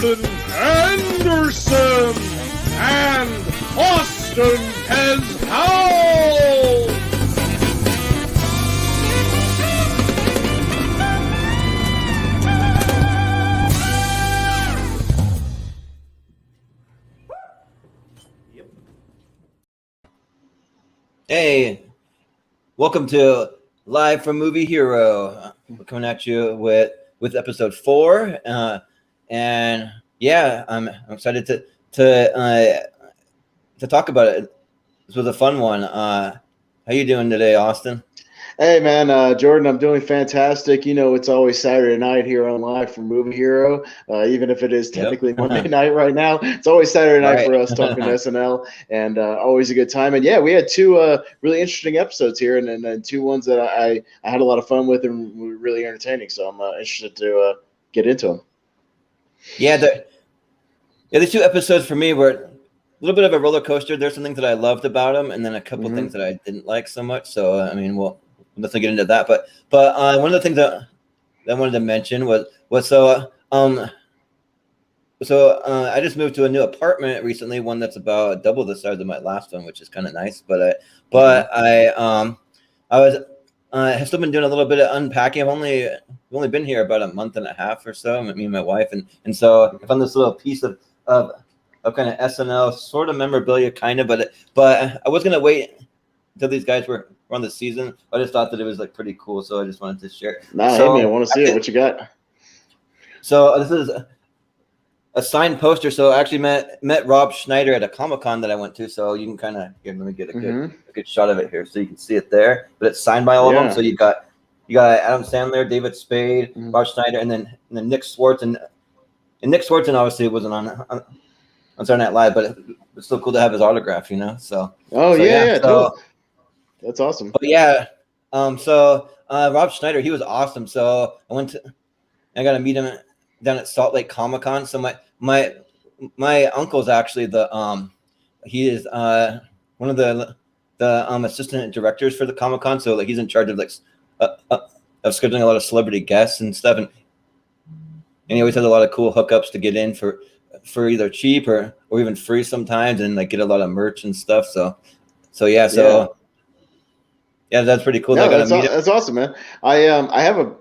Jordan Anderson and Austin Pez Howell. Hey, welcome to Live from Movie Hero. We're coming at you with episode 4, and yeah, I'm excited to talk about it. This was a fun one. How you doing today, Austin? Hey man, Jordan, I'm doing fantastic. You know, it's always Saturday night here on Live from Movie Hero, even if it is technically Monday night right now. It's always Saturday night for us talking SNL, and always a good time. And yeah, we had 2 really interesting episodes here, and 2 ones that I had a lot of fun with and were really entertaining. So I'm interested to get into them. Yeah, these 2 episodes for me were a little bit of a roller coaster. There's some things that I loved about them, and then a couple things that I didn't like so much. So I mean, let's not get into that. But one of the things that I wanted to mention was I just moved to a new apartment recently, one that's about double the size of my last one, which is kind of nice. But I have still been doing a little bit of unpacking. I've only been here about a month and a half or so, me and my wife, and so I found this little piece of kind of SNL sort of memorabilia, kind of, but I was gonna wait until these guys were on the season. I just thought that it was like pretty cool, so I just wanted to share. Hey man, I want to see it. What you got? So this is a signed poster. So I actually met Rob Schneider at a Comic-Con that I went to. So you can kind of let me get a good shot of it here, so you can see it there. But it's signed by all of them. So you got Adam Sandler, David Spade, Rob Schneider, and then Nick Swartz, and Nick Swartz obviously wasn't on Saturday Night Live, but it's still cool to have his autograph, you know. So totally. That's awesome. But yeah, Rob Schneider, he was awesome. So I got to meet him down at Salt Lake Comic-Con. So my uncle's actually he is one of the assistant directors for the Comic-Con. So like he's in charge of of scheduling a lot of celebrity guests and stuff, and he always has a lot of cool hookups to get in for either cheap or even free sometimes, and like get a lot of merch and stuff. Yeah, that's pretty cool. No, that's awesome, man. I have a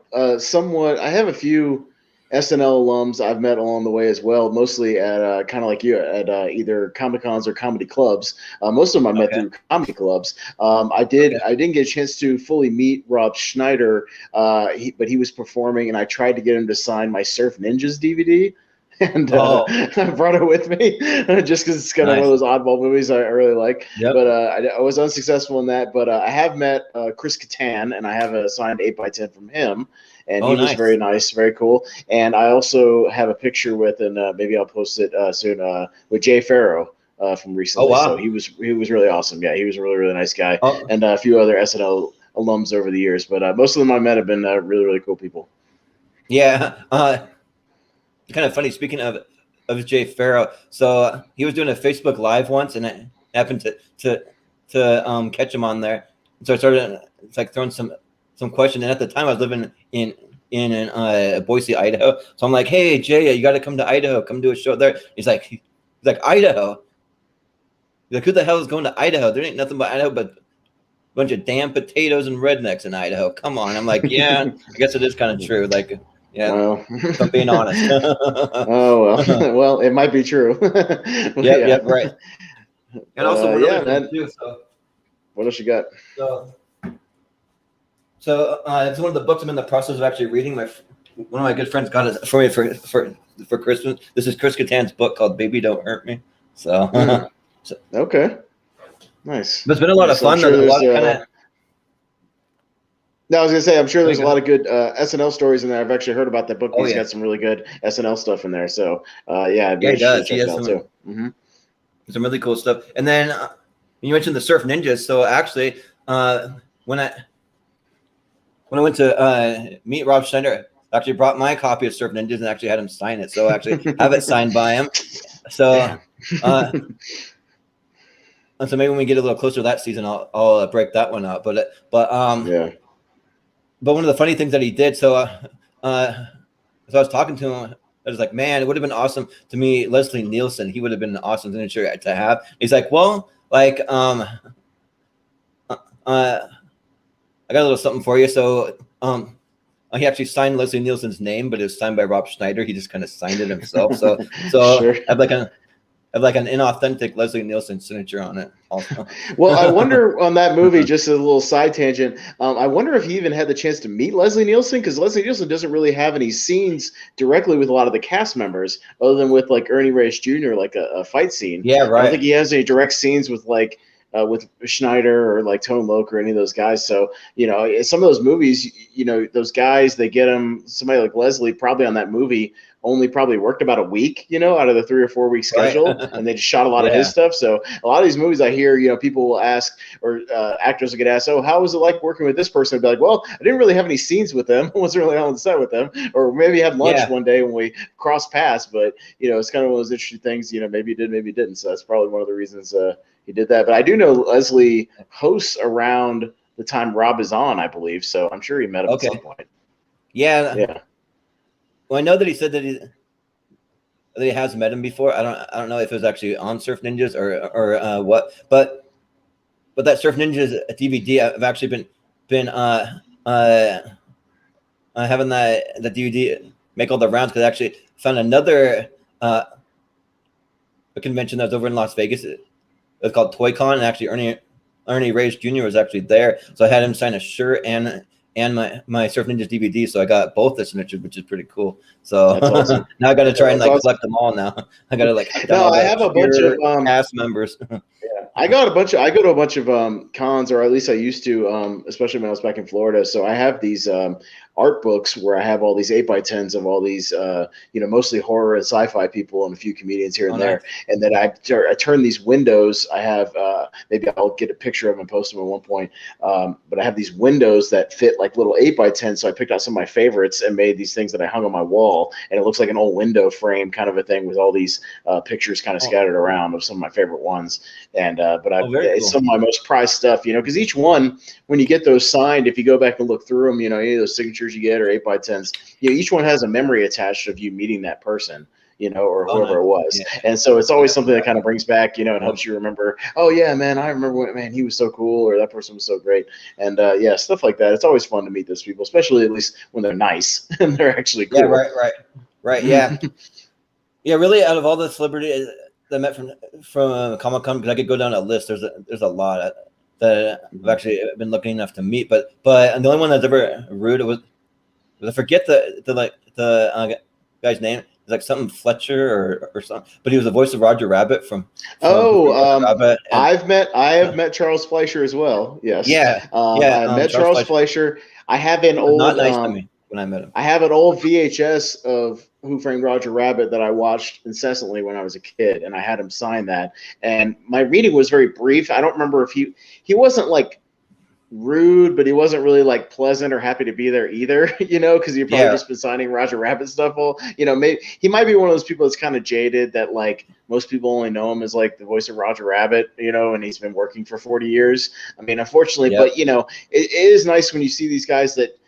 few SNL alums I've met along the way as well, mostly at kind of like you at either Comic-Cons or comedy clubs. Most of them I met through comedy clubs. I didn't get a chance to fully meet Rob Schneider, but he was performing, and I tried to get him to sign my Surf Ninjas DVD. And I brought it with me just because it's kind of one of those oddball movies I really like. Yep. But I was unsuccessful in that. But I have met Chris Kattan, and I have a signed 8x10 from him. And he was very nice, very cool. And I also have a picture with, and maybe I'll post it soon, with Jay Farrow from recently. Oh, wow. So he was really awesome. Yeah, he was a really, really nice guy. And a few other SNL alums over the years. But most of them I met have been really, really cool people. Yeah. Kind of funny. Speaking of Jay Farrow, so he was doing a Facebook Live once, and I happened to catch him on there. So I started throwing some questions. And at the time, I was living in Boise, Idaho. So I'm like, "Hey Jay, you got to come to Idaho. Come do a show there." He's like Idaho. He's like, who the hell is going to Idaho? There ain't nothing but Idaho, but a bunch of damn potatoes and rednecks in Idaho. Come on. I'm like, yeah, I guess it is kind of true. Like. Yeah, well, if I'm being honest. Oh well, well, it might be true. Yeah, right. And also, man. Too, so. What else you got? So it's one of the books I'm in the process of actually reading. One of my good friends got it for me for Christmas. This is Chris Kattan's book called "Baby Don't Hurt Me." So, okay, nice. But it's been a lot of fun. There's a lot of No, I was gonna say I'm sure there's a lot of good SNL stories in there. I've actually heard about that book. He's got some really good SNL stuff in there. So he does. He has some really cool stuff. And then you mentioned the Surf Ninjas. So actually, when I went to meet Rob Schneider, I actually brought my copy of Surf Ninjas and actually had him sign it. So I actually have it signed by him. So. And so maybe when we get a little closer to that season, I'll break that one up. But one of the funny things that he did, so I was talking to him I was like, man, it would have been awesome to meet Leslie Nielsen. He would have been an awesome signature to have. He's like, well, like, I got a little something for you. So, he actually signed Leslie Nielsen's name, but it was signed by Rob Schneider. He just kind of signed it himself. So Sure. I have like an inauthentic Leslie Nielsen signature on it also. Well, I wonder on that movie, just a little side tangent. I wonder if he even had the chance to meet Leslie Nielsen, because Leslie Nielsen doesn't really have any scenes directly with a lot of the cast members, other than with like Ernie Reyes Jr., like a fight scene. Yeah, right. I don't think he has any direct scenes with like with Schneider or like Tone Loc or any of those guys. So, you know, some of those movies, you know, those guys, they get them, somebody like Leslie probably on that movie only probably worked about a week, you know, out of the 3 or 4 week schedule, Right. and they just shot a lot of his stuff. So a lot of these movies I hear, you know, people will ask, or actors will get asked, oh, how was it like working with this person? I'd be like, well, I didn't really have any scenes with them. I wasn't really on the set with them, or maybe had lunch one day when we crossed paths. But, you know, it's kind of one of those interesting things, you know, maybe you did, maybe you didn't. So that's probably one of the reasons he did that. But I do know Leslie hosts around the time Rob is on, I believe. So I'm sure he met him at some point. Yeah. Well, I know that he said that he has met him before. I don't know if it was actually on Surf Ninjas or what, but that Surf Ninjas DVD, I've actually been having the DVD make all the rounds, because I actually found another a convention that was over in Las Vegas. It was called ToyCon, and actually Ernie Reyes Jr. was actually there, so I had him sign a shirt and my Surf Ninjas DVD, so I got both the signatures, which is pretty cool. So that's awesome. Now I got to try and like awesome. collect them all. Now I got to like. No, I have a bunch of cast members. I go to a bunch of cons, or at least I used to, especially when I was back in Florida. So I have these art books where I have all these 8x10s of all these, you know, mostly horror and sci-fi people and a few comedians here and there. Nice. And then I turn these windows. I have maybe I'll get a picture of them and post them at one point. But I have these windows that fit like little 8x10. So I picked out some of my favorites and made these things that I hung on my wall, and it looks like an old window frame kind of a thing with all these pictures kind of scattered around of some of my favorite ones. And it's some of my most prized stuff, you know, because each one, when you get those signed, if you go back and look through them, you know, any of those signatures you get or 8x10s, you know, each one has a memory attached of you meeting that person, you know, or whoever it was. Yeah. And so it's always something that kind of brings back, you know, and helps you remember, oh yeah, man, I remember when, man, he was so cool, or that person was so great. And yeah, stuff like that. It's always fun to meet those people, especially at least when they're nice and they're actually cool. Yeah, right. Yeah. Yeah, really, out of all the celebrities that I met from Comic-Con, because I could go down a list, there's a lot that I've actually been lucky enough to meet, but the only one that's ever rude was I forget the guy's name. It's like something Fletcher or something, but he was the voice of Roger Rabbit from Rabbit. I have met Charles Fleischer as well. Yes. I met Charles Fleischer. I have an old not nice to me when I met him. I have an old VHS of Who Framed Roger Rabbit that I watched incessantly when I was a kid, and I had him sign that. And my reading was very brief. I don't remember if he wasn't like rude, but he wasn't really like pleasant or happy to be there either, you know, because he probably just been signing Roger Rabbit stuff. Well, you know, maybe he might be one of those people that's kind of jaded, that like most people only know him as like the voice of Roger Rabbit, you know, and he's been working for 40 years. I mean, unfortunately, but you know, it is nice when you see these guys that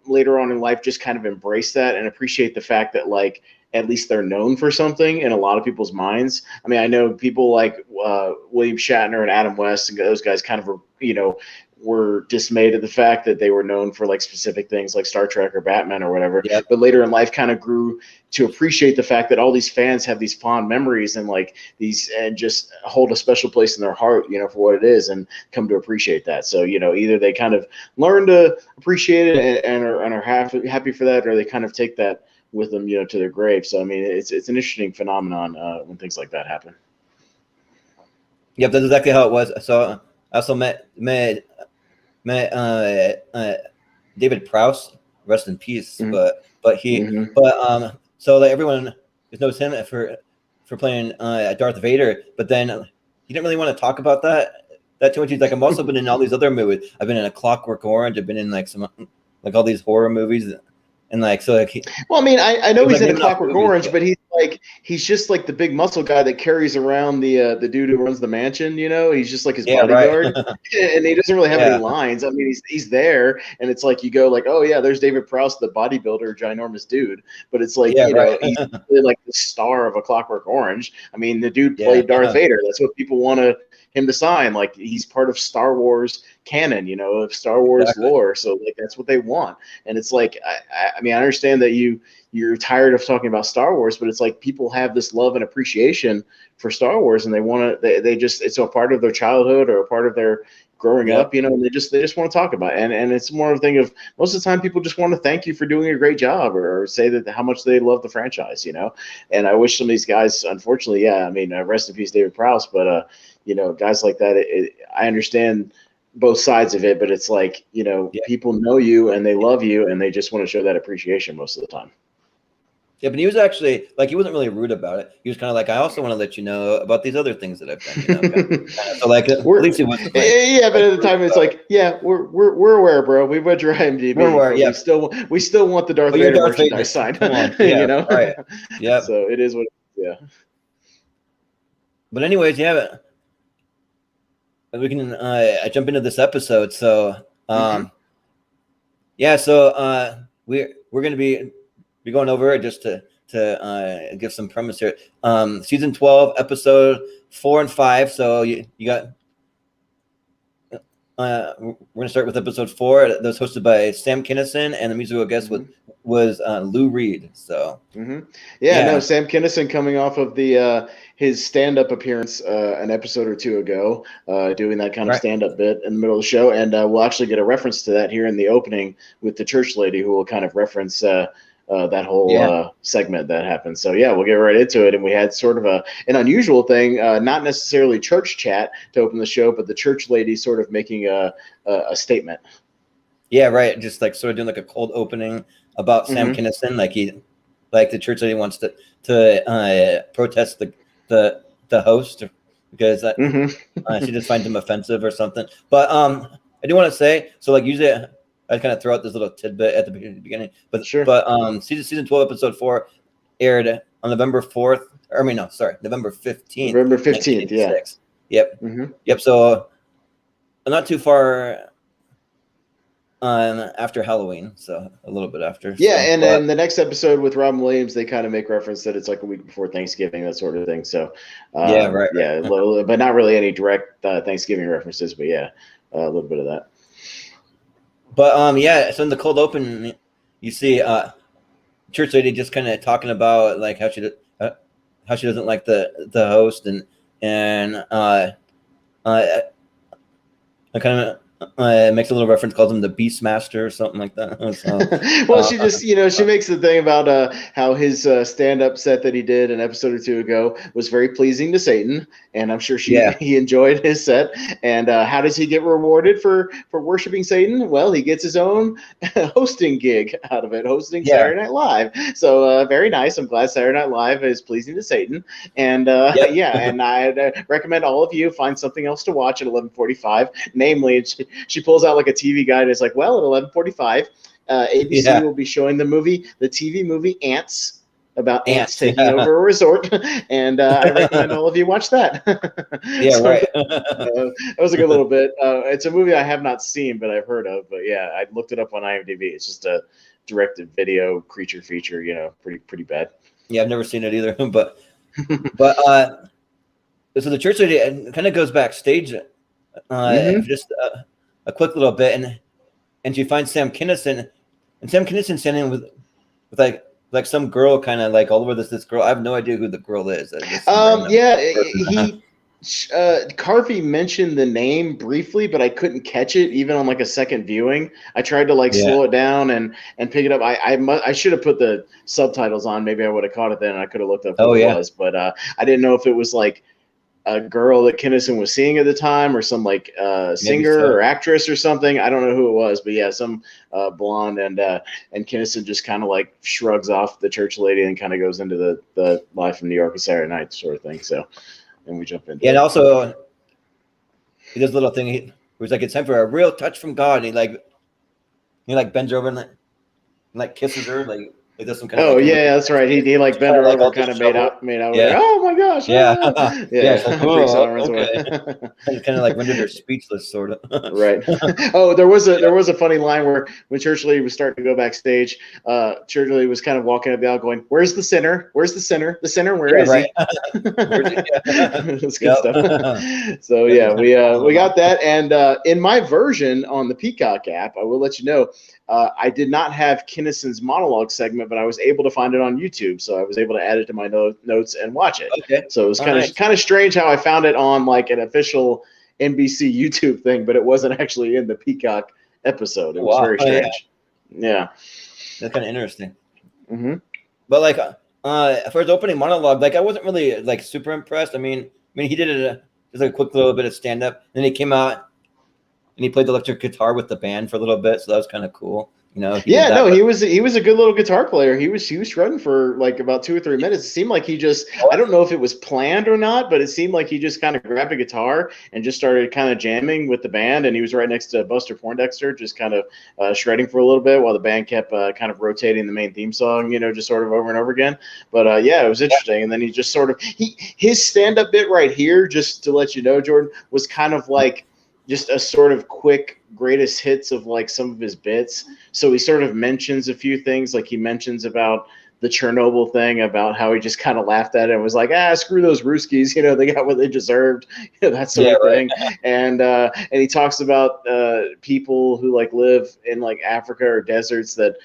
later on in life just kind of embrace that and appreciate the fact that like at least they're known for something in a lot of people's minds. I mean, I know people like William Shatner and Adam West, and those guys kind of, you know, were dismayed at the fact that they were known for like specific things like Star Trek or Batman or whatever. Yep. But later in life kind of grew to appreciate the fact that all these fans have these fond memories and like these, and just hold a special place in their heart, you know, for what it is, and come to appreciate that. So, you know, either they kind of learn to appreciate it and are happy for that, or they kind of take that with them, you know, to their grave. So, I mean, it's an interesting phenomenon when things like that happen. Yep, that's exactly how it was. So I also met David Prowse, rest in peace. So like everyone knows him for playing Darth Vader, but then he didn't really want to talk about that too much. He's like, I've also been in all these other movies. I've been in A Clockwork Orange. I've been in like some like all these horror movies, and like so like. Well, I mean, I know he's in A Clockwork Orange, but he's he's just like the big muscle guy that carries around the dude who runs the mansion. He's just like his Yeah, bodyguard, right. and he doesn't really have any Yeah. lines. I mean, he's there, and it's like you go like, oh yeah, there's David Prowse, the bodybuilder, ginormous dude. But it's like Yeah, right. he's really like the star of A Clockwork Orange. I mean, the dude Yeah. played Darth Vader. That's what people want him to sign. Like he's part of Star Wars canon, of Star Wars Exactly. lore. So like that's what they want. And it's like I mean, I understand that you're tired of talking about Star Wars, but it's like people have this love and appreciation for Star Wars, and they want to. They just it's a part of their childhood or a part of their growing up, and they just want to talk about it. And it's more of a thing of most of the time people just want to thank you for doing a great job or say that how much they love the franchise, And I wish some of these guys, unfortunately, I mean, rest in peace, David Prowse, but guys like that, I understand both sides of it, but it's like, people know you and they love you and they just want to show that appreciation most of the time. Yeah, but he was actually like he wasn't really rude about it. He was kind of like, I also want to let you know about these other things that I've done. So like, at least he wasn't. Like, yeah, but at the time it's like, yeah, we're aware, bro. We've read your IMDb. We're aware, yeah. We still want the Darth you're Vader Darth merchandise Vader. signed. Come on. Yeah, right. Yeah. So it is what. Yeah. But anyways, yeah, we can I jump into this episode. So yeah, so we're gonna be going over it just to give some premise here. Season 12, episode 4 and 5. So you got. We're gonna start with episode 4. That was hosted by Sam Kinison, and the musical guest was Lou Reed. So no, Sam Kinnison coming off of the his stand-up appearance an episode or two ago, doing that kind of stand-up bit in the middle of the show, and we'll actually get a reference to that here in the opening with the church lady, who will kind of reference that whole segment that happened. So yeah, we'll get right into it. And we had sort of an unusual thing, not necessarily church chat to open the show, but the church lady sort of making a statement. Yeah, right. Just like sort of doing like a cold opening about Sam Kinnison, like the church lady wants to protest the host because she just finds him offensive or something. But I do want to say, so like usually I kind of throw out this little tidbit at the beginning, but season 12, episode 4 aired on November 4th. November 15th. November 15th, yeah. Yep. Yep. So not too far after Halloween, so a little bit after. Yeah, and then the next episode with Robin Williams, they kind of make reference that it's like a week before Thanksgiving, that sort of thing. So but not really any direct Thanksgiving references, but yeah, a little bit of that. But so in the cold open, you see church lady just kind of talking about like how she doesn't like the host and I kind of makes a little reference, calls him the Beastmaster or something like that. So, well, she just, she makes the thing about how his stand-up set that he did an episode or two ago was very pleasing to Satan, and I'm sure he enjoyed his set. And how does he get rewarded for worshiping Satan? Well, he gets his own hosting gig out of it, hosting Saturday Night Live. So very nice. I'm glad Saturday Night Live is pleasing to Satan. And and I'd recommend all of you find something else to watch at 11:45. Namely, she pulls out like a TV guide and is like, well, at 11:45, ABC will be showing the TV movie Ants, about ants taking over a resort, and I recommend all of you watch that. That was a good little bit. It's a movie I have not seen, but I've heard of. But yeah, I looked it up on IMDb. It's just a directed video creature feature. Pretty bad. Yeah, I've never seen it either. But so the church lady kind of goes backstage, just a quick little bit, and she finds Sam Kinnison, and Sam Kinnison standing with like some girl, kind of like all over this girl. I have no idea who the girl is. Carvey mentioned the name briefly, but I couldn't catch it even on like a second viewing. I tried to slow it down and pick it up. I should have put the subtitles on. Maybe I would have caught it then, and I could have looked up who it was. But I didn't know if it was like a girl that Kinnison was seeing at the time, or some like singer or actress or something. I don't know who it was, but yeah, some blonde, and Kinnison just kind of like shrugs off the church lady and kind of goes into the Live from New York and Saturday Night sort of thing. So, and we jump into and also he does a little thing. He was like, it's time for a real touch from God, and he bends over and like kisses her, like Like there's some kind of Oh like yeah, that's right. He like bent her like over, all kind this of made trouble. out with Yeah. her. Oh my gosh! Yeah. Yeah. It's like, Freaks out oh, and runs away. okay. It kind of like rendered her speechless, sort of. Right. Oh, there was a funny line where when Churchill was starting to go backstage, Churchill was kind of walking up the aisle, going, "Where's the center? Where's the center? The center? Where is Right. he?" Yeah. It's good stuff. So Yeah, yeah, he's we got that, and in my version on the Peacock app, I will let you know. I did not have Kinnison's monologue segment, but I was able to find it on YouTube, so I was able to add it to my notes and watch it. Okay. So it was kind Nice. of strange how I found it on like an official NBC YouTube thing, but it wasn't actually in the Peacock episode. It was very strange. Yeah. That's kind of interesting. Mm-hmm. But like, for his opening monologue, like I wasn't really like super impressed. I mean, he did it just like a quick little bit of stand up, then he came out and he played the electric guitar with the band for a little bit, so that was kind of cool. You know, he was a good little guitar player. He was shredding for like about 2 or 3 minutes. It seemed like he just, I don't know if it was planned or not, but it seemed like he just kind of grabbed a guitar and just started kind of jamming with the band. And he was right next to Buster Poindexter, just kind of shredding for a little bit while the band kept kind of rotating the main theme song, you know, just sort of over and over again. But yeah, it was interesting. And then he just sort of his stand up bit right here, just to let you know, Jordan, was kind of like just a sort of quick greatest hits of like some of his bits. So he sort of mentions a few things, like he mentions about the Chernobyl thing, about how he just kind of laughed at it and was like, screw those Ruskies, you know, they got what they deserved, you know, that sort of thing. And he talks about people who like live in like Africa or deserts that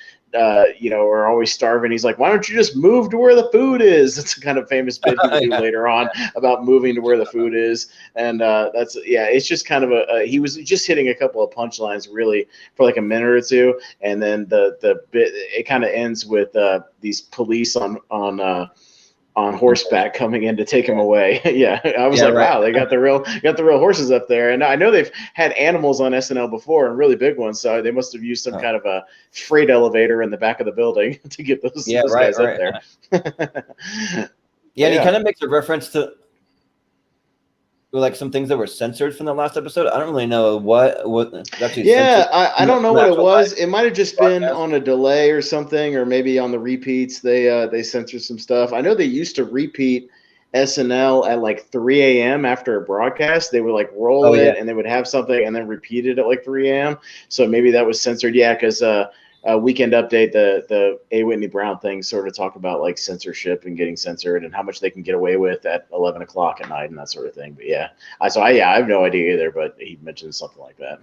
you know, are always starving. He's like, why don't you just move to where the food is? It's a kind of famous bit he would do later on about moving to where the food is. And it's just kind of he was just hitting a couple of punchlines really for like a minute or two. And then the bit, it kind of ends with these police on horseback coming in to take him away. Yeah, I was wow, they got the real horses up there. And I know they've had animals on SNL before and really big ones, so they must have used some kind of a freight elevator in the back of the building to get those guys up there. And he kind of makes a reference to like some things that were censored from the last episode. I don't really know what actually. I don't know what it was. It might have just been on a delay or something, or maybe on the repeats. They censored some stuff. I know they used to repeat SNL at like 3 a.m. after a broadcast. They would like roll it and they would have something and then repeat it at like 3 a.m. So maybe that was censored. Yeah, because Weekend Update, the A. Whitney Brown thing sort of talk about like censorship and getting censored and how much they can get away with at 11 o'clock at night and that sort of thing. But I have no idea either, but he mentioned something like that.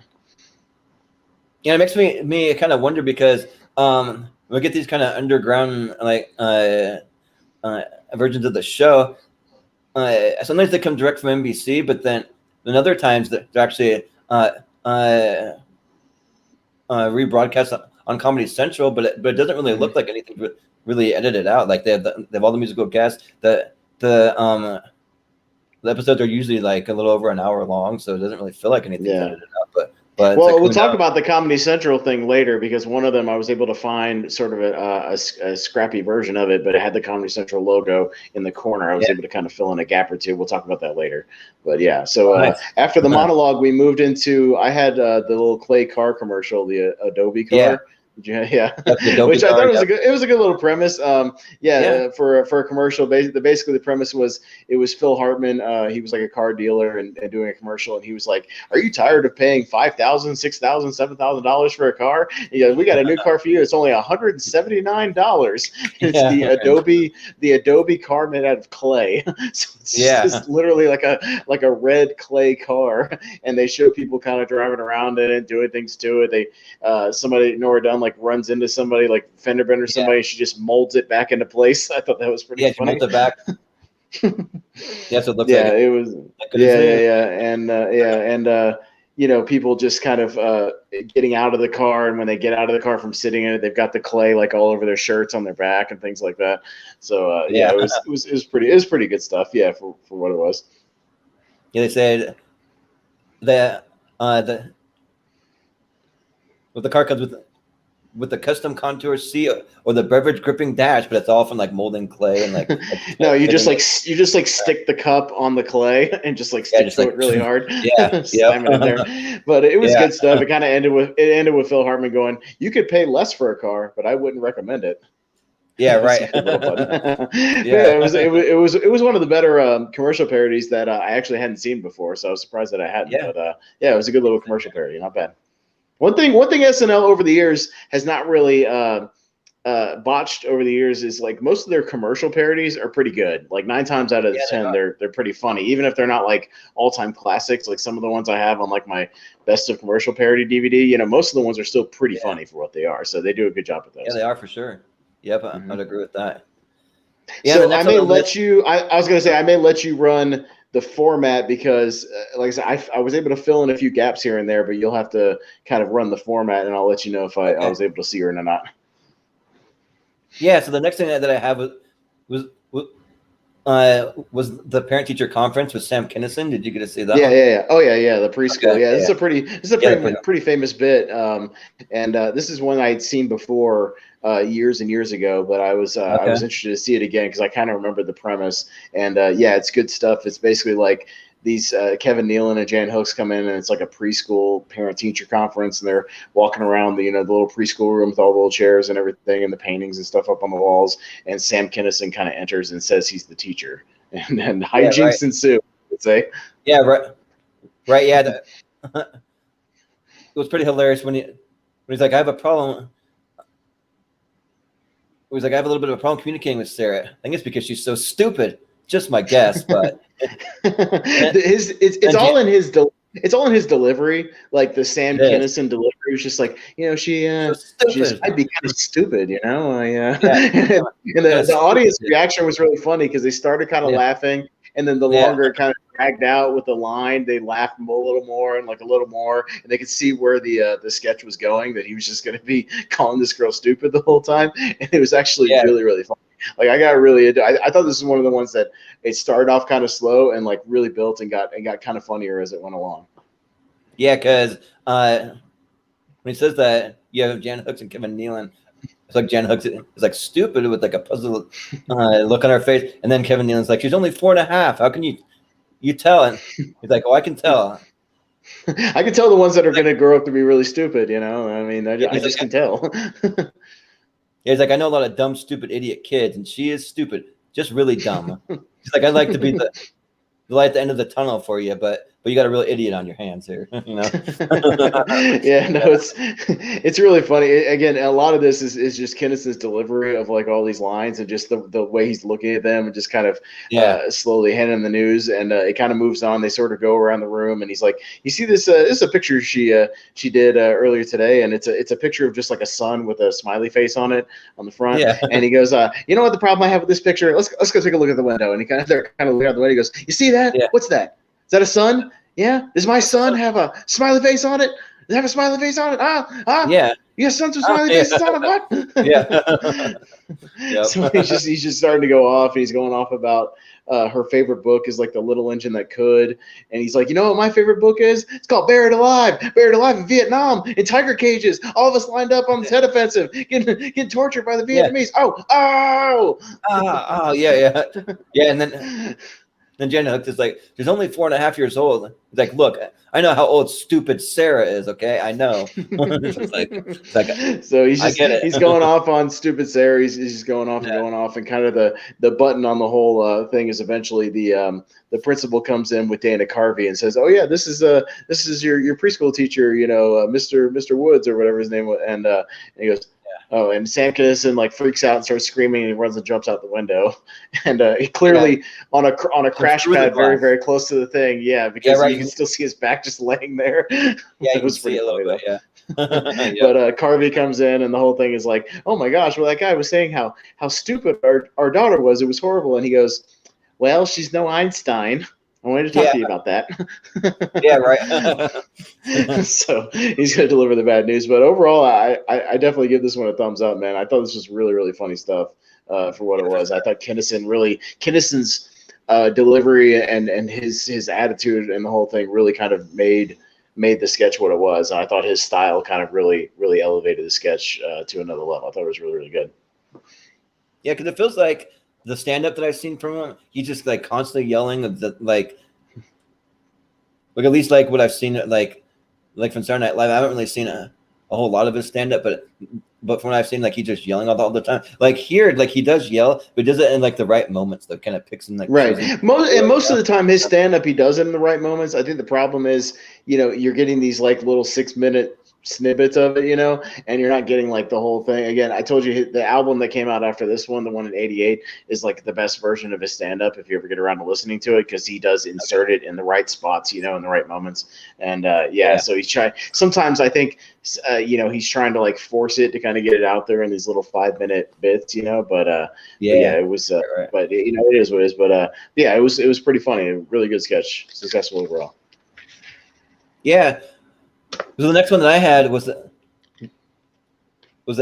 Yeah, it makes me kind of wonder because we get these kind of underground like versions of the show. Sometimes they come direct from NBC, but then other times they're actually rebroadcast on Comedy Central, but it doesn't really look like anything really edited out. Like they have all the musical guests. The episodes are usually like a little over an hour long, so it doesn't really feel like anything's edited out. But we'll talk about the Comedy Central thing later, because one of them I was able to find sort of a scrappy version of it, but it had the Comedy Central logo in the corner. I was able to kind of fill in a gap or two. We'll talk about that later. But yeah, so after the monologue, we moved into, I had the little clay car commercial, the Adobe car. Yeah. Which I thought was a good little premise. For a commercial, basically the premise was it was Phil Hartman. He was like a car dealer and doing a commercial, and he was like, "Are you tired of paying $5,000, $6,000, $7,000 for a car? He goes, we got a new car for you. It's only $179. It's the Adobe car made out of clay. So it's just literally like a red clay car, and they show people kind of driving around in it, doing things to it. They somebody Nora Dunn like runs into somebody, like fender bender somebody, she just molds it back into place. I thought that was pretty funny. She molds it back. So it looks like it was and you know, people just kind of getting out of the car, and when they get out of the car from sitting in it, they've got the clay like all over their shirts, on their back, and things like that. So it was pretty good stuff. Yeah, for what it was. Yeah, they said that the car comes with the custom contour seat or the beverage gripping dash, but it's all from like molding clay and like no, you just stick the cup on the clay and just like stick it really hard. Slam it in there. But it was good stuff. It kind of ended with Phil Hartman going, "You could pay less for a car, but I wouldn't recommend it." Yeah, right. A little funny. Yeah, it was one of the better commercial parodies that I actually hadn't seen before, so I was surprised that I hadn't. Yeah. But yeah, it was a good little commercial parody, not bad. One thing SNL over the years has not really botched over the years is like most of their commercial parodies are pretty good. Like 9 times out of 10, they're pretty funny, even if they're not like all-time classics. Like some of the ones I have on like my best of commercial parody DVD, you know, most of the ones are still pretty funny for what they are. So they do a good job with those. Yeah, they are for sure. Yep, I'd agree with that. Yeah, so I may let you. I was going to say I may let you run the format because, like I said, I was able to fill in a few gaps here and there, but you'll have to kind of run the format, and I'll let you know if I was able to see her or not. Yeah. So the next thing that I have was the parent teacher conference with Sam Kinnison. Did you get to see that? Yeah. Oh yeah. The preschool. Okay, this is a pretty famous bit. And this is one I had seen before years and years ago, but I was interested to see it again because I kind of remember the premise. And yeah, it's good stuff. It's basically like these Kevin Nealon and Jan Hooks come in, and it's like a preschool parent teacher conference, and they're walking around the little preschool room with all the little chairs and everything, and the paintings and stuff up on the walls. And Sam Kinison kind of enters and says he's the teacher, and hijinks ensue. I would say. Yeah. Right. Yeah. It was pretty hilarious when he's like, I have a problem. He was like, I have a little bit of a problem communicating with Sarah. I think it's because she's so stupid. Just my guess, but it's all in his delivery. Like the Sam Kinnison delivery was just like, she might be kind of stupid, and the audience reaction was really funny because they started kind of laughing, and then the longer it kind of dragged out with the line, they laughed a little more and like a little more, and they could see where the sketch was going, that he was just going to be calling this girl stupid the whole time, and it was actually really, really funny. Like I got really into. I thought this was one of the ones that it started off kind of slow and like really built and got kind of funnier as it went along. Yeah, because when he says that you have Jan Hooks and Kevin Nealon, it's like Jan Hooks is like stupid with like a puzzled look on her face, and then Kevin Nealon's like, she's only 4.5. How can you tell? And he's like, oh, I can tell. I can tell the ones that are going to grow up to be really stupid. I mean, I just can tell. Yeah, he's like, I know a lot of dumb, stupid, idiot kids, and she is stupid, just really dumb. He's like, I'd like to be the light at the end of the tunnel for you, but you got a real idiot on your hands here, Yeah, no, it's really funny. Again, a lot of this is just Kinnison's delivery of like all these lines and just the way he's looking at them and just kind of slowly handing them the news, and it kind of moves on. They sort of go around the room, and he's like, you see this? This is a picture she did earlier today, and it's a picture of just like a sun with a smiley face on it on the front. Yeah. And he goes, you know what the problem I have with this picture? Let's go take a look at the window. And he kind of looking out the window. He goes, you see that? Yeah. What's that? Is that a sun? Yeah. Does my son have a smiley face on it? Does it have a smiley face on it? Yeah. You have sons with smiley faces on it? What? Yeah. Yep. So he's just starting to go off. And he's going off about her favorite book is like The Little Engine That Could. And he's like, you know what my favorite book is? It's called Buried Alive in Vietnam, in tiger cages. All of us lined up on the Tet Offensive, getting tortured by the Vietnamese. Yeah. And then Jen Hooks is like, she's only 4.5 years old. He's like, look, I know how old stupid Sarah is, okay? I know. So he's going off on stupid Sarah. He's just going off and going off, and kind of the button on the whole thing is eventually the principal comes in with Dana Carvey and says, oh yeah, this is your preschool teacher, Mr. Woods or whatever his name was, and he goes, oh, and Sam Kinnison like freaks out and starts screaming, and he runs and jumps out the window, and he clearly on a crash pad very, very close to the thing, because you can still see his back just laying there. Yeah, it was pretty funny though. Yeah. But Carvey comes in, and the whole thing is like, oh my gosh, well that guy was saying how stupid our daughter was. It was horrible, and he goes, well, she's no Einstein. I wanted to talk to you about that. Yeah, right. So he's going to deliver the bad news. But overall, I definitely give this one a thumbs up, man. I thought this was really, really funny stuff for what it was. I thought Kinnison's delivery and his attitude and the whole thing really kind of made the sketch what it was. And I thought his style kind of really, really elevated the sketch to another level. I thought it was really, really good. Yeah, because it feels like the stand-up that I've seen from him, he's just like constantly yelling, like at least like what I've seen, like from Saturday Night Live. I haven't really seen a whole lot of his stand-up, but but from what I've seen, like he's just yelling all the time. Like here, like he does yell, but does it in like the right moments that kind of picks him like right. Most of the time, his stand up, he does it in the right moments. I think the problem is, you're getting these like little 6-minute snippets of it, and you're not getting like the whole thing. Again, I told you the album that came out after this one, the one in '88, is like the best version of his stand up if you ever get around to listening to it, because he does insert it in the right spots, in the right moments. And so he's trying. Sometimes I think he's trying to like force it to kind of get it out there in these little 5-minute bits, but it was right. But it is what it is. But it was pretty funny. A really good sketch, successful overall. Yeah. So the next one that I had was the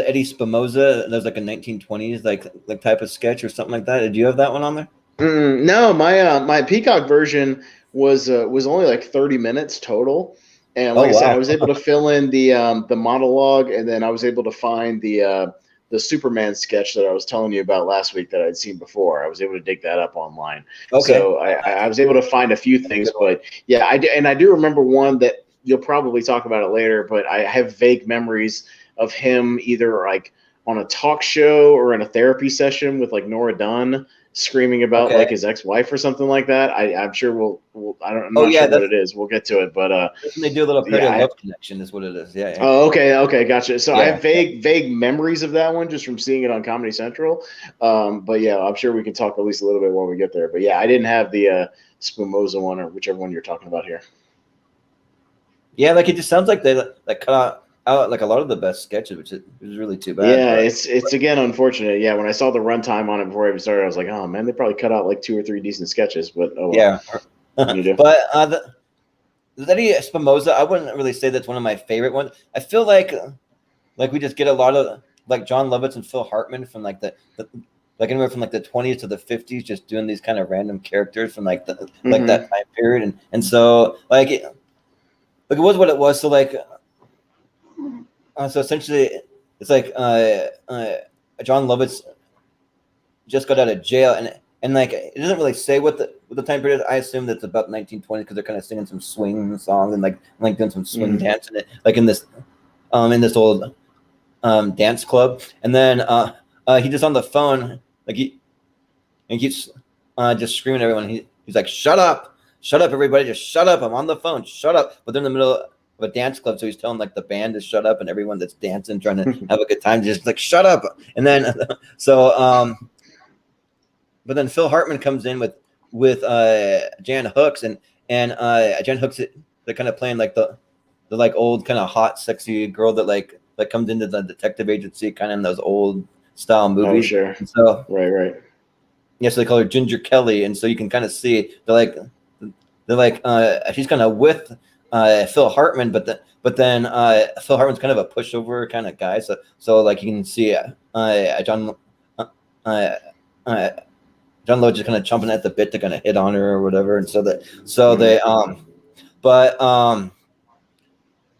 Eddie Spinoza. That was like a 1920s like type of sketch or something like that. Did you have that one on there? No, my Peacock version was only like 30 minutes total, and like I said, I was able to fill in the monologue, and then I was able to find the Superman sketch that I was telling you about last week that I'd seen before. I was able to dig that up online. Okay. So I was able to find a few things, but yeah, I do remember one that you'll probably talk about it later, but I have vague memories of him either like on a talk show or in a therapy session with like Nora Dunn screaming about like his ex-wife or something like that. I'm sure we'll I'm not sure what it is. We'll get to it, but they do a little parody Love Connection is what it is. Yeah. Oh, okay, gotcha. So I have vague memories of that one just from seeing it on Comedy Central. But yeah, I'm sure we can talk at least a little bit when we get there. But yeah, I didn't have the Spinoza one or whichever one you're talking about here. Yeah, like it just sounds like they cut out like a lot of the best sketches, which is really too bad. Yeah, it's again unfortunate. Yeah, when I saw the runtime on it before I even started, I was like, oh man, they probably cut out like 2 or 3 decent sketches. But yeah, but the Eddie Spinoza, I wouldn't really say that's one of my favorite ones. I feel like we just get a lot of like John Lovitz and Phil Hartman from like the like anywhere from like the 20s to the 50s, just doing these kind of random characters from like like that time period, and so like it was what it was. So like. So essentially, it's like John Lovitz just got out of jail, and like it doesn't really say what the time period is. I assume that's about 1920 because they're kind of singing some swing songs and like doing some swing dance in it, like in this old dance club. And then he just on the phone, like he keeps just screaming at everyone. He's like, shut up, everybody, just shut up. I'm on the phone, shut up. But they're in the middle of a dance club, so he's telling like the band to shut up, and everyone that's dancing trying to have a good time just like shut up. And then but then Phil Hartman comes in with Jan Hooks, and Jan Hooks, they're kind of playing like the like old kind of hot sexy girl that comes into the detective agency kind of in those old style movies. Oh, sure. And so right. Yeah, so they call her Ginger Kelly, and so you can kind of see they're like she's kind of with Phil Hartman, but then Phil Hartman's kind of a pushover kind of guy. So like you can see John Lowe just kind of chomping at the bit to kind of hit on her or whatever, and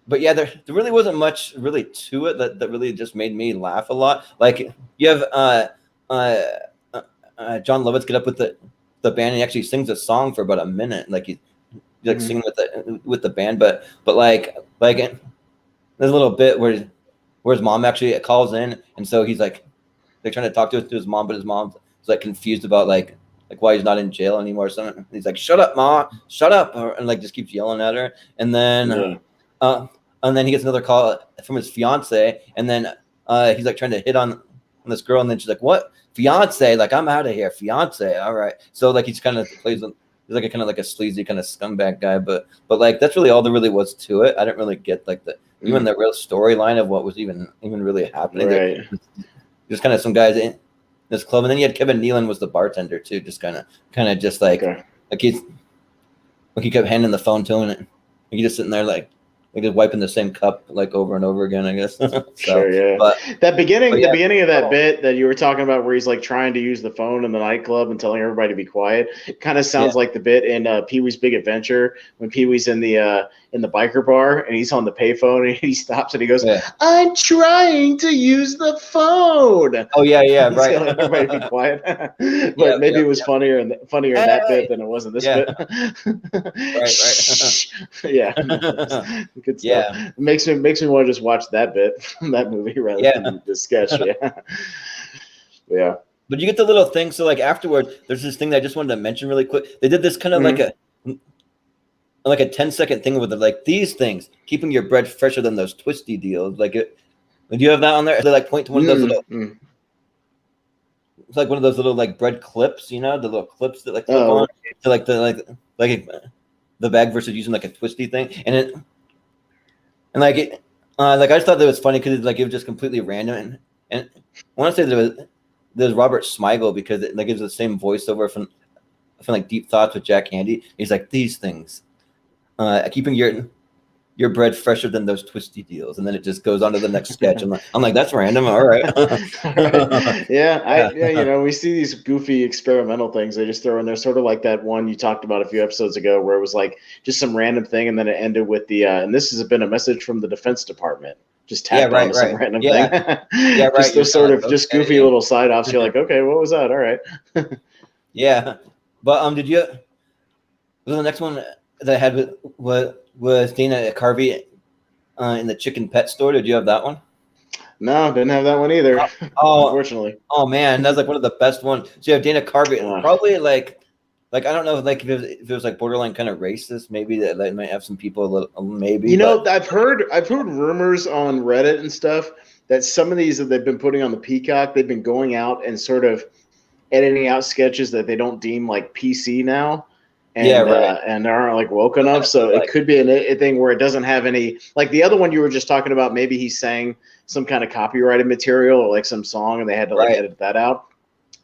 but yeah, there really wasn't much really to it that really just made me laugh a lot. Like you have John Lovitz get up with the band and he actually sings a song for about a minute, like he's like singing with the band, but like there's a little bit where his mom actually calls in, and so he's like they're trying to talk to his mom, but his mom's like confused about like why he's not in jail anymore or something. He's like, shut up, Ma, shut up, and like just keeps yelling at her, and then he gets another call from his fiance, and then he's like trying to hit on this girl, and then she's like, what, fiance? Like, I'm out of here, fiance. All right. So like he's kind of plays he's like a kind of like a sleazy kind of scumbag guy, but like that's really all there really was to it. I didn't really get like even the real storyline of what was even really happening. Right. There's kind of some guys in this club, and then you had Kevin Nealon was the bartender too, just kind of just like he kept handing the phone to him, and he just sitting there like just wiping the same cup like over and over again, I guess. Sure, yeah. But the beginning of that bit that you were talking about, where he's like trying to use the phone in the nightclub and telling everybody to be quiet, kind of sounds like the bit in Pee-wee's Big Adventure when Pee-wee's in the biker bar and he's on the payphone and he stops and he goes, "I'm trying to use the phone." Oh yeah, right. Like, everybody be quiet. But maybe it was funnier in that bit than it was in this bit. Right. Yeah. Good stuff. Yeah. It makes me want to just watch that bit from that movie rather than the sketch. Yeah. Yeah. But you get the little thing. So like afterwards, there's this thing that I just wanted to mention really quick. They did this kind of like a 10-second thing with it, like these things, keeping your bread fresher than those twisty deals. Like it, do you have that on there? They like point to one of those little. It's like one of those little like bread clips, the little clips that like clip on to like the bag versus using like a twisty thing, and I just thought that was funny because like it was just completely random, and I want to say that there's Robert Smigel because it like gives the same voiceover from like Deep Thoughts with Jack Handy. He's like these things, keeping your bread fresher than those twisty deals, and then it just goes on to the next sketch. I'm like that's random. All right. Yeah, we see these goofy experimental things they just throw in there, sort of like that one you talked about a few episodes ago, where it was like just some random thing, and then it ended with the and this has been a message from the Defense Department. Just tapped on some random thing. Yeah, right. Just those sort of just goofy little side offs. You're like, okay, what was that? All right. Yeah, but did you? Was the next one that I had was Dana Carvey in the chicken pet store? Did you have that one? No, didn't have that one either. Unfortunately. Oh man, that's like one of the best ones. So you have Dana Carvey, probably like I don't know, like if it was like borderline kind of racist, maybe that might have some people a little, maybe. I've heard rumors on Reddit and stuff that some of these that they've been putting on the Peacock, they've been going out and sort of editing out sketches that they don't deem like PC now. And, and aren't like woke enough, so it could be a thing where it doesn't have any, like the other one you were just talking about. Maybe he sang some kind of copyrighted material or like some song, and they had to like edit that out.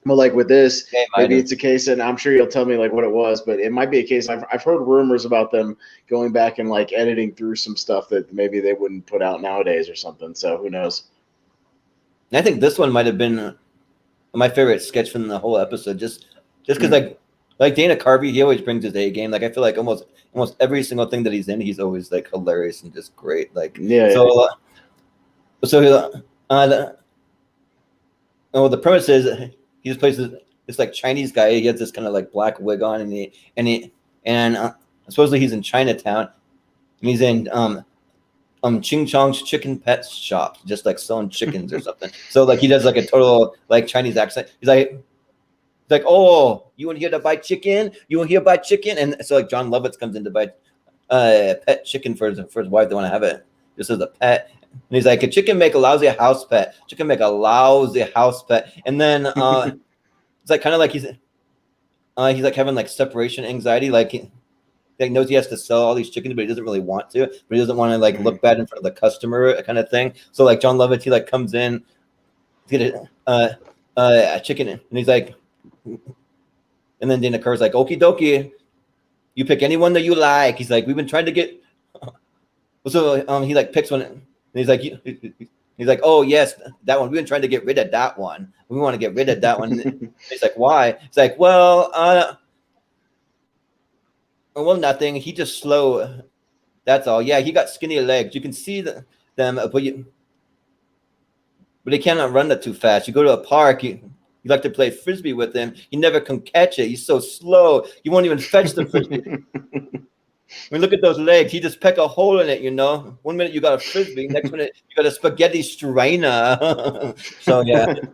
But like with this, maybe it's a case, and I'm sure you'll tell me like what it was, but it might be a case. I've heard rumors about them going back and like editing through some stuff that maybe they wouldn't put out nowadays or something. So who knows? I think this one might have been my favorite sketch from the whole episode, just because like Dana Carvey, he always brings his A game. Like I feel like almost every single thing that he's in, he's always like hilarious and just great. Like the premise is he just plays this like Chinese guy. He has this kind of like black wig on, and supposedly he's in Chinatown, and he's in Ching Chong's chicken pet shop, just like selling chickens or something. So like he does like a total like Chinese accent. He's like, oh, you want here to buy chicken? You want here to buy chicken? And so like John Lovitz comes in to buy pet chicken for his wife. They want to have it just as a pet. And he's like, a chicken make a lousy house pet. Chicken make a lousy house pet. And then it's like kind of like he's like having like separation anxiety. Like he knows he has to sell all these chickens, but he doesn't really want to. But he doesn't want to like look bad in front of the customer, kind of thing. So like John Lovitz, he like comes in to get a chicken, and he's like. And then Dana Carvey's like, okie dokie, you pick anyone that you like. He's like, we've been trying to get. So he like picks one, and he's like, oh yes, that one. We've been trying to get rid of that one. We want to get rid of that one. He's like, why? He's like, well, nothing. He just slow. That's all. Yeah, he got skinny legs. You can see them, but he cannot run that too fast. You go to a park. You like to play frisbee with him. You never can catch it. He's so slow. You won't even fetch the frisbee. I mean, look at those legs. He just peck a hole in it, 1 minute you got a frisbee, next minute you got a spaghetti strainer. So yeah, he's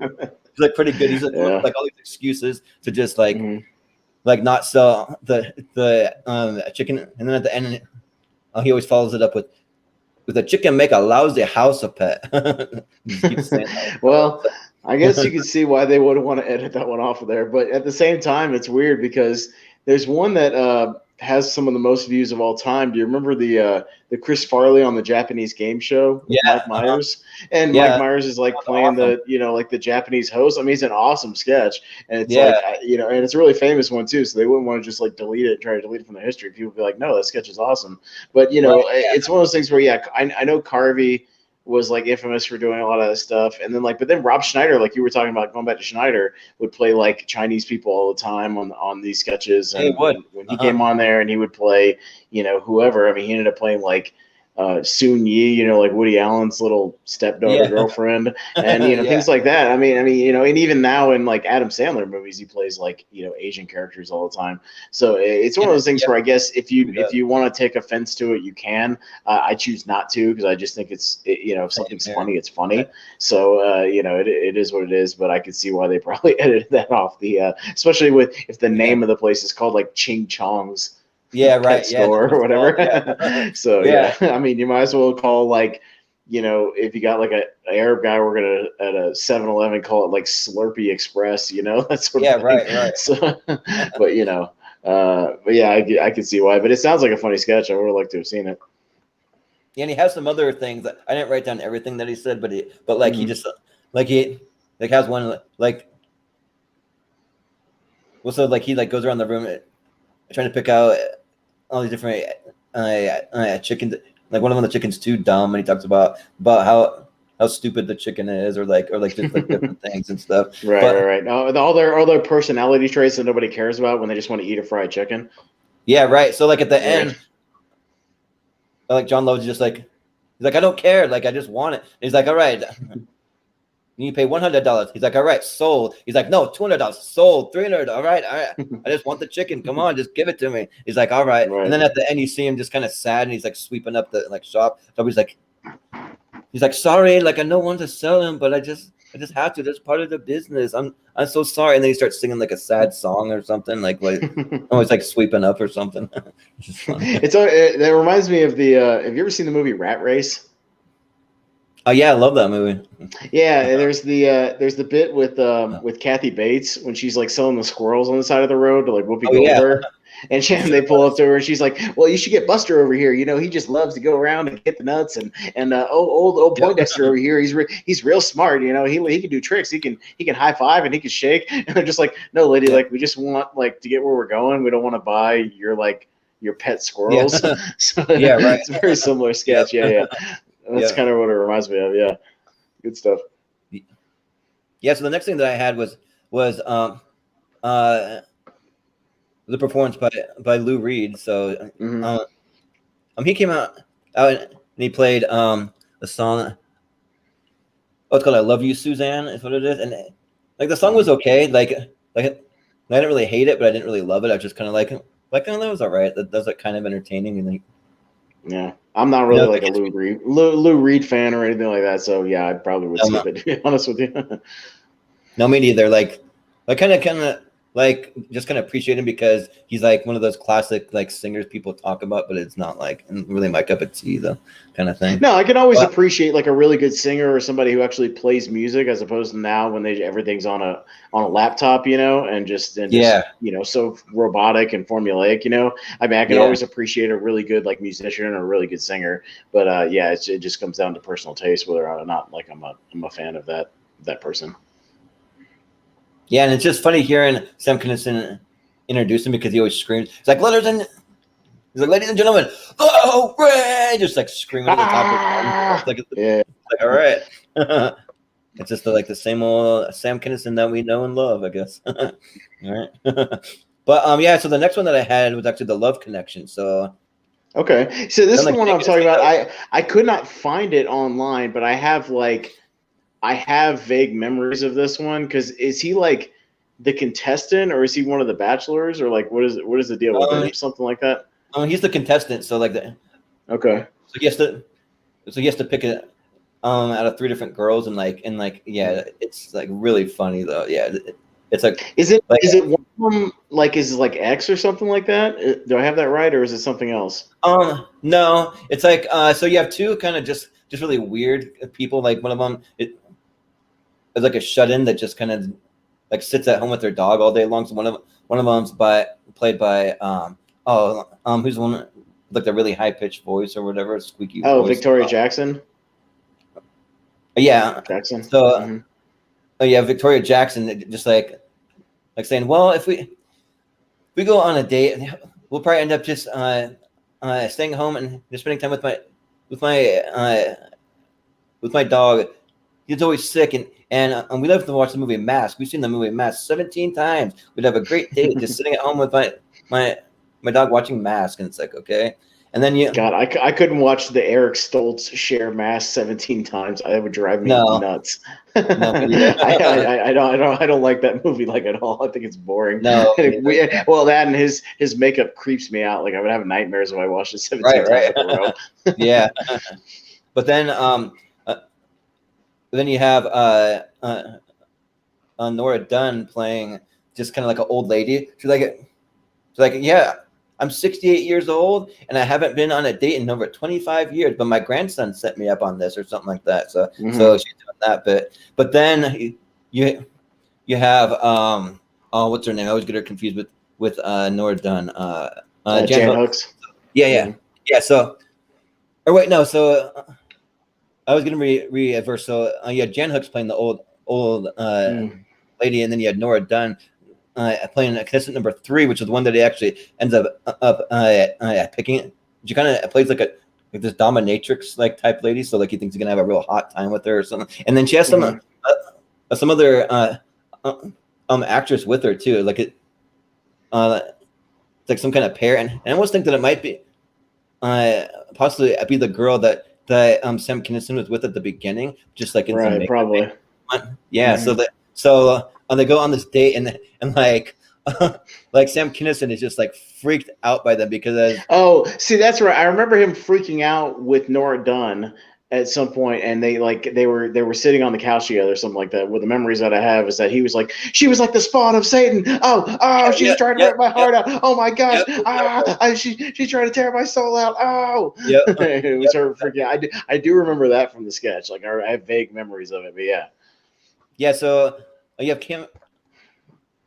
like pretty good. He's like all these excuses to just like not sell the chicken, and then at the end, he always follows it up with a chicken make a lousy house a pet. Well. I guess you can see why they would want to edit that one off of there. But at the same time, it's weird because there's one that has some of the most views of all time. Do you remember the Chris Farley on the Japanese game show with Mike Myers? And Mike Myers is like playing like the Japanese host. I mean, it's an awesome sketch. And it's and it's a really famous one too. So they wouldn't want to just like delete it, try to delete it from the history. People would be like, no, that sketch is awesome. But, it's one of those things where, I know Carvey was like infamous for doing a lot of that stuff, and then but then Rob Schneider, like you were talking about, going back to Schneider, would play like Chinese people all the time on these sketches. And when he came on there, and he would play, whoever. I mean, he ended up playing like Soon Yi, like Woody Allen's little stepdaughter girlfriend, and Yeah. things like that. I mean, and even now in like Adam Sandler movies, he plays like Asian characters all the time. So it's one of those things where I guess if you want to take offense to it, you can. I choose not to because I just think if something's funny, it's funny. So it is what it is. But I could see why they probably edited that off especially if the name of the place is called like Ching Chong's. Yeah, right. Pet store or whatever. So I mean, you might as well call like, if you got like a Arab guy working at a 7-Eleven, call it like Slurpee Express, that sort of thing. Right. So, but yeah, I can see why. But it sounds like a funny sketch. I would have liked to have seen it. Yeah, and he has some other things that I didn't write down everything that he said, but he just he has one like. Well, so like he goes around the room trying to pick out all these different chickens. Like one of them, the chicken's too dumb, and he talks about how stupid the chicken is, or just like different things and stuff. Right. All their personality traits that nobody cares about when they just want to eat a fried chicken. Yeah, right. So like at the end, like John Love's just like, he's like, I don't care, like I just want it. And he's like, all right. You pay $100. He's like, all right, sold. He's like, no, $200, sold. $300. All right. I just want the chicken. Come on, just give it to me. He's like, all right. And then at the end, you see him just kind of sad, and he's like sweeping up the shop. So he's like, sorry, like I don't want to sell him, but I just have to. That's part of the business. I'm so sorry. And then he starts singing like a sad song or something, like always like sweeping up or something. That reminds me of the. Have you ever seen the movie Rat Race? Oh yeah, I love that movie. Yeah, and there's the bit with Kathy Bates when she's like selling the squirrels on the side of the road to like Whoopi Goldberg, and they pull up to her and she's like, "Well, you should get Buster over here. He just loves to go around and get the nuts, and old Poindexter over here. He's real smart. He can do tricks. He can high five and he can shake." And they're just like, "No, lady, like we just want like to get where we're going. We don't want to buy your pet squirrels." So, yeah, right. It's a very similar sketch. Yeah. That's kind of what it reminds me of. Yeah, good stuff. Yeah. So the next thing that I had was the performance by Lou Reed. So he came out and he played the song. Oh, it's called "I Love You, Suzanne." Is what it is, and like the song was okay. Like I didn't really hate it, but I didn't really love it. I was just kind of like oh, that was all right. That was like kind of entertaining and like. Yeah, I'm not really like a Lou Reed fan or anything like that. So yeah, I probably would skip it, to be honest with you. No, me neither. Like kind of like just kind of appreciate him because he's like one of those classic like singers people talk about, but it's not like really my cup of tea though, kind of thing. No, I can always appreciate like a really good singer or somebody who actually plays music, as opposed to now when everything's on a laptop, and just so robotic and formulaic. I mean, I can always appreciate a really good like musician or a really good singer, but it just comes down to personal taste whether or not like I'm a fan of that person. Yeah, and it's just funny hearing Sam Kinnison introduce him because he always screams. He's like, ladies and gentlemen, oh, Ray! Just like screaming at the top of his lungs. Like, all right. It's just like the same old Sam Kinnison that we know and love, I guess. All right. But so the next one that I had was actually the Love Connection. So okay, so this is the one I'm talking about. I could not find it online, but I have vague memories of this one because is he like the contestant or is he one of the bachelors or like what is the deal with it or something like that? He's the contestant, so like okay. So he has to pick it out of 3 different girls and it's like really funny though. Yeah, it's like is it one of them like is it like X or something like that? Do I have that right or is it something else? No, it's like so you have 2 kind of just really weird people. Like one of them is like a shut-in that just kind of like sits at home with their dog all day long. So one of them's played by who's the one like the really high-pitched voice or whatever, squeaky voice. Victoria Jackson. Yeah, Jackson. So Victoria Jackson just like saying, well, if we go on a date, we'll probably end up just staying home and just spending time with my dog. He's always sick, and we love to watch the movie Mask. We've seen the movie Mask 17 times. We'd have a great date just sitting at home with my dog watching Mask, and it's like okay. And then you God, I couldn't watch the Eric Stoltz share mask 17 times. That would drive me nuts. No, me neither. I don't like that movie like at all. I think it's boring. No, Well, that and his makeup creeps me out. Like I would have nightmares if I watched it 17 times in a row. Yeah. But then you have Nora Dunn playing just kind of like an old lady. She's like, yeah, I'm 68 years old and I haven't been on a date in over 25 years, but my grandson set me up on this or something like that. So so she's doing that bit. But then you have what's her name? I always get her confused with Nora Dunn. Jan Hooks. Yeah. So, or wait, no. So I was gonna reverse. So you had Jan Hooks playing the old lady, and then you had Nora Dunn playing contestant number 3, which is the one that he actually ends up picking. She kind of plays like this dominatrix like type lady, so like he thinks he's gonna have a real hot time with her or something. And then she has some other actress with her too, like it's like some kind of pair. And I almost think that it might be possibly be the girl that Sam Kinnison was with at the beginning, just like in some probably. Yeah. So they go on this date and like like Sam Kinnison is just like freaked out by them because see, that's right. I remember him freaking out with Nora Dunn at some point, and they were sitting on the couch together or something like that. Well, the memories that I have is that he was like, she was like the spawn of Satan. She's trying to rip my heart out. Oh my gosh. She's trying to tear my soul out. It was her freaking. I do remember that from the sketch. Like I have vague memories of it, but yeah. Yeah, so you have Kevin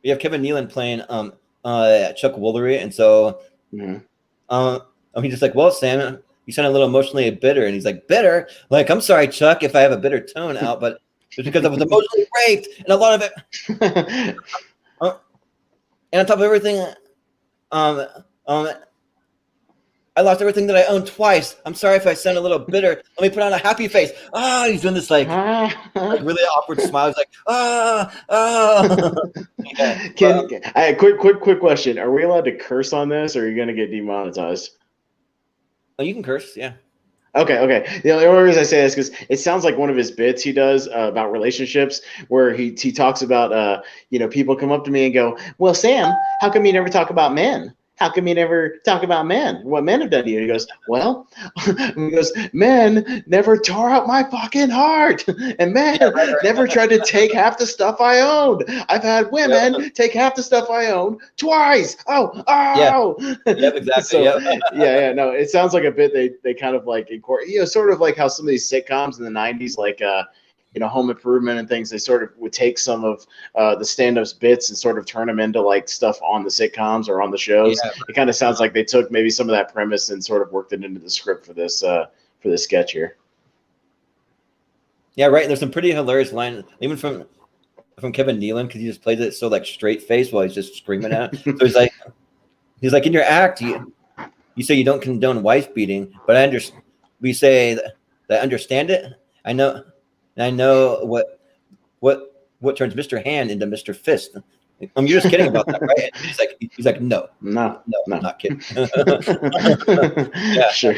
Nealon playing Chuck Woolery, and so he's just like, well, Sam, you sound a little emotionally bitter, and he's like, bitter? Like, I'm sorry, Chuck, if I have a bitter tone out, but it's because I was emotionally raped, and a lot of it, and on top of everything, I lost everything that I owned twice. I'm sorry if I sound a little bitter. Let me put on a happy face. He's doing this like really awkward smile. He's like, Yeah. Quick question. Are we allowed to curse on this, or are you going to get demonetized? Oh, you can curse, yeah. Okay. The only reason I say this is because it sounds like one of his bits he does about relationships, where he talks about people come up to me and go, well, Sam, how come you never talk about men? How come you never talk about men? What men have done to you? And he goes, well, men never tore out my fucking heart. And men never tried to take half the stuff I owned. I've had women take half the stuff I owned twice. Yeah. Yep, exactly. So, yeah. No, it sounds like a bit they kind of like, sort of like how some of these sitcoms in the 90s, like, Home Improvement and things, they sort of would take some of the stand-ups bits and sort of turn them into like stuff on the sitcoms or on the shows. Yeah. It kind of sounds like they took maybe some of that premise and sort of worked it into the script for this sketch here. Yeah, right. And there's some pretty hilarious lines, even from Kevin Nealon, because he just plays it so like straight face while he's just screaming at it. So he's like, in your act, you say you don't condone wife beating, but we say that I understand it. I know what turns Mr. Hand into Mr. Fist. You're just kidding about that, right? And he's like, no, I'm not kidding. Yeah, sure.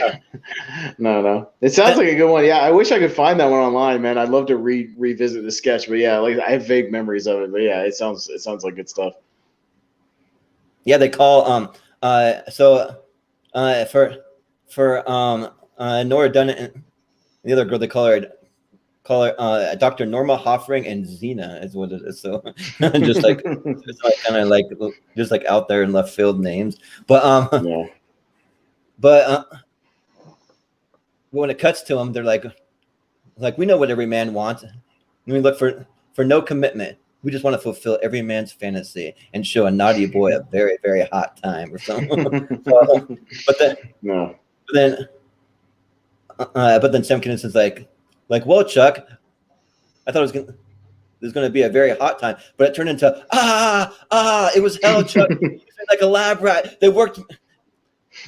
No. It sounds like a good one. Yeah, I wish I could find that one online, man. I'd love to revisit the sketch, but yeah, like I have vague memories of it. But yeah, it sounds like good stuff. Yeah, they call for Nora Dunn and the other girl, they call her Dr. Norma Hoffring and Xena is what it is. So just like kind of like just like out there in left field names. But when it cuts to them, they're like we know what every man wants. And we look for no commitment. We just want to fulfill every man's fantasy and show a naughty boy a very, very hot time or something. But then Sam Kinnison's like, well, Chuck, I thought it was going to be a very hot time, but it turned into, it was hell, Chuck. You feel like a lab rat. They worked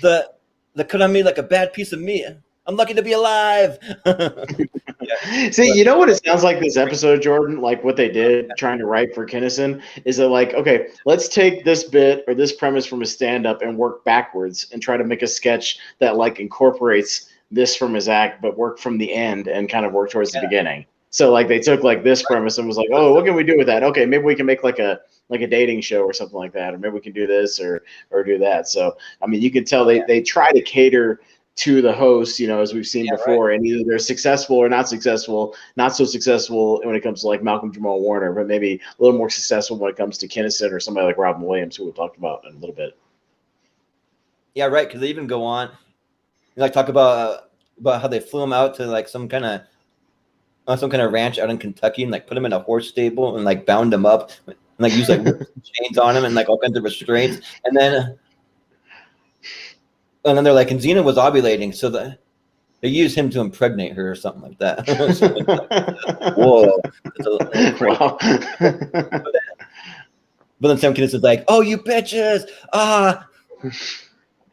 the cut on me like a bad piece of meat. I'm lucky to be alive. Yeah. See, you know what it sounds like this episode, Jordan? Like what they did trying to write for Kinnison is that like, okay, let's take this bit or this premise from a stand-up and work backwards and try to make a sketch that like incorporates this from his act, but work from the end and kind of work towards the beginning. So like they took like this premise and was like, oh, what can we do with that? Okay, maybe we can make like a dating show or something like that, or maybe we can do this or do that. So I mean, you can tell they try to cater to the host, you know, as we've seen before, right. And either they're successful or not successful, not so successful when it comes to like Malcolm Jamal Warner, but maybe a little more successful when it comes to Kinnison or somebody like Robin Williams, who we talked about in a little bit. Yeah, right. Because they even go on, like talk about how they flew him out to like some kind of ranch out in Kentucky and like put him in a horse stable and like bound him up and like use like chains on him and like all kinds of restraints, and then they're like, and Xena was ovulating, so they used him to impregnate her or something like that. Whoa. Wow. But then Sam Kinison is like, oh, you bitches.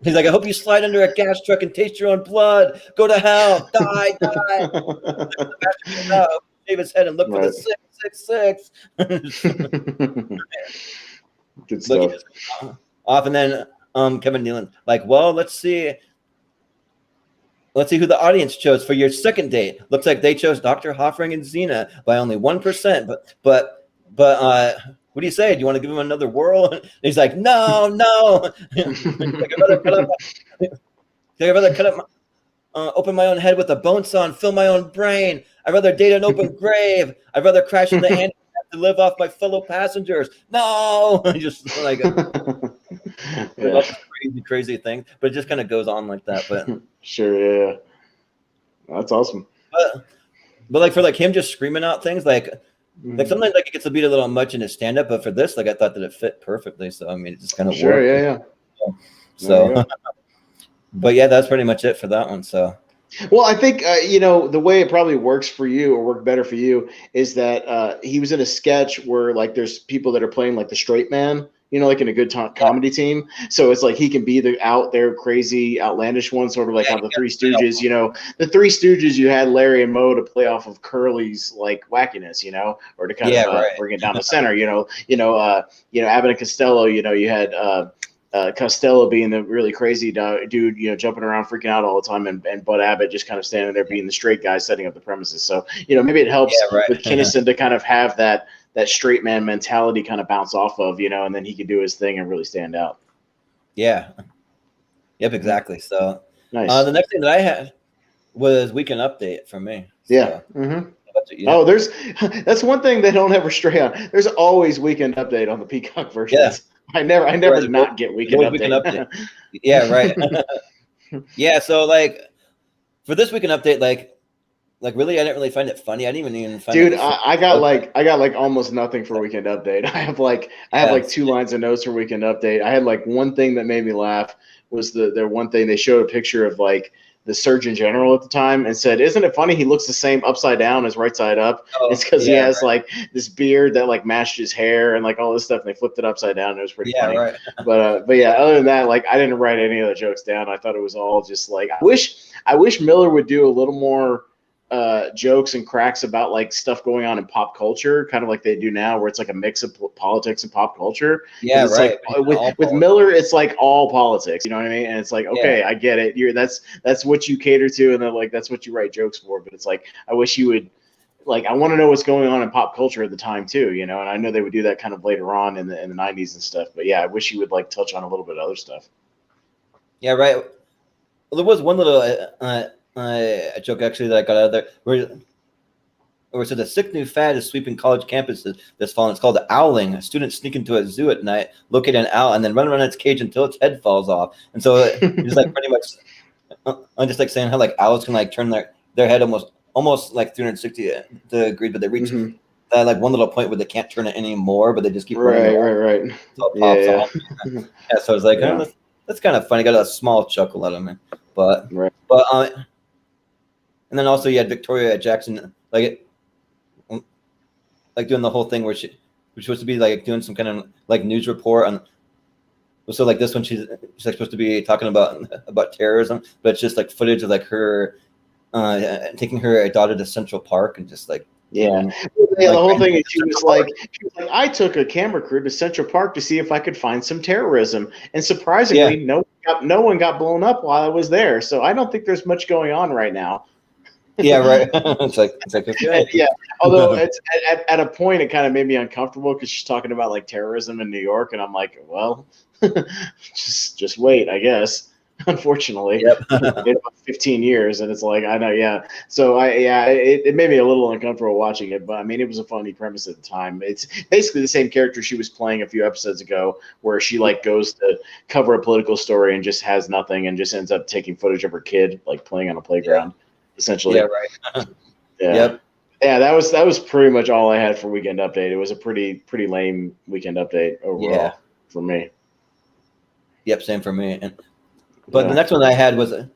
He's like, I hope you slide under a gas truck and taste your own blood. Go to hell. Die. Shave his head and look for the 666. Good stuff. Off, and then Kevin Nealon, like, well, let's see who the audience chose for your second date. Looks like they chose Dr. Hoffring and Xena by only 1%. But what do you say? Do you want to give him another whirl? And he's like, no. Like, I'd rather cut up open my own head with a bone saw and fill my own brain. I'd rather date an open grave. I'd rather crash in the hand to live off my fellow passengers. No, just like crazy thing, but it just kind of goes on like that. But sure, yeah, that's awesome. But like for like him just screaming out things like sometimes like it gets to be a little much in his stand up, but for this, like I thought that it fit perfectly. So I mean, it just kind of worked. Yeah. So, but yeah, that's pretty much it for that one. So. Well, I think, the way it probably works for you or work better for you is that he was in a sketch where like there's people that are playing like the straight man, like in a good comedy team. So it's like he can be the out there crazy, outlandish one, sort of like how the Three Stooges, the Three Stooges, you had Larry and Moe to play off of Curly's like wackiness, or to kind of bring it down the center, Abbott and Costello, you had Costello being the really crazy dude, jumping around, freaking out all the time, and Bud Abbott just kind of standing there being the straight guy setting up the premises. So, maybe it helps with Kinnison to kind of have that straight man mentality kind of bounce off of, and then he can do his thing and really stand out. Yeah. Yep, exactly. So nice. The next thing that I had was Weekend Update for me. So, yeah. Mm-hmm. Oh, that's one thing they don't ever stray on. There's always Weekend Update on the Peacock versions. Yeah. I never not get Weekend Update. Yeah, right. Yeah, so like for this Weekend Update, like really, I didn't really find it funny. I didn't even find it. Dude, I got like almost nothing for Weekend Update. I have like 2 lines of notes for Weekend Update. I had like one thing that made me laugh was the one thing they showed a picture of like the Surgeon General at the time and said, isn't it funny he looks the same upside down as right side up? It's because he has like this beard that like matched his hair and like all this stuff, and they flipped it upside down, and it was pretty funny. Right. But yeah, other than that, like I didn't write any of the jokes down. I thought it was all just like I wish Miller would do a little more jokes and cracks about like stuff going on in pop culture, kind of like they do now, where it's like a mix of politics and pop culture. Yeah, it's right. Like with Miller, it's like all politics. You know what I mean? And it's like, okay, I get it. That's what you cater to, and then like that's what you write jokes for. But it's like I wish you would. Like I want to know what's going on in pop culture at the time too, and I know they would do that kind of later on in the 90s and stuff. But yeah, I wish you would like touch on a little bit of other stuff. Yeah, right. Well, there was one little a joke actually that I got out of there where it said a sick new fad is sweeping college campuses this fall. It's called owling. Students sneak into a zoo at night, locate an owl, and then run around its cage until its head falls off. And so it's like pretty much, I'm just like saying how like owls can like turn their head almost like 360 degrees, but they reach that like one little point where they can't turn it anymore, but they just keep running. Right. So it pops off. Yeah, so it's like that's kind of funny. Got a small chuckle out of me, but and then also you had Victoria Jackson like doing the whole thing where she was supposed to be like doing some kind of like news report on. So like this one, she's like supposed to be talking about terrorism, but it's just like footage of like her taking her daughter to Central Park and just like. Yeah. The whole thing is she was like, I took a camera crew to Central Park to see if I could find some terrorism. And surprisingly, no one got blown up while I was there. So I don't think there's much going on right now. Yeah, right. it's like okay. Yeah. Although it's at a point it kind of made me uncomfortable because she's talking about like terrorism in New York, and I'm like, well, just wait, I guess. Unfortunately, about 15 years, and it's like I know, yeah. So it made me a little uncomfortable watching it, but I mean, it was a funny premise at the time. It's basically the same character she was playing a few episodes ago, where she like goes to cover a political story and just has nothing, and just ends up taking footage of her kid like playing on a playground, essentially. Yeah, right. Yeah. Yep. Yeah, that was pretty much all I had for Weekend Update. It was a pretty lame Weekend Update overall for me. Yep, same for me. But the next one I had was I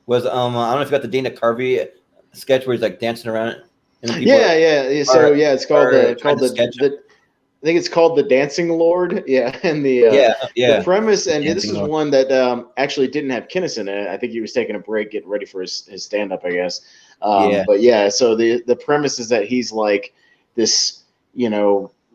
don't know if you got the Dana Carvey sketch where he's like dancing around. And So it's called I think it's called The Dancing Lord. Yeah, and the premise, and this is one that actually didn't have Kinnison in it. I think he was taking a break, getting ready for his stand up, I guess. But yeah, so the premise is that he's like this,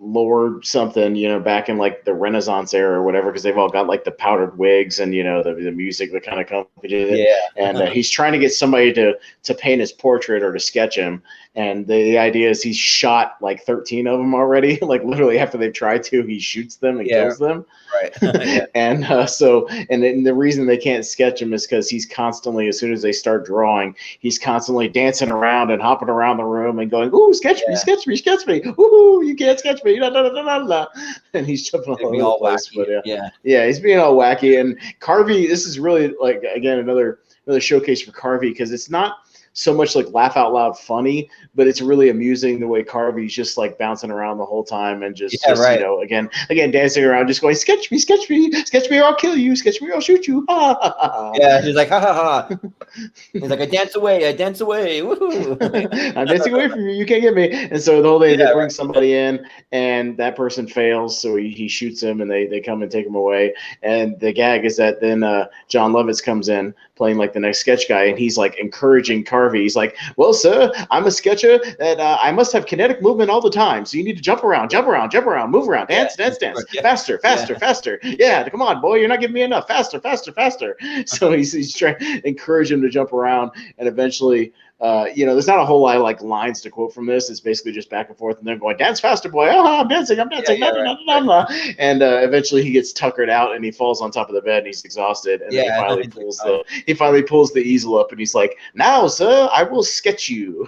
Lord something, back in like the Renaissance era or whatever, because they've all got like the powdered wigs and the music that kind of accompanied it. Yeah. And he's trying to get somebody to paint his portrait or to sketch him. And the idea is he's shot like 13 of them already. Like literally after they've tried to, he shoots them and kills them. Right. And then the reason they can't sketch him is because he's constantly, as soon as they start drawing, he's constantly dancing around and hopping around the room and going, "Ooh, sketch me, sketch me, sketch me. Ooh, you can't sketch me." And he's jumping all over the place. But he's being all wacky. And Carvey, this is really like again another showcase for Carvey, because it's not so much like laugh out loud funny, but it's really amusing the way Carvey's just like bouncing around the whole time and just again dancing around, just going, sketch me, or I'll kill you, sketch me or I'll shoot you. Yeah, he's like, ha ha ha. He's like, I dance away. Woohoo. I'm dancing away from you, you can't get me. And so the whole day they bring somebody in and that person fails, so he shoots him and they come and take him away. And the gag is that then John Lovitz comes in playing like the next sketch guy, and he's like encouraging Carvey. He's like, "Well, sir, I'm a sketcher that I must have kinetic movement all the time. So you need to jump around, move around, dance, faster. Yeah, come on, boy, you're not giving me enough. Faster. So he's trying to encourage him to jump around, and eventually, there's not a whole lot of like lines to quote from this. It's basically just back and forth, and they're going, "Dance faster, boy! Oh, I'm dancing, And eventually, he gets tuckered out, and he falls on top of the bed, and he's exhausted. And then he finally pulls the easel up, and he's like, "Now, sir, I will sketch you."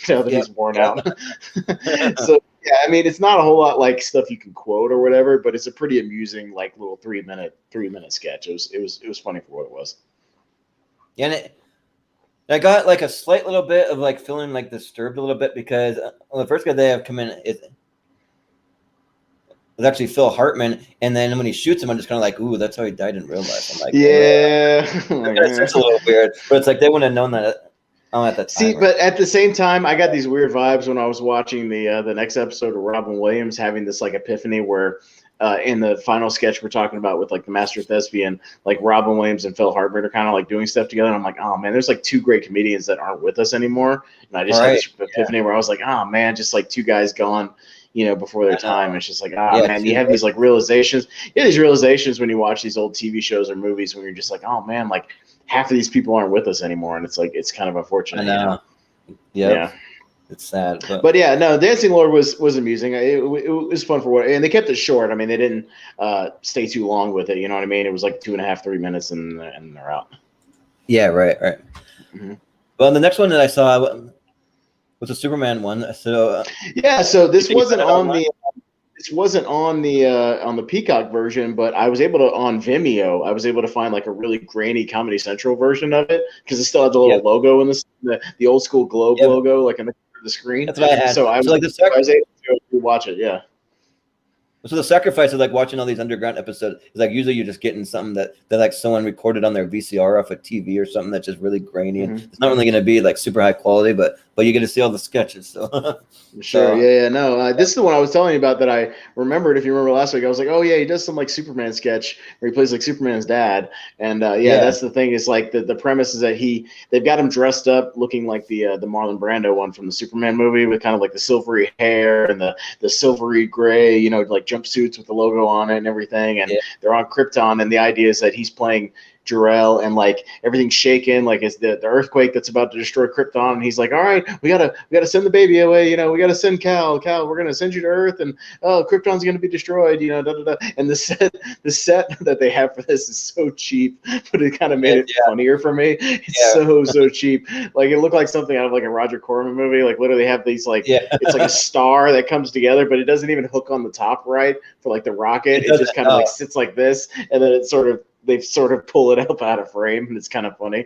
Now that he's worn out. So yeah, I mean, it's not a whole lot like stuff you can quote or whatever, but it's a pretty amusing like little 3 minute sketch. It was funny for what it was. Yeah, and I got like a slight little bit of like feeling like disturbed a little bit because the first guy they have come in is actually Phil Hartman, and then when he shoots him, I'm just kind of like, "Ooh, that's how he died in real life." I'm like, it's a little weird, but it's like they wouldn't have known that at that time. See, but at the same time, I got these weird vibes when I was watching the next episode of Robin Williams having this like epiphany where. In the final sketch we're talking about with like the Master Thespian, like Robin Williams and Phil Hartman are kind of like doing stuff together. And I'm like, oh man, there's like two great comedians that aren't with us anymore. And I just had this epiphany where I was like, oh man, just like two guys gone, before their time. It's just like, man, you have these like realizations. You have these realizations when you watch these old TV shows or movies when you're just like, oh man, like half of these people aren't with us anymore. And it's like, it's kind of unfortunate. I know. Yeah. It's sad, but yeah, no, Dancing Lord was amusing. It was fun for what, and they kept it short. I mean, they didn't stay too long with it. You know what I mean? It was like 2.5, 3 minutes, and they're out. Yeah, right. Mm-hmm. Well, the next one that I saw was a Superman one. So so this wasn't on the. This wasn't on the Peacock version, but I was able to on Vimeo. I was able to find like a really grainy Comedy Central version of it because it still had the little logo in the old school globe logo, like in the screen. That's what I had. So I was able to watch it. Yeah. So the sacrifice of like watching all these underground episodes is like usually you're just getting something that like someone recorded on their VCR off a TV or something that's just really grainy. Mm-hmm. It's not really going to be like super high quality, but but you get to see all the sketches. So Sure. Yeah. No, this is the one I was telling you about that I remembered. If you remember last week, I was like, oh yeah, he does some like Superman sketch where he plays like Superman's dad. And that's the thing. Is like the premise is that they've got him dressed up looking like the Marlon Brando one from the Superman movie with kind of like the silvery hair and the silvery gray, like jumpsuits with the logo on it and everything. And they're on Krypton. And the idea is that he's playing Jor-El, and like everything's shaking, like it's the earthquake that's about to destroy Krypton, and he's like, all right, we gotta send the baby away, we gotta send Cal, we're gonna send you to Earth, and Krypton's gonna be destroyed, da, da, da. And the set that they have for this is so cheap, but it kind of made it funnier for me. It's so cheap. Like it looked like something out of like a Roger Corman movie. Like literally have these it's like a star that comes together, but it doesn't even hook on the top right for like the rocket. It just kind of like sits like this, and then they sort of pull it up out of frame, and it's kind of funny,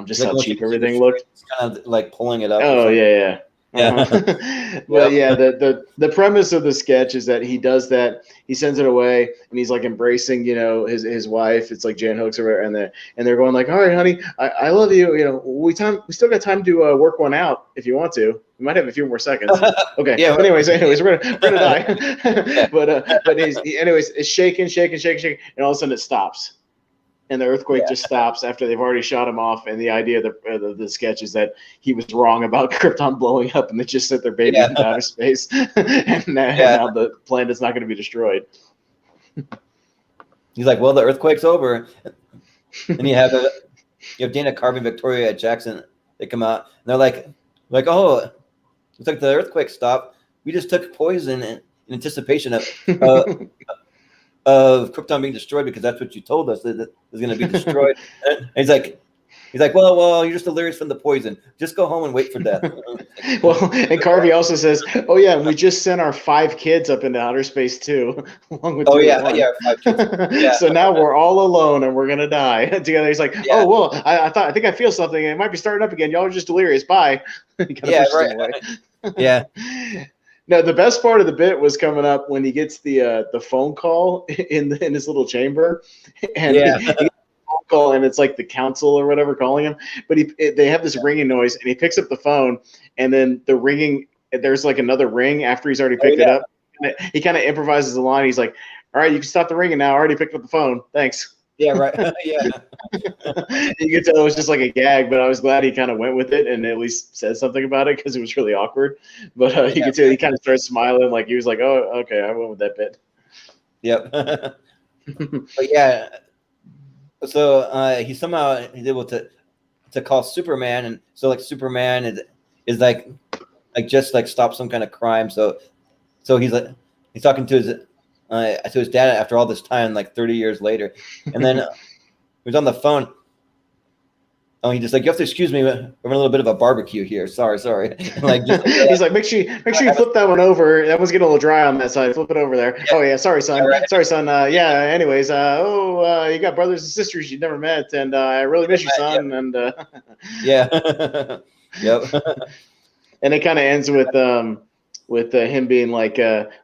just how cheap everything looked. It's kind of like pulling it up. Oh yeah. But the premise of the sketch is that he does that. He sends it away, and he's like embracing, his wife. It's like Jan Hooks or whatever, and they're going like, all right, honey, I love you. We still got time to work one out if you want to. We might have a few more seconds. Okay. Yeah. Anyways, we're gonna die. But anyways, it's shaking, and all of a sudden it stops. And the earthquake just stops after they've already shot him off. And the idea of the sketch is that he was wrong about Krypton blowing up, and they just sent their baby into outer space, and now the planet's not going to be destroyed. He's like, well, the earthquake's over. And you have Dana Carvey, Victoria Jackson. They come out, and they're like, oh, it's like the earthquake stopped. We just took poison in anticipation of Krypton being destroyed, because that's what you told us that it was going to be destroyed. And he's like, well, you're just delirious from the poison. Just go home and wait for death. Well, and Carvey also says, oh yeah, we just sent our 5 kids up into outer space too, along with 5 kids. So now we're all alone and we're gonna die together. He's like, oh well, I think I feel something. It might be starting up again. Y'all are just delirious. Bye. Yeah. No, the best part of the bit was coming up when he gets the phone call in his little chamber, and he gets a phone call, and it's like the council or whatever calling him. But they have this ringing noise, and he picks up the phone, and then the ringing, there's like another ring after he's already picked it up. And he kind of improvises a line. He's like, "All right, you can stop the ringing now. I already picked up the phone. Thanks." Yeah, right. Yeah. You could tell it was just like a gag, but I was glad he kind of went with it and at least said something about it, because it was really awkward. But you could tell he kind of started smiling, like he was like, "Oh, okay, I went with that bit." Yep. But yeah, so he's able to call Superman, and so like Superman is like just like stop some kind of crime. So he's talking to his dad after all this time, like 30 years later, and then he was on the phone. Oh, he just like, you have to excuse me, we're having a little bit of a barbecue here. Sorry. He's like, make sure you flip that one over. That one's getting a little dry on that side. Flip it over there. Yeah. Oh yeah, sorry, son. Yeah, right. Sorry, son. Anyways, you got brothers and sisters you've never met, and I really miss you, son. Yeah. And yeah, yep. And it kind of ends with him being like,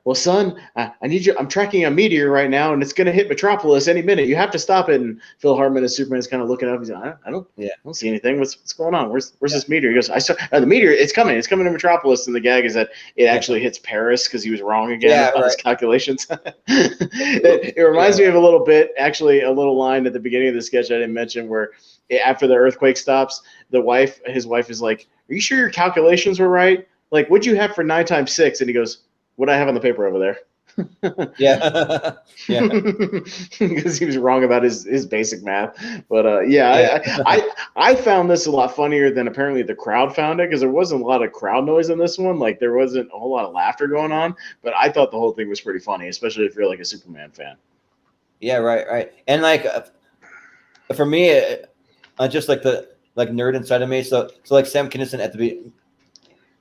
well, son, I need you. I'm tracking a meteor right now, and it's going to hit Metropolis any minute. You have to stop it. And Phil Hartman as Superman is kind of looking up. He's like, I don't see anything. What's going on? Where's this meteor? He goes, the meteor. It's coming to Metropolis. And the gag is that it actually hits Paris, because he was wrong again about his calculations. It reminds me of a little bit, actually, a little line at the beginning of the sketch I didn't mention, where after the earthquake stops, his wife is like, "Are you sure your calculations were right? Like, what'd you have for 9 times 6? And he goes, "What I have on the paper over there." Yeah. Because he was wrong about his basic math. But I found this a lot funnier than apparently the crowd found it, because there wasn't a lot of crowd noise in this one. Like, there wasn't a whole lot of laughter going on. But I thought the whole thing was pretty funny, especially if you're like a Superman fan. Yeah, right. And like for me, just like the nerd inside of me. So like Sam Kinnison at the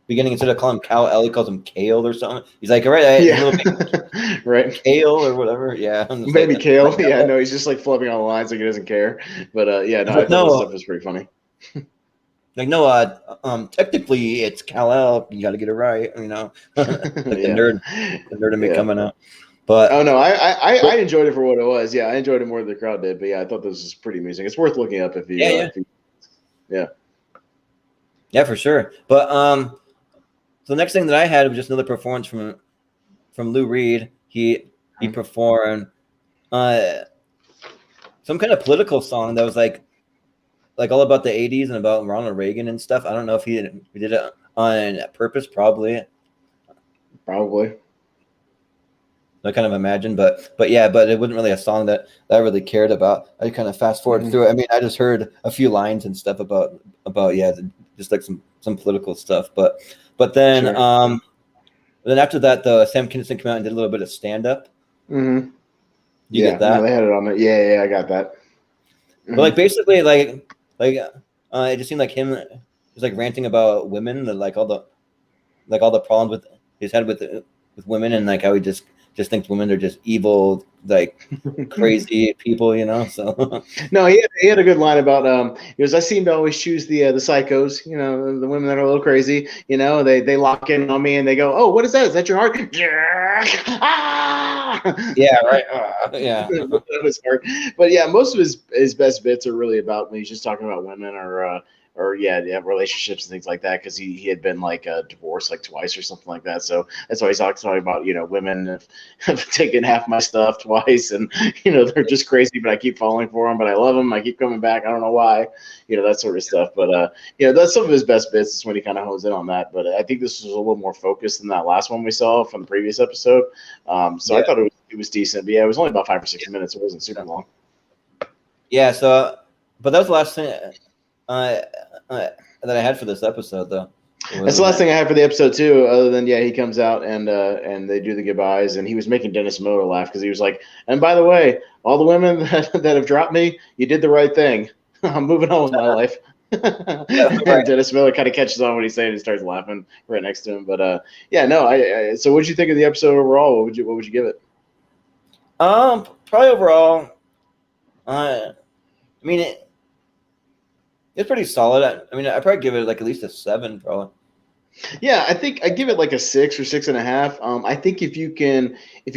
beginning, instead of calling him Kal-El, he calls him Kale or something. He's like, all right, right, Kale or whatever. Yeah, maybe like, Kale. Yeah, no, he's just like flipping on the lines like he doesn't care. But I thought this stuff was pretty funny. Like, no, technically it's Kal-El. You got to get it right, the nerd in me coming out. But oh no, I enjoyed it for what it was. Yeah, I enjoyed it more than the crowd did. But yeah, I thought this was pretty amusing. It's worth looking up if you. Yeah. Yeah, for sure. But so the next thing that I had was just another performance from Lou Reed. He performed some kind of political song that was like all about the 80s and about Ronald Reagan and stuff. I don't know if he did it on purpose, probably. I kind of imagine, but it wasn't really a song that I really cared about. I kind of fast forward through it. I mean, I just heard a few lines and stuff about just like some political stuff. But then then after that, Sam Kinnison came out and did a little bit of stand up. Mm-hmm. You get that? No, they had it on there. Yeah, I got that. But like basically, it just seemed like him was like ranting about women, like all the problems he's had with women, and like how he just thinks women are just evil, like crazy people, you know. So no, he had a good line about he goes, I seem to always choose the psychos, you know, the women that are a little crazy, you know, they lock in on me and they go, oh, what is that? Is that your heart? Yeah, right. Yeah. That was hard. But yeah, most of his best bits are really about when he's just talking about women or relationships and things like that, because he had been like divorced like twice or something like that. So that's why he's talking about, you know, women have taken half my stuff twice, and you know they're just crazy, but I keep falling for them, but I love them, I keep coming back, I don't know why, you know, that sort of stuff. But you know, that's some of his best bits. Is when he kind of hones in on that. But I think this was a little more focused than that last one we saw from the previous episode. So I thought it was decent. But yeah, it was only about 5 or 6 minutes. It wasn't super long. Yeah. So, but that was the last thing that I had for this episode, though. That's the last thing I had for the episode too. Other than he comes out and they do the goodbyes, and he was making Dennis Miller laugh because he was like, "And by the way, all the women that have dropped me, you did the right thing. I'm moving on with my life." And Dennis Miller kind of catches on what he's saying and starts laughing right next to him. But so what did you think of the episode overall? What would you give it? Probably overall, I mean it's pretty solid. I mean, I'd probably give it like at least a 7, probably. Yeah, I think I give it like a 6 or 6.5. I think if you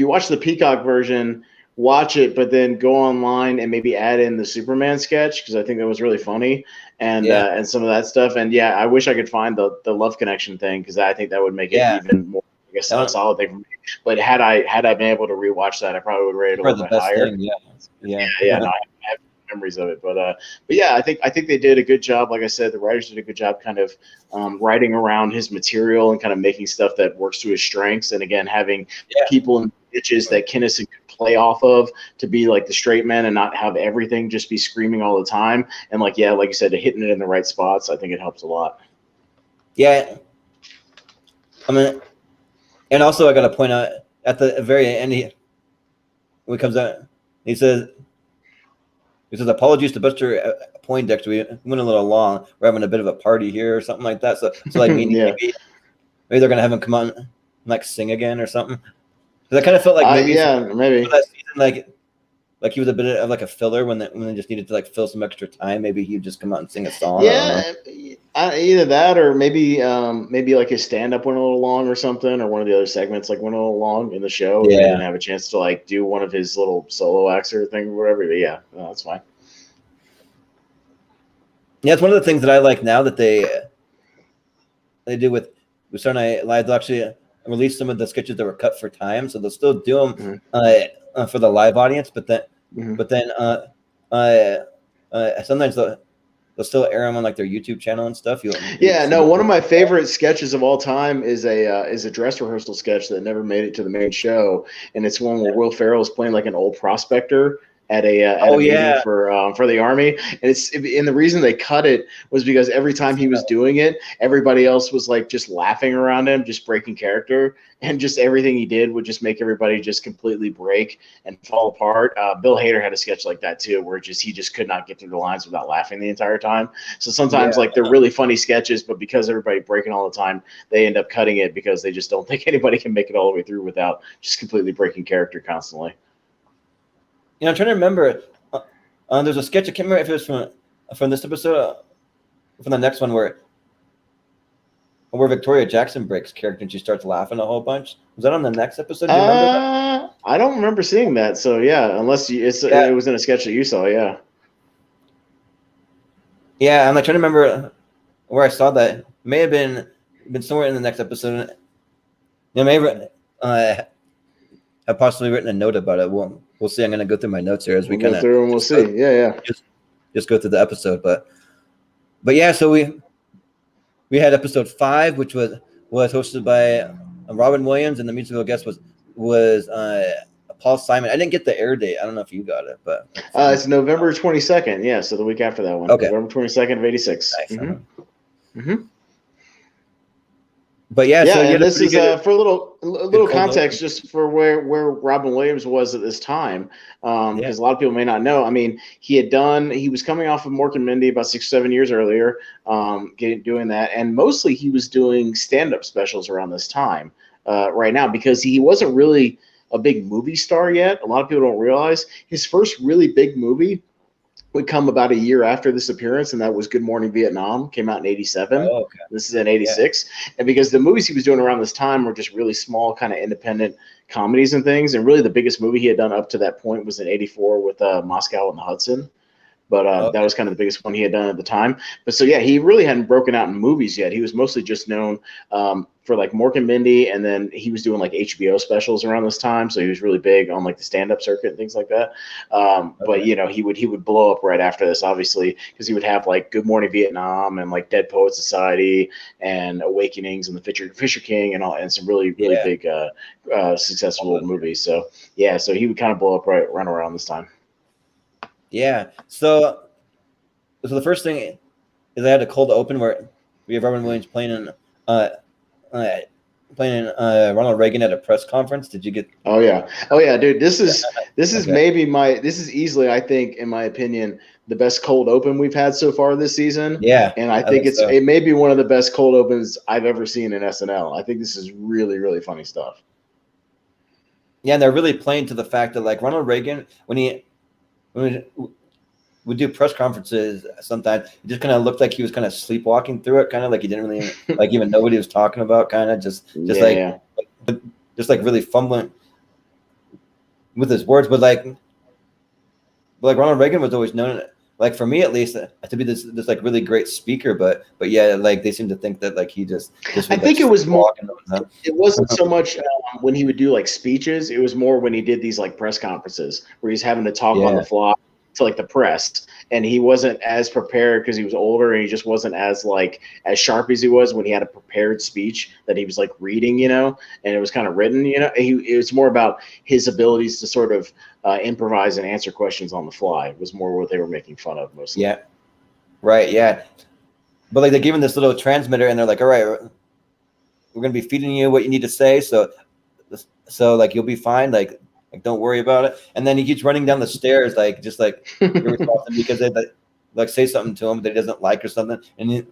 watch the Peacock version, watch it, but then go online and maybe add in the Superman sketch, because I think that was really funny, and some of that stuff. And yeah, I wish I could find the love connection thing, because I think that would make it even more, I guess, a solid thing for me. But had I been able to rewatch that, I probably would rate it a little bit higher. Thing, no, I have memories of it, but yeah, I think they did a good job. Like I said, the writers did a good job kind of writing around his material and kind of making stuff that works to his strengths, and again having people in niches that Kinnison could play off of to be like the straight man and not have everything just be screaming all the time, and like you said, hitting it in the right spots. I think it helps a lot. Yeah, I mean, and also I got to point out at the very end, when he comes out, he says, apologies to Buster Poindexter. We went a little long. We're having a bit of a party here or something like that. So like maybe they're going to have him come on and like sing again or something. Because I kind of felt like maybe for that season, like he was a bit of like a filler when they just needed to like fill some extra time. Maybe he'd just come out and sing a song. Yeah, either that or maybe like his stand up went a little long or something, or one of the other segments like went a little long in the show. Yeah, he didn't have a chance to like do one of his little solo acts or thing or whatever. But yeah, no, that's fine. Yeah, it's one of the things that I like now that they do with Saturday Night Live. They'll actually release some of the sketches that were cut for time, so they'll still do them for the live audience. But then sometimes they'll still air them on like their YouTube channel and stuff. One of my favorite sketches of all time is a dress rehearsal sketch that never made it to the main show, and it's one where Will Ferrell is playing like an old prospector at a meeting for the Army, and the reason they cut it was because every time he was doing it, everybody else was like just laughing around him, just breaking character, and just everything he did would just make everybody just completely break and fall apart. Bill Hader had a sketch like that too, where he just could not get through the lines without laughing the entire time. So sometimes like they're really funny sketches, but because everybody breaking all the time, they end up cutting it because they just don't think anybody can make it all the way through without just completely breaking character constantly. You know, I'm trying to remember. There's a sketch. I can't remember if it was from this episode, or from the next one, where Victoria Jackson breaks character and she starts laughing a whole bunch. Was that on the next episode? Do you remember that? I don't remember seeing that. So yeah, unless it was in a sketch that you saw. Yeah. Yeah, I'm like trying to remember where I saw that. It may have been somewhere in the next episode. Maybe have possibly written a note about it. We'll see. I'm gonna go through my notes here as we kind of go through and we'll see. Just go through the episode, but yeah. So we had episode 5, which was hosted by Robin Williams, and the musical guest was Paul Simon. I didn't get the air date. I don't know if you got it, but it's November 22nd. Yeah, so the week after that one. Okay. November 22nd of '86. Nice. Mm-hmm. But yeah, so and this is for a little context, just for where Robin Williams was at this time, because a lot of people may not know. I mean, he was coming off of Mork and Mindy about 6 or 7 years earlier, doing that, and mostly he was doing stand-up specials around this time, right now, because he wasn't really a big movie star yet. A lot of people don't realize his first really big movie would come about a year after this appearance, and that was Good Morning Vietnam. Came out in '87. Oh, okay. This is in '86, and because the movies he was doing around this time were just really small, kind of independent comedies and things, and really the biggest movie he had done up to that point was in '84 with Moscow on the Hudson. But that was kind of the biggest one he had done at the time. But so, yeah, he really hadn't broken out in movies yet. He was mostly just known for like Mork and Mindy, and then he was doing like HBO specials around this time. So he was really big on like the stand-up circuit and things like that. But, you know, he would blow up right after this, obviously, because he would have like Good Morning Vietnam and like Dead Poet Society and Awakenings and the Fisher King and some really big successful movies. So, yeah, so he would kind of blow up right around this time. Yeah. So the first thing is I had a cold open where we have Robin Williams playing Ronald Reagan at a press conference. Did you get? Oh yeah, dude. This is okay. This is easily, I think, in my opinion, the best cold open we've had so far this season. Yeah, and I think it may be one of the best cold opens I've ever seen in SNL. I think this is really, really funny stuff. Yeah, and they're really playing to the fact that like Ronald Reagan, when we do press conferences, sometimes it just kind of looked like he was kind of sleepwalking through it, kind of like he didn't really like even know what he was talking about, kind of just really fumbling with his words. But like Ronald Reagan was always known, like for me at least, to be this like really great speaker. But yeah, like they seem to think that like he just I think it was more. It wasn't so much when he would do like speeches. It was more when he did these like press conferences where he's having to talk on the fly to like the press, and he wasn't as prepared because he was older, and he just wasn't as sharp as he was when he had a prepared speech that he was like reading, you know, and it was kind of written, you know. It was more about his abilities to sort of improvise and answer questions on the fly. It was more what they were making fun of mostly. Yeah, right. Yeah, but like they gave him this little transmitter, and they're like, all right, we're gonna be feeding you what you need to say, so like you'll be fine, like don't worry about it. And then he keeps running down the stairs, like just like because they like say something to him that he doesn't like or something, and he'll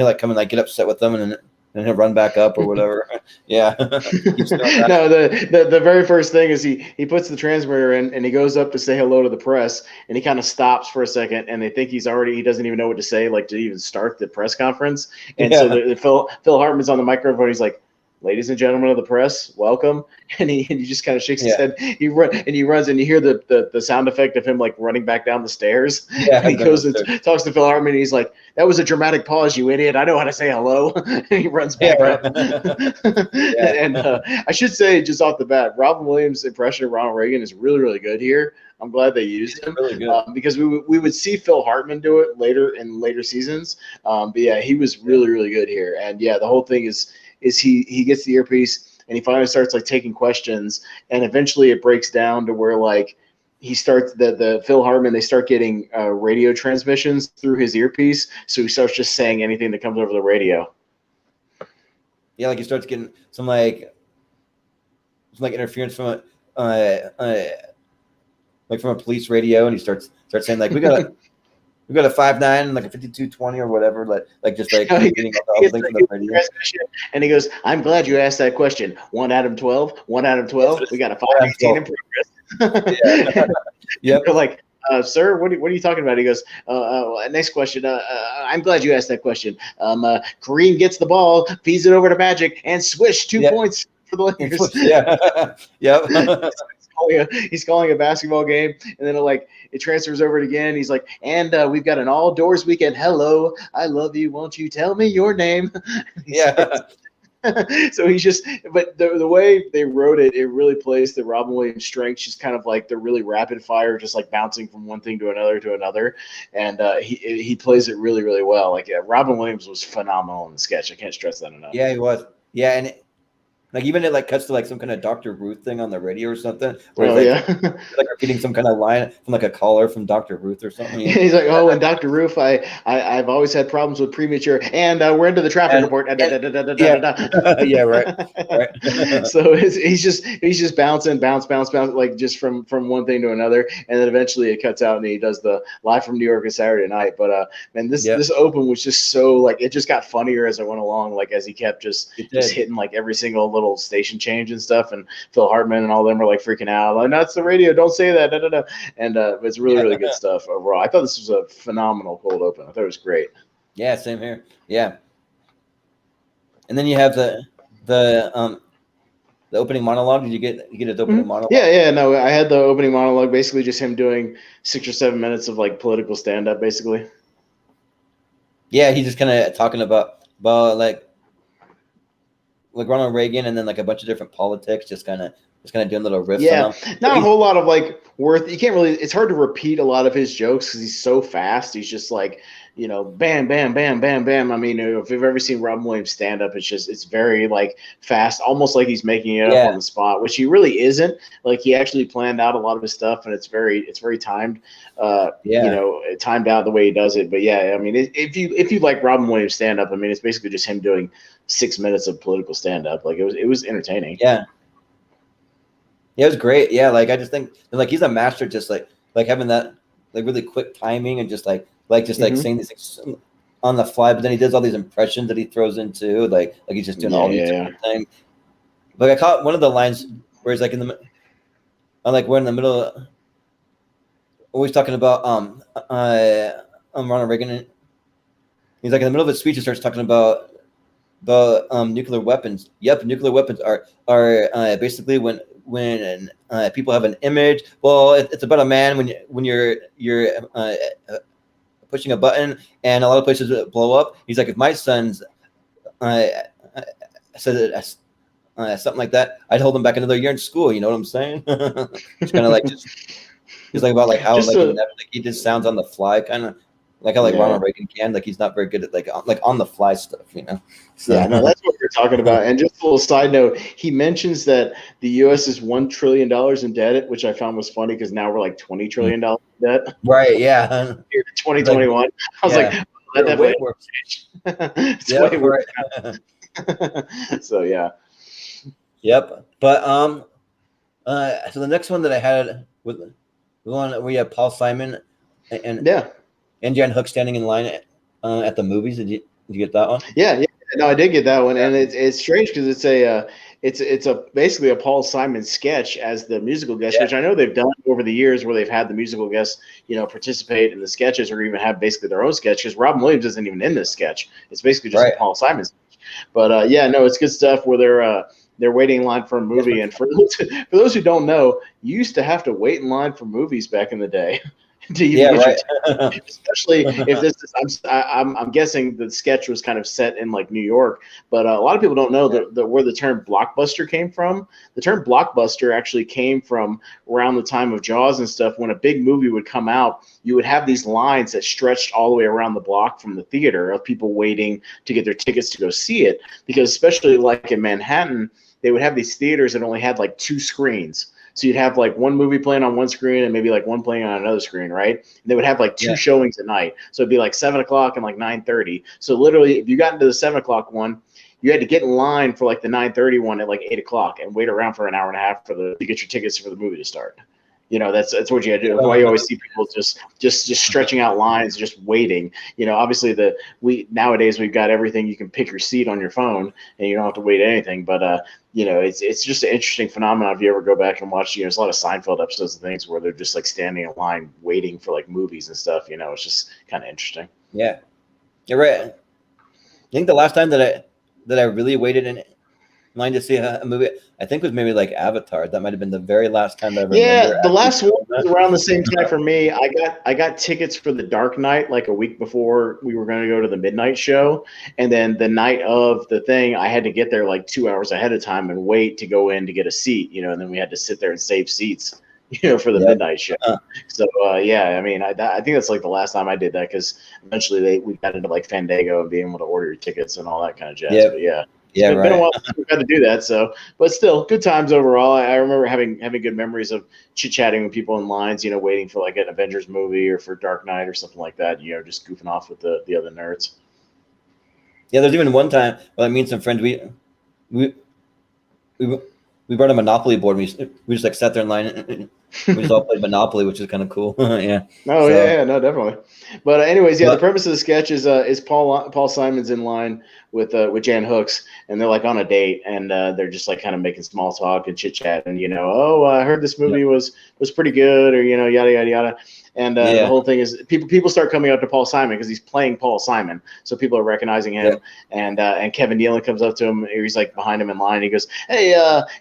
like come and like get upset with them, and then he'll run back up or whatever. Yeah. No, the very first thing is he puts the transmitter in and he goes up to say hello to the press, and he kind of stops for a second, and they think he doesn't even know what to say, like to even start the press conference. And so Phil Hartman's on the microphone. He's like, "Ladies and gentlemen of the press, welcome." And he just kind of shakes his head. He runs, and you hear the sound effect of him like running back down the stairs. Yeah, and he goes and talks to Phil Hartman. And he's like, "That was a dramatic pause, you idiot. I know how to say hello." And he runs back up. And I should say just off the bat, Robin Williams' impression of Ronald Reagan is really, really good here. I'm glad they used him, really good. Because we would see Phil Hartman do it later seasons. But yeah, he was really, really good here. And yeah, the whole thing is he gets the earpiece and he finally starts like taking questions, and eventually it breaks down to where like he starts the Phil Hartman, they start getting radio transmissions through his earpiece, so he starts just saying anything that comes over the radio. Yeah, like he starts getting some interference from from a police radio, and he starts saying like we got a 5.9 and like a 52.20 or whatever, like just like getting all the things from the radio. And he goes, "I'm glad you asked that question. 1 Adam 12, 1 Adam 12. We got a 518 in progress." Yeah. Yep. They're like, "Sir, what are you talking about?" He goes, "Next question. I'm glad you asked that question. Kareem gets the ball, feeds it over to Magic, and swish 2 points for the Lakers." Yeah. Yep. he's calling a basketball game, and then it transfers over again. He's like, and we've got an all doors weekend. Hello, I love you. Won't you tell me your name? Yeah. So he's just, but the way they wrote it, it really plays to Robin Williams' strength. She's kind of like the really rapid fire, just like bouncing from one thing to another, and he plays it really, really well. Like Robin Williams was phenomenal in the sketch. I can't stress that enough. Yeah, he was. Yeah, and even it like cuts to like some kind of Dr. Ruth thing on the radio or something. Where like repeating some kind of line from like a caller from Dr. Ruth or something. He's like, oh, and Dr. Ruth, I've always had problems with premature, and we're into the traffic report. Yeah, right. So he's just bouncing, bounce, like just from one thing to another, and then eventually it cuts out, and he does the live from New York on Saturday night. But man, this open was just so like it just got funnier as I went along, like as he kept just hitting like every single little station change and stuff, and Phil Hartman and all them were like freaking out, like, that's the radio, don't say that, and it's really, really good stuff overall. I thought this was a phenomenal cold open. I thought it was great. Yeah, same here. Yeah, and then you have the opening monologue. Did you get his opening monologue? Yeah. No, I had the opening monologue. Basically, just him doing 6 or 7 minutes of like political stand up. Basically. Yeah, he's just kind of talking about like Ronald Reagan, and then like a bunch of different politics, just kind of doing little riffs. Yeah, on them. Not a whole lot of like worth. You can't really. It's hard to repeat a lot of his jokes because he's so fast. He's just like, bam, bam, bam, bam, bam. I mean, if you've ever seen Robin Williams stand up, it's very like fast, almost like he's making it up on the spot, which he really isn't. Like he actually planned out a lot of his stuff, and it's very timed. Timed out the way he does it. But yeah, I mean, if you like Robin Williams stand up, I mean, it's basically just him doing 6 minutes of political stand up. Like it was entertaining. Yeah, it was great. Yeah, like I just think like he's a master, just like having that like really quick timing and just like saying these things on the fly. But then he does all these impressions that he throws into like he's just doing all these different things. Like I caught one of the lines where he's like we're in the middle of, always talking about Ronald Reagan. And he's like in the middle of his speech, he starts talking about nuclear weapons. Yep, nuclear weapons are basically when people have an image. Well, it's about a man when you're pushing a button, and a lot of places blow up. He's like, if my sons said something like that, I'd hold them back another year in school. You know what I'm saying? It's kind of like he's like about like how he just sounds on the fly, kind of like how Ronald Reagan can. Like he's not very good at like on the fly stuff, So. Yeah, no, that's what we're talking about. And just a little side note, he mentions that the U.S. is $1 trillion in debt, which I found was funny because now we're like $20 trillion in debt. Right? Yeah. Here in 2021, I was like, that way more. It's way worse. So yeah. Yep. But so the next one that I had with the one where you have Paul Simon and Jan Hook standing in line at the movies. Did you get that one? Yeah. No, I did get that one, and it's strange because it's basically a Paul Simon sketch as the musical guest, which I know they've done over the years, where they've had the musical guests, participate in the sketches or even have basically their own sketch. Because Robin Williams isn't even in this sketch; it's basically just a Paul Simon sketch. But it's good stuff where they're waiting in line for a movie, and for those who don't know, you used to have to wait in line for movies back in the day. Especially if this is, I'm guessing the sketch was kind of set in like New York, but a lot of people don't know that where the term blockbuster came from. The term blockbuster actually came from around the time of Jaws and stuff. When a big movie would come out, you would have these lines that stretched all the way around the block from the theater of people waiting to get their tickets to go see it, because especially like in Manhattan, they would have these theaters that only had like 2 screens. So you'd have like one movie playing on one screen and maybe like one playing on another screen, right? And they would have like 2 showings at night. So it'd be like 7 o'clock and like 9:30. So literally, if you got into the 7 o'clock one, you had to get in line for like the 9:30 one at like 8 o'clock and wait around for an hour and a half to get your tickets for the movie to start. That's what you had to do. Why you always see people just stretching out lines, just waiting. Obviously nowadays we've got everything. You can pick your seat on your phone and you don't have to wait anything. But it's just an interesting phenomenon if you ever go back and watch. There's a lot of Seinfeld episodes and things where they're just like standing in line waiting for like movies and stuff. It's just kind of interesting. Yeah, you're right. I think the last time that I really waited line to see a movie. I think it was maybe like Avatar. That might have been the very last time I remember. Yeah, the last one filming was that. around the same time for me. I got tickets for the Dark Knight like a week before we were going to go to the midnight show, and then the night of the thing, I had to get there like 2 hours ahead of time and wait to go in to get a seat, and then we had to sit there and save seats, for the midnight show. So yeah, I mean, I think that's like the last time I did that, because eventually we got into like Fandango and being able to order your tickets and all that kind of jazz. Yep. But yeah. Yeah, It's right. been a while since we've had to do that, so but still, good times overall. I remember having good memories of chit chatting with people in lines, waiting for like an Avengers movie or for Dark Knight or something like that. Just goofing off with the other nerds. Yeah, there's even one time when me and some friends we brought a Monopoly board. We just like sat there in line and we just all played Monopoly, which is kind of cool. Yeah. Oh So- yeah, no, definitely. But anyways, yeah, But- the premise of the sketch is Paul Simon's in line with Jan Hooks, and they're like on a date, and they're just like kind of making small talk and chit chat, and I heard this movie was pretty good, or yada yada yada. And the whole thing is people start coming up to Paul Simon because he's playing Paul Simon, so people are recognizing him. Yeah. And Kevin Nealon comes up to him, he's like behind him in line. He goes, "Hey,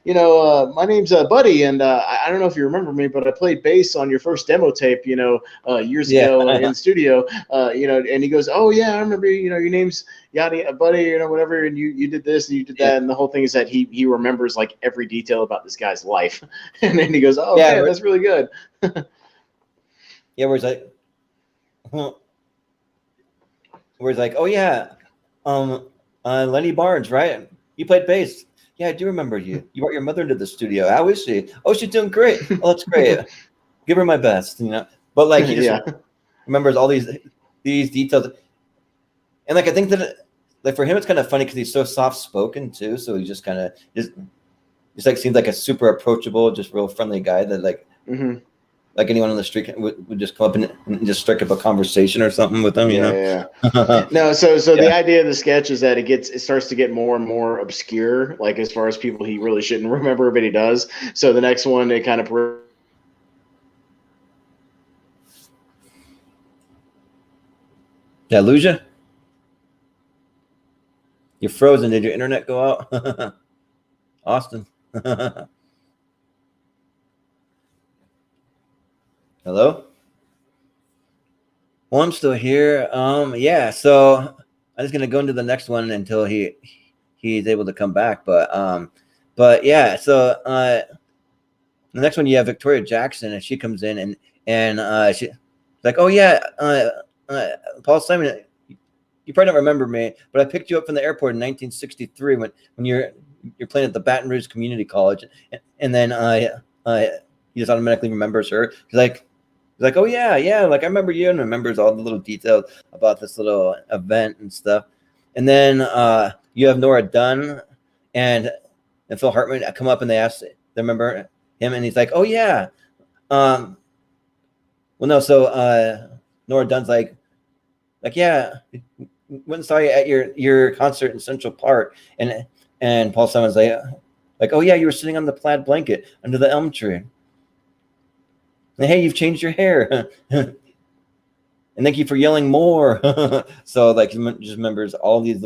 my name's Buddy, and I don't know if you remember me, but I played bass on your first demo tape, years ago in the studio, And he goes, "Oh yeah, I remember. Your name's yada Buddy, whatever, and you did this and you did that." And the whole thing is that he remembers like every detail about this guy's life, and then he goes, "Oh Yeah, man, that's really good." Yeah, where it's like, "Oh yeah, Lenny Barnes, right? You played bass. Yeah, I do remember you. You brought your mother into the studio. How is she? Oh, she's doing great. Oh, that's great. Give her my best, But like he just remembers all these details, and like I think that like for him it's kind of funny because he's so soft spoken too. So he just kind of just like seems like a super approachable, just real friendly guy that like. Mm-hmm. Like anyone on the street would just come up and just strike up a conversation or something with them, Yeah. No, so the idea of the sketch is that it starts to get more and more obscure, like as far as people he really shouldn't remember, but he does. So the next one, it kind of. Did I lose you? You're frozen. Did your internet go out? Austin. Hello? Well, I'm still here. Yeah, so I'm just gonna go into the next one until he's able to come back. But yeah, so the next one you have Victoria Jackson, and she comes in and she's like, "Oh yeah, Paul Simon, you probably don't remember me, but I picked you up from the airport in 1963 when you're playing at the Baton Rouge Community College," and then he just automatically remembers her. He's like, "Oh yeah, like I remember you," and remembers all the little details about this little event and stuff. And then you have Nora Dunn and Phil Hartman come up and they remember him, and he's like, "Oh yeah." Well, no, so Nora Dunn's like, "Yeah, went and saw you at your concert in Central Park," and Paul Simon's like, "Oh yeah, you were sitting on the plaid blanket under the elm tree. And hey, you've changed your hair." And thank you for yelling more. So like he just remembers all these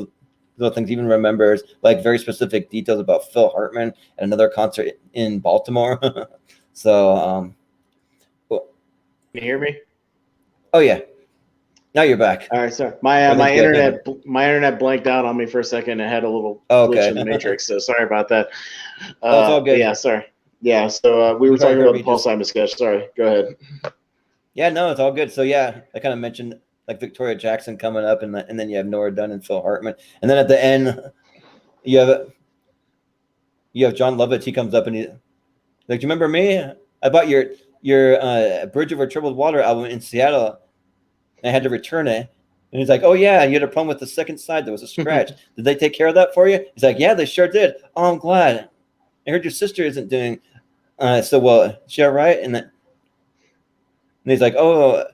little things. Even remembers like very specific details about Phil Hartman at another concert in Baltimore. So Can you hear me? Oh yeah, now you're back. All right, sorry. My internet blanked out on me for a second. It had a little glitch in the matrix, so sorry about that. It's all good. Yeah, sorry. Yeah, so we were talking about the Paul Simon sketch. Sorry, go ahead. Yeah, no, it's all good. So yeah, I kind of mentioned like Victoria Jackson coming up, and then you have Nora Dunn and Phil Hartman, and then at the end you have John Lovitz. He comes up and he's like, "Do you remember me? I bought your Bridge Over Troubled Water album in Seattle, and I had to return it." And he's like, "Oh yeah, you had a problem with the second side. There was a scratch. Did they take care of that for you?" He's like, "Yeah, they sure did. Oh, I'm glad. I heard your sister isn't doing so well. Is she all right?" And he's like, "Oh,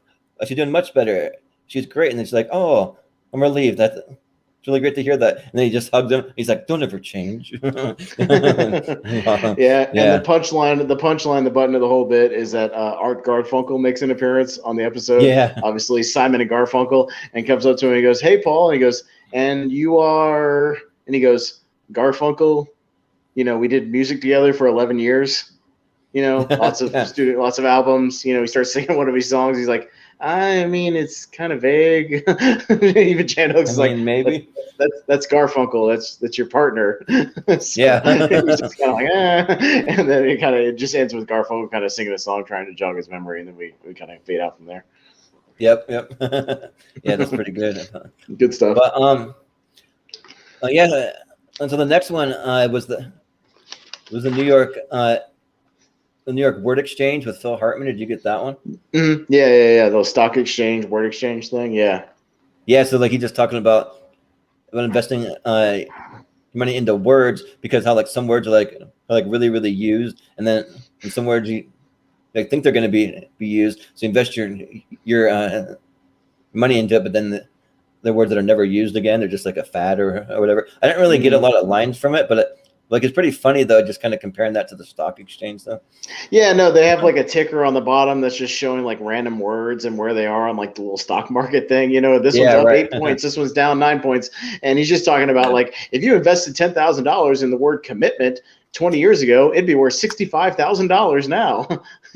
she's doing much better. She's great." And then she's like, "Oh, I'm relieved. It's really great to hear that." And then he just hugs him. He's like, "Don't ever change." Yeah. And the punchline, the button of the whole bit is that Art Garfunkel makes an appearance on the episode. Yeah. Obviously, Simon and Garfunkel, and comes up to him and he goes, "Hey, Paul." And he goes, "And you are," and he goes, "Garfunkel." we did music together for 11 years. Lots of lots of albums. He starts singing one of his songs. He's like, I mean, it's kind of vague. Even Jan Hooks is like, maybe that's Garfunkel. That's your partner. So yeah. he's just kind of like, and then it just ends with Garfunkel kind of singing a song, trying to jog his memory, and then we kind of fade out from there. Yep. Yeah, that's pretty good. Good stuff. But yeah. And so the next one was the New York. The New York Word Exchange with Phil Hartman. Did you get that one? Mm-hmm. Yeah. The stock exchange, word exchange thing. Yeah. Yeah. So like he's just talking about investing money into words, because how like some words are like really really used, and then in some words you think they're going to be used. So you invest your money into it, but then the words that are never used again, they're just like a fad or whatever. I didn't really get a lot of lines from it, but it's pretty funny though, just kind of comparing that to the stock exchange though. Yeah, no, they have like a ticker on the bottom that's just showing like random words and where they are on like the little stock market thing. This one's up 8 points, this one's down 9 points, and he's just talking about like if you invested $10,000 in the word commitment 20 years ago, it'd be worth $65,000 now.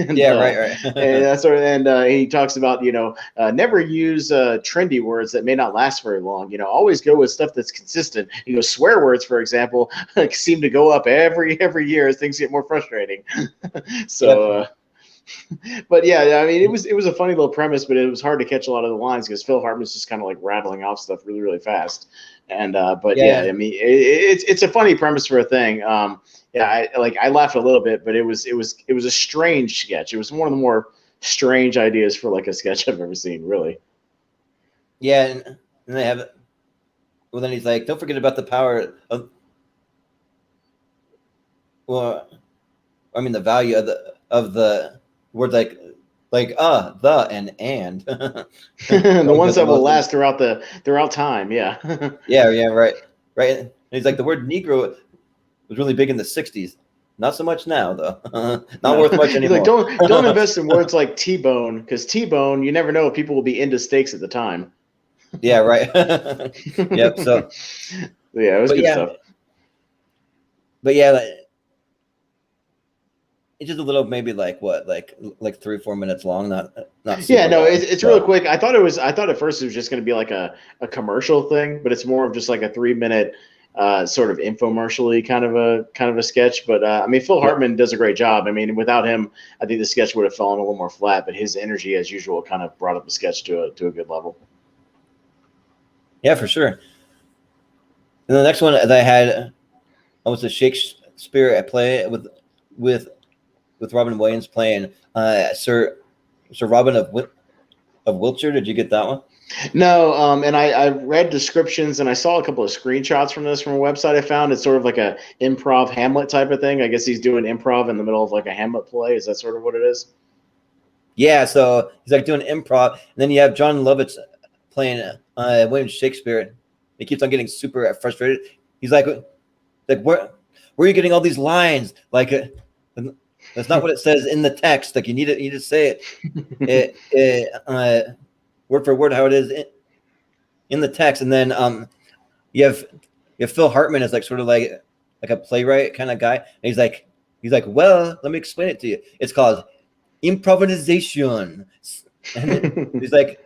And, right. And that's he talks about never use trendy words that may not last very long. Always go with stuff that's consistent. Swear words, for example, seem to go up every year as things get more frustrating. So. But yeah, I mean, it was a funny little premise, but it was hard to catch a lot of the lines because Phil Hartman's just kind of like rattling off stuff really, really fast. And yeah, I mean, it's a funny premise for a thing. I laughed a little bit, but it was a strange sketch. It was one of the more strange ideas for like a sketch I've ever seen, really. Yeah, and they have it. Well, then he's like, don't forget about the power of. Well, I mean, the value of the words like the and the ones that will last throughout time. Yeah. yeah, right. And he's like, the word Negro was really big in the 60s. Not so much now, though. Not worth much anymore. Like, don't invest in words like T-bone, because T-bone, you never know if people will be into steaks at the time. Yeah, right. Yep. So yeah, it was good stuff. But yeah, it's just a little, maybe like 3 or 4 minutes long. Not yeah, no, it's really quick. I thought at first it was just going to be like a commercial thing, but it's more of just like a 3-minute sort of infomercial-y kind of a sketch. But I mean, Phil Hartman does a great job. I mean, without him, I think the sketch would have fallen a little more flat. But his energy, as usual, kind of brought up the sketch to a good level. Yeah, for sure. And the next one that I had was a Shakespeare play with Robin Williams playing Sir Robin of Wiltshire. Did you get that one? No, and I read descriptions and I saw a couple of screenshots from a website I found. It's sort of like a improv Hamlet type of thing. I guess he's doing improv in the middle of like a Hamlet play. Is that sort of what it is? Yeah, so he's like doing improv, and then you have John Lovitz playing William Shakespeare. He keeps on getting super frustrated. He's like where are you getting all these lines? Like that's not what it says in the text. Like you need to say it word for word how it is in the text. And then you have Phil Hartman is like sort of like a playwright kind of guy. And he's like, well, let me explain it to you. It's called improvisation. And he's like,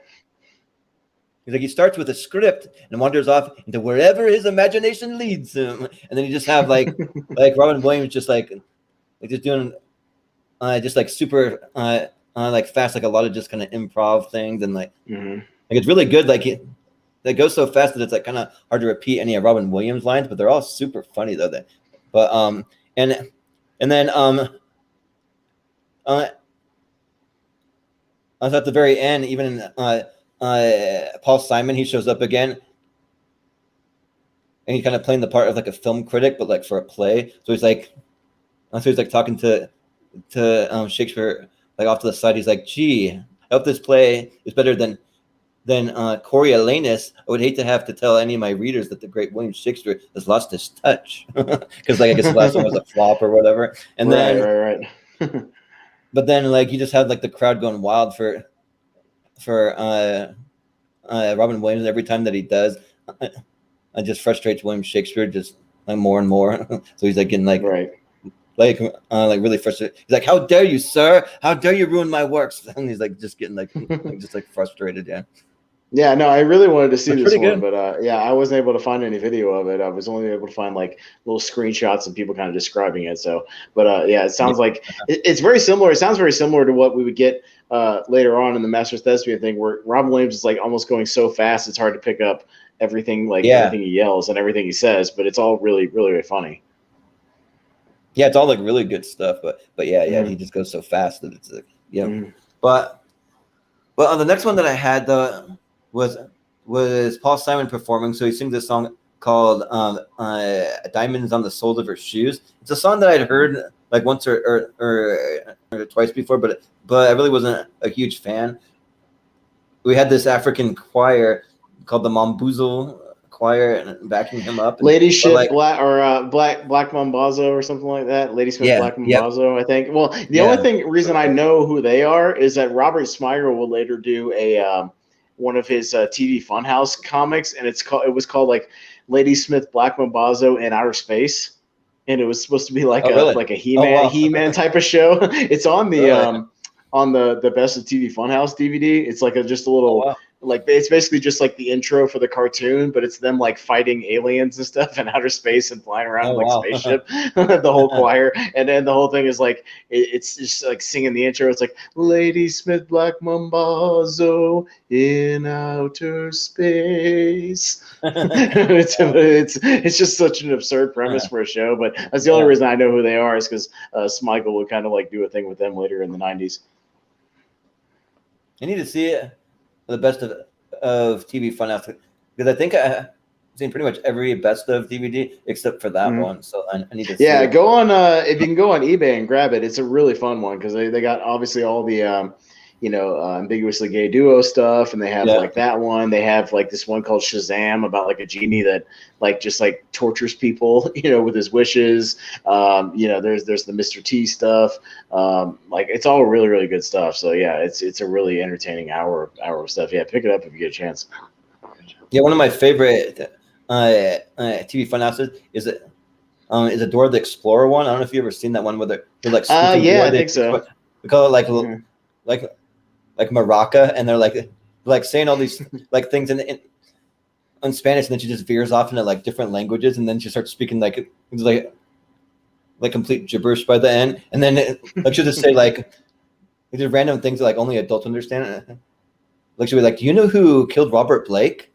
he starts with a script and wanders off into wherever his imagination leads him. And then you just have like Robin Williams just just doing just like super like fast, like a lot of just kind of improv things, and like it's really good. Like it goes so fast that it's like kind of hard to repeat any of Robin Williams lines, but they're all super funny though. And then at the very end, even Paul Simon, he shows up again, and he's kind of playing the part of like a film critic, but like for a play. So he's like talking to Shakespeare, like off to the side. He's like, gee, I hope this play is better than Coriolanus. I would hate to have to tell any of my readers that the great William Shakespeare has lost his touch, because like I guess the last one was a flop or whatever. And right. But then like you just had like the crowd going wild for Robin Williams every time that he does. It just frustrates William Shakespeare just like more and more. So he's like getting like Right. like really frustrated. He's like, "How dare you, sir? How dare you ruin my works?" And he's like just getting like just like frustrated. Yeah. Yeah, no, I really wanted to see That's this pretty one, good. but yeah, I wasn't able to find any video of it. I was only able to find like little screenshots and people kind of describing it. So, but yeah, it sounds like it's very similar. It sounds very similar to what we would get later on in the Master's Thespian thing, where Robin Williams is like almost going so fast it's hard to pick up everything, like Yeah. everything he yells and everything he says, but it's all really, really, really funny. Yeah, it's all like really good stuff, but yeah, Mhm. he just goes so fast that it's like Mhm. But the next one that I had was Paul Simon performing. So he sings this song called "Diamonds on the Soles of Her Shoes." It's a song that I'd heard like once or twice before, but I really wasn't a huge fan. We had this African choir called the Mambuzo Choir and backing him up. Ladyship like, Black or Black Mambazo or something like that. Ladysmith Black yep, Mambazo, I think. Well, the yeah. only reason I know who they are is that Robert Smigel will later do a one of his TV Funhouse comics, and it was called like Ladysmith Black Mambazo in Outer Space, and it was supposed to be like really? a Oh, wow. He-Man type of show. It's on the Really? on the Best of TV Funhouse DVD. It's like just a little. Oh, wow. Like it's basically just like the intro for the cartoon, but it's them like fighting aliens and stuff in outer space and flying around Oh, like wow. spaceship. The whole choir, and then the whole thing is like it's just like singing the intro. It's like Lady Smith Black Mambazo in outer space. It's just such an absurd premise for a show, but that's the only reason I know who they are is because Smigel would kind of like do a thing with them later in the '90s. I need to see it. The best of TV Funhouse, because I think I've seen pretty much every best of DVD except for that one. So I need to see it. Go on if you can go on eBay and grab it. It's a really fun one because they got obviously all the ambiguously gay duo stuff, and they have like that one. They have like this one called Shazam about like a genie that like just like tortures people, with his wishes. There's the Mr. T stuff. Like it's all really, really good stuff. So yeah, it's a really entertaining hour of stuff. Yeah, pick it up if you get a chance. Yeah, one of my favorite TV Funhouses is a Dora the Explorer one. I don't know if you've ever seen that one where they're like I think so. We call it like maraca, and they're like saying all these like things in Spanish, and then she just veers off into like different languages, and then she starts speaking like complete gibberish by the end, and then like she'll just say like just random things that like only adults understand. Like she'll be like, "Do you know who killed Robert Blake?"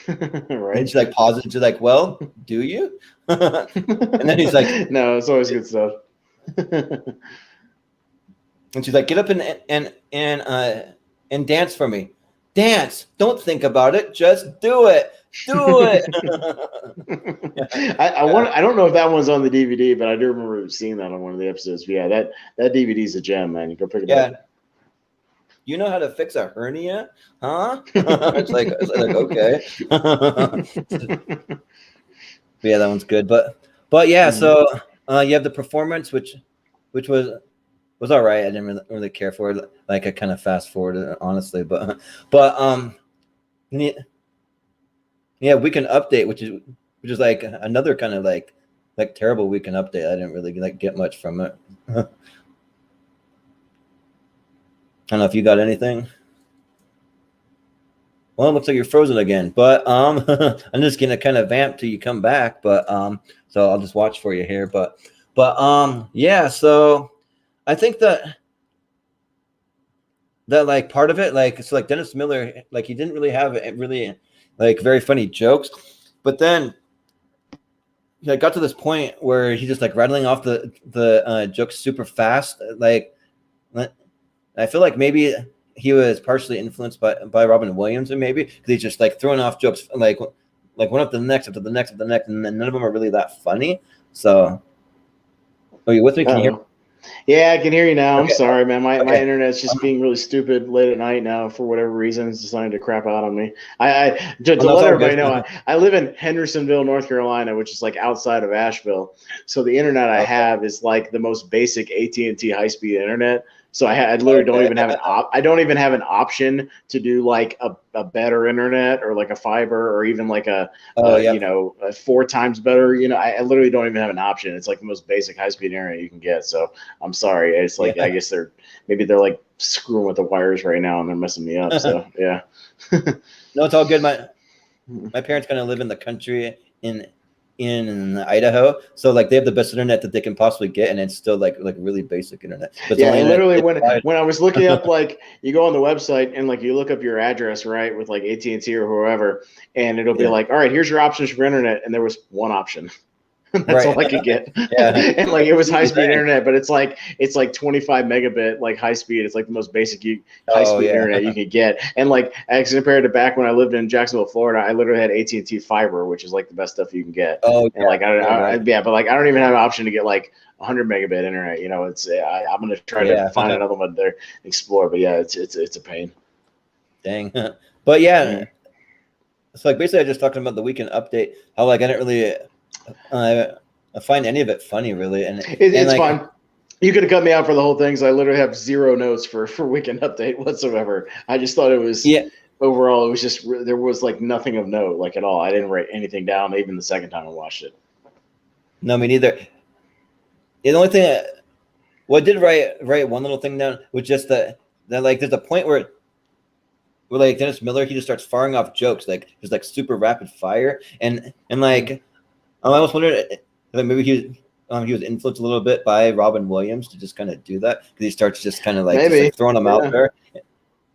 Right. And she like pauses, and she's like, "Well, do you?" And then he's like, "No, it's always good stuff." And she's like, "Get up and dance for me. Dance. Don't think about it. Just do it. Do it." I don't know if that one's on the DVD, but I do remember seeing that on one of the episodes. But yeah, that DVD is a gem, man. You go pick it up. You know how to fix a hernia, huh? it's like okay. Yeah, that one's good. But yeah, so you have the performance, which was all right. I didn't really care for it. Like I kind of fast forwarded, honestly. But yeah, Weekend Update, which is like another kind of like terrible Weekend Update. I didn't really get much from it. I don't know if you got anything. Well, it looks like you're frozen again. But I'm just gonna kind of vamp till you come back. But so I'll just watch for you here. But yeah. So I think that like part of it, like it's like Dennis Miller, like he didn't really have really like very funny jokes, but then I got to this point where he just like rattling off the jokes super fast. Like I feel like maybe he was partially influenced by Robin Williams, and maybe because he's just like throwing off jokes like one after the next, and then none of them are really that funny. So, are you with me? Can you hear? Yeah, I can hear you now. Okay. I'm sorry, man. My internet's just being really stupid late at night now for whatever reason. It's deciding to crap out on me. To let everybody know, I live in Hendersonville, North Carolina, which is like outside of Asheville. So the internet I have is like the most basic AT&T high-speed internet. So I literally don't even have I don't even have an option to do like a better internet or like a fiber or even like a 4 times better. I literally don't even have an option. It's like the most basic high speed internet you can get. So I'm sorry. It's like I guess they're like screwing with the wires right now and they're messing me up. So yeah. No, it's all good. My parents kind of live in the country in Idaho, so like they have the best internet that they can possibly get, and it's still like really basic internet. But yeah, and literally when I was looking up, like you go on the website and like you look up your address, right, with like AT&T or whoever, and it'll be like, all right, here's your options for internet, and there was one option. That's all I could get. And like it was high speed internet, but it's like 25 megabit like high speed. It's like the most basic high speed internet you could get. And like as compared to back when I lived in Jacksonville, Florida, I literally had AT&T fiber, which is like the best stuff you can get. And like but like I don't even have an option to get like 100 megabit internet. It's I'm gonna try to find another one there, explore. But yeah, it's a pain. Dang. But yeah, so like basically I just talking about the weekend update. How like I didn't really. I find any of it funny, really, and it's like, fine. You could have cut me out for the whole thing, so I literally have 0 notes for weekend update whatsoever. I just thought it was overall, it was just there was like nothing of note, like at all. I didn't write anything down, even the second time I watched it. No, me neither. The only thing, I did write one little thing down was just that like there's a point where like Dennis Miller, he just starts firing off jokes like just like super rapid fire, and like. I almost wondered if maybe he was influenced a little bit by Robin Williams to just kind of do that because he starts just kind of like, throwing them out there.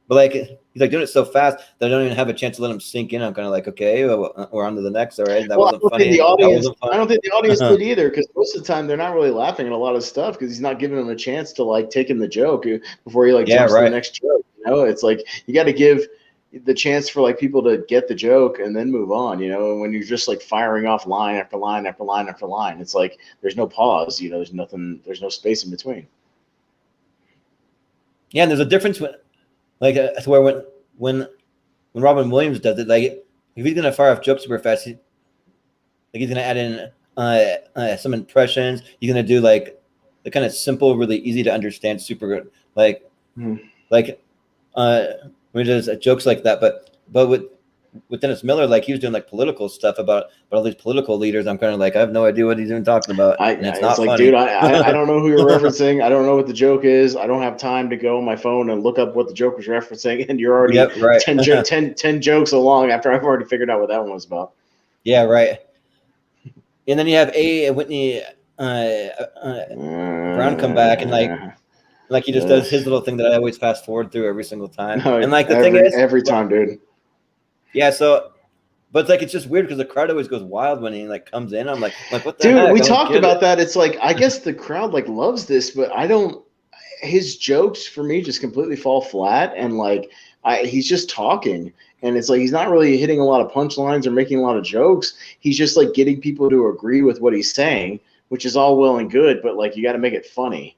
But like he's like doing it so fast that I don't even have a chance to let him sink in. I'm kind of like, okay, we're on to the next. All right, that wasn't funny. I don't think the audience did either because most of the time they're not really laughing at a lot of stuff because he's not giving them a chance to like take in the joke before he like jumps to the next joke. It's like you got to give the chance for like people to get the joke and then move on, and when you're just like firing off line after line after line after line, it's like there's no pause, there's no space in between. Yeah, and there's a difference where when Robin Williams does it, like if he's gonna fire off jokes super fast, he's gonna add in some impressions. He's gonna do like the kind of simple, really easy to understand, super good, when he does jokes like that, but with Dennis Miller, like he was doing like political stuff about all these political leaders. I'm kind of like I have no idea what he's even talking about. It's not like, funny. Dude, I don't know who you're referencing. I don't know what the joke is. I don't have time to go on my phone and look up what the joke was referencing. And you're already 10 jokes along after I've already figured out what that one was about. Yeah, right. And then you have Whitney Brown come back and like he just does his little thing that I always fast forward through every single time. No, and like the thing is every time, dude. Yeah, so but like it's just weird because the crowd always goes wild when he like comes in. I'm like what the dude, heck? We talked about that. It's like I guess the crowd like loves this, but his jokes for me just completely fall flat and like he's just talking and it's like he's not really hitting a lot of punchlines or making a lot of jokes. He's just like getting people to agree with what he's saying, which is all well and good, but like you got to make it funny.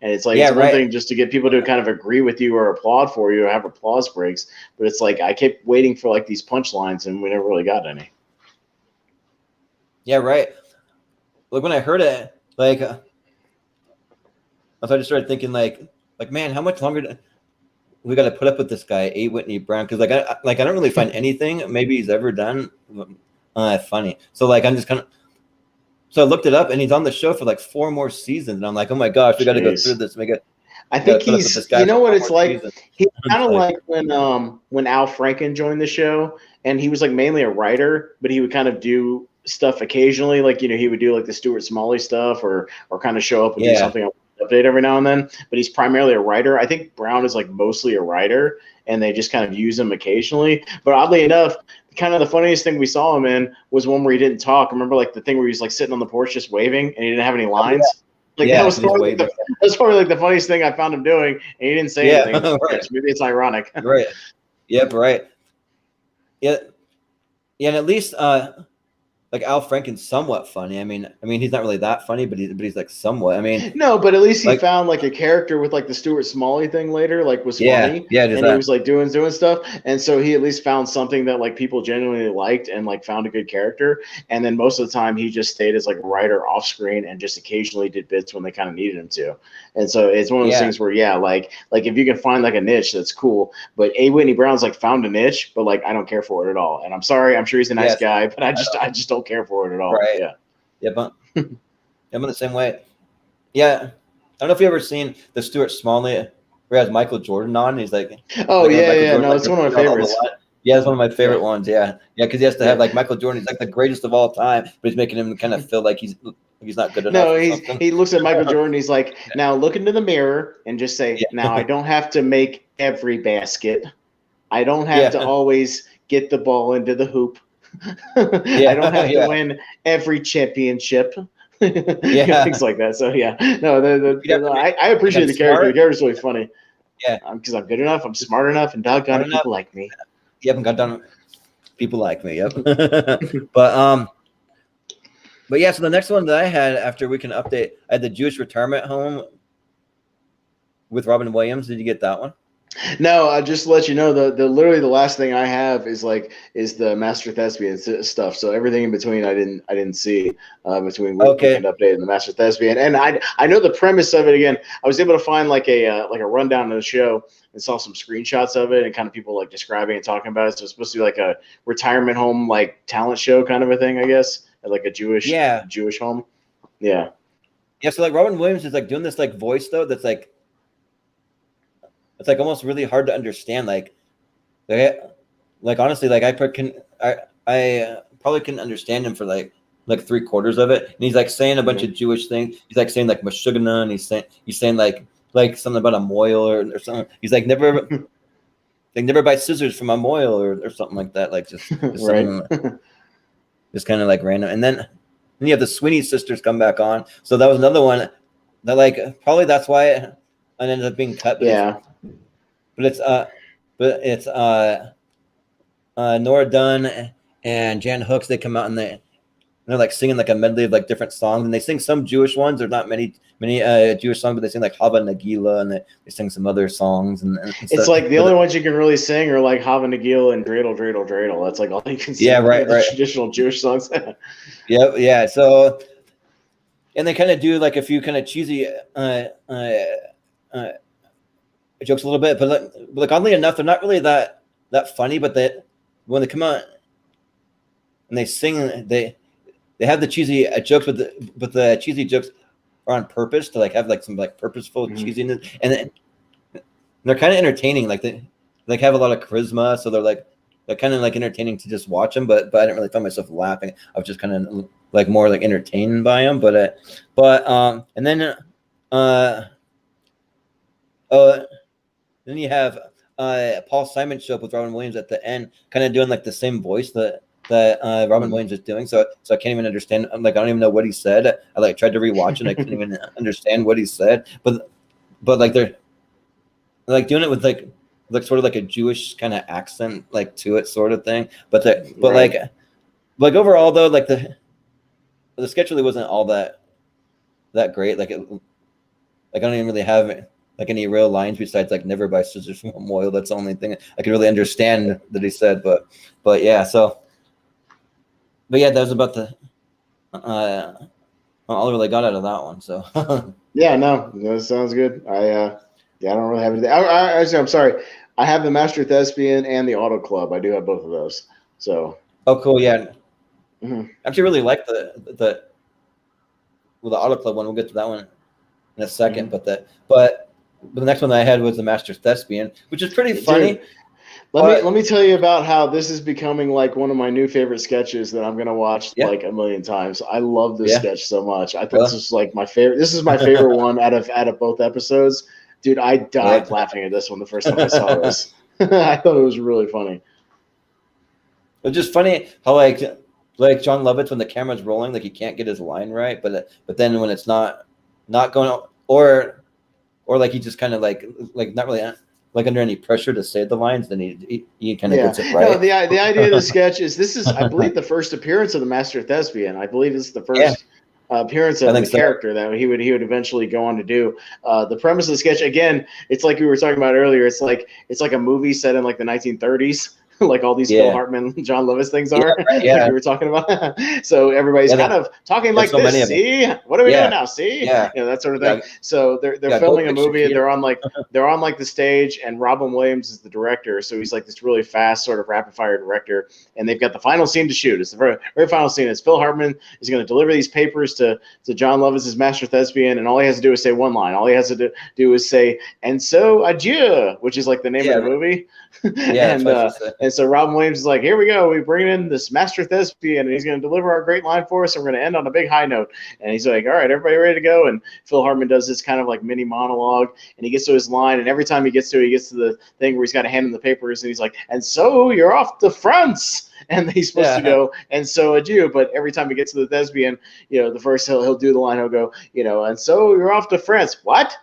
And it's like, it's one thing just to get people to kind of agree with you or applaud for you or have applause breaks. But it's like, I kept waiting for like these punchlines and we never really got any. Yeah, right. Like when I heard it, like, I just started thinking like, man, how much longer we got to put up with this guy, A. Whitney Brown? Because I don't really find anything maybe he's ever done funny. So like, I'm just kind of, so I looked it up, and he's on the show for like 4 more seasons, and I'm like, oh my gosh, we got to go through this. I think he's, you know what it's like? He's kind of like when Al Franken joined the show, and he was like mainly a writer, but he would kind of do stuff occasionally, like he would do like the Stuart Smalley stuff, or kind of show up and do something on update every now and then. But he's primarily a writer. I think Brown is like mostly a writer, and they just kind of use him occasionally. But oddly enough, kind of the funniest thing we saw him in was one where he didn't talk. Remember, like the thing where he was like sitting on the porch just waving, and he didn't have any lines. That was probably like the funniest thing I found him doing, and he didn't say anything. Right. Maybe it's ironic. Right. Yep. Right. Yeah. Yeah. And at least like Al Franken's somewhat funny. I mean, he's not really that funny, but he's like somewhat. I mean, No, but at least he like, found like a character with like the Stuart Smalley thing later, like was yeah, funny, yeah, just and he that. was like doing stuff, and so he at least found something that like people genuinely liked and like found a good character. And then most of the time he just stayed as like a writer off screen and just occasionally did bits when they kind of needed him to. And so it's one of those Yeah, things where like if you can find like a niche, that's cool. But A. Whitney Brown's like found a niche, but like I don't care for it at all. And I'm sorry, I'm sure he's a nice yes, guy, but I just don't care for it at all. right. Yeah. Yeah, but I'm the same way. Yeah, I don't know if you ever seen the Stuart Smalley where he has Michael Jordan on. He's like, Oh yeah, Michael yeah. Jordan, No, like it's one of my all the favorites. line. Yeah, it's one of my favorite Yeah. ones. Yeah, yeah, because he has to have like Michael Jordan. He's like the greatest of all time, but he's making him kind of feel like he's not good enough. No, Or something. he looks at Michael Jordan. He's like, now look into the mirror and just say, Yeah. now I don't have to make every basket. I don't have to Yeah. always get the ball into the hoop. Yeah, I don't have to yeah. win every championship. Yeah. Things like that. So yeah, no, I Like, appreciate I'm the character. smart. The character's really funny. Yeah, Because I'm good enough. I'm smart enough, and doggone it, enough. people like me. You haven't got done. People like me. Yep. But yeah. So the next one that I had after we can update, I had the Jewish retirement home with Robin Williams. Did you get that one? No, I just to let you know the literally the last thing I have is the Master Thespian stuff. So everything in between I didn't see between Weekend Update and the Master Thespian. And I know the premise of it. Again, I was able to find like a rundown of the show and saw some screenshots of it and kind of people like describing and talking about it. So it's supposed to be like a retirement home like talent show kind of a thing, I guess, like a Jewish home. Yeah. Yeah. So like Robin Williams is like doing this like voice though that's like. It's like almost really hard to understand. Like honestly, like I probably couldn't understand him for like 3/4 of it. And he's like saying a bunch of Jewish things. He's like saying like Meshuggah, and he's saying like something about a moil or something. He's like never buy scissors from a moil or something like that. Like just right. Just kind of like random. And then you have the Sweeney sisters come back on. So that was another one that like probably that's why it ended up being cut. But it's Nora Dunn and Jan Hooks. They come out and they're like singing like a medley of like different songs, and they sing some Jewish ones. There's not many Jewish songs, but they sing like Hava Nagila, and they sing some other songs. And it's like the only ones you can really sing are like Hava Nagila and Dreidel, Dreidel, Dreidel. That's like all you can sing. Yeah, right. Traditional Jewish songs. Yeah. So, and they kind of do like a few kind of cheesy jokes a little bit, but like oddly enough, they're not really that funny. But when they come out and they sing, they have the cheesy jokes, but the cheesy jokes are on purpose to like have like some like purposeful cheesiness, and they're kind of entertaining. Like they like have a lot of charisma, so they're kind of like entertaining to just watch them. But I didn't really find myself laughing. I was just kind of like more like entertained by them. But and then then you have Paul Simon show up with Robin Williams at the end, kind of doing like the same voice that Robin Williams is doing. So I can't even understand. I'm like, I don't even know what he said. I like tried to rewatch it. I couldn't even understand what he said. But like they're like doing it with like sort of like a Jewish kind of accent like to it sort of thing. But like overall though, like the sketch really wasn't all that great. Like I don't even really have like any real lines besides like never buy scissors from a moil. That's the only thing I could really understand that he said. But yeah, so that was about the all I really got out of that one. So yeah, no, that sounds good. I don't really have anything. I'm sorry. I have the Master Thespian and the Auto Club. I do have both of those. So oh cool, yeah. I actually really like the Auto Club one. We'll get to that one in a second. But the next one that I had was the Master Thespian, which is pretty funny. Dude, let me tell you about how this is becoming like one of my new favorite sketches that I'm gonna watch like a million times. I love this sketch so much. I thought this is like my favorite. This is my favorite one out of both episodes. Dude, I died laughing at this one the first time I saw this. I thought it was really funny. It's just funny how like John Lovitz, when the camera's rolling, like he can't get his line right, but then when it's not going or like he just kind of like not really like under any pressure to say the lines, then he kind of gets it No, right. the idea of the sketch is this is, I believe, the first appearance of the Master Thespian. I believe this is the first appearance of the character that he would eventually go on to do. The premise of the sketch, again, it's like we were talking about earlier. It's like a movie set in like the 1930s. Like all these Phil Hartman, John Lovitz things are, like we were talking about. So everybody's kind of talking like so this. See, what are we doing now? See, that sort of thing. So they're filming a movie, and they're on like the stage, and Robin Williams is the director. So he's like this really fast, sort of rapid fire director, and they've got the final scene to shoot. It's the very, very final scene. It's Phil Hartman is going to deliver these papers to John Lovitz's Master Thespian, and all he has to do is say one line. All he has to do is say, "And so adieu," which is like the name of the movie. And so Robin Williams is like, here we go. We bring in this Master Thespian, and he's going to deliver our great line for us, and we're going to end on a big high note. And he's like, all right, everybody ready to go? And Phil Hartman does this kind of like mini monologue, and he gets to his line, and every time he gets to the thing where he's got to hand him the papers, and he's like, and so you're off to France. And he's supposed to go, and so adieu. But every time he gets to the Thespian, the first he'll do the line, he'll go, and so you're off to France. What?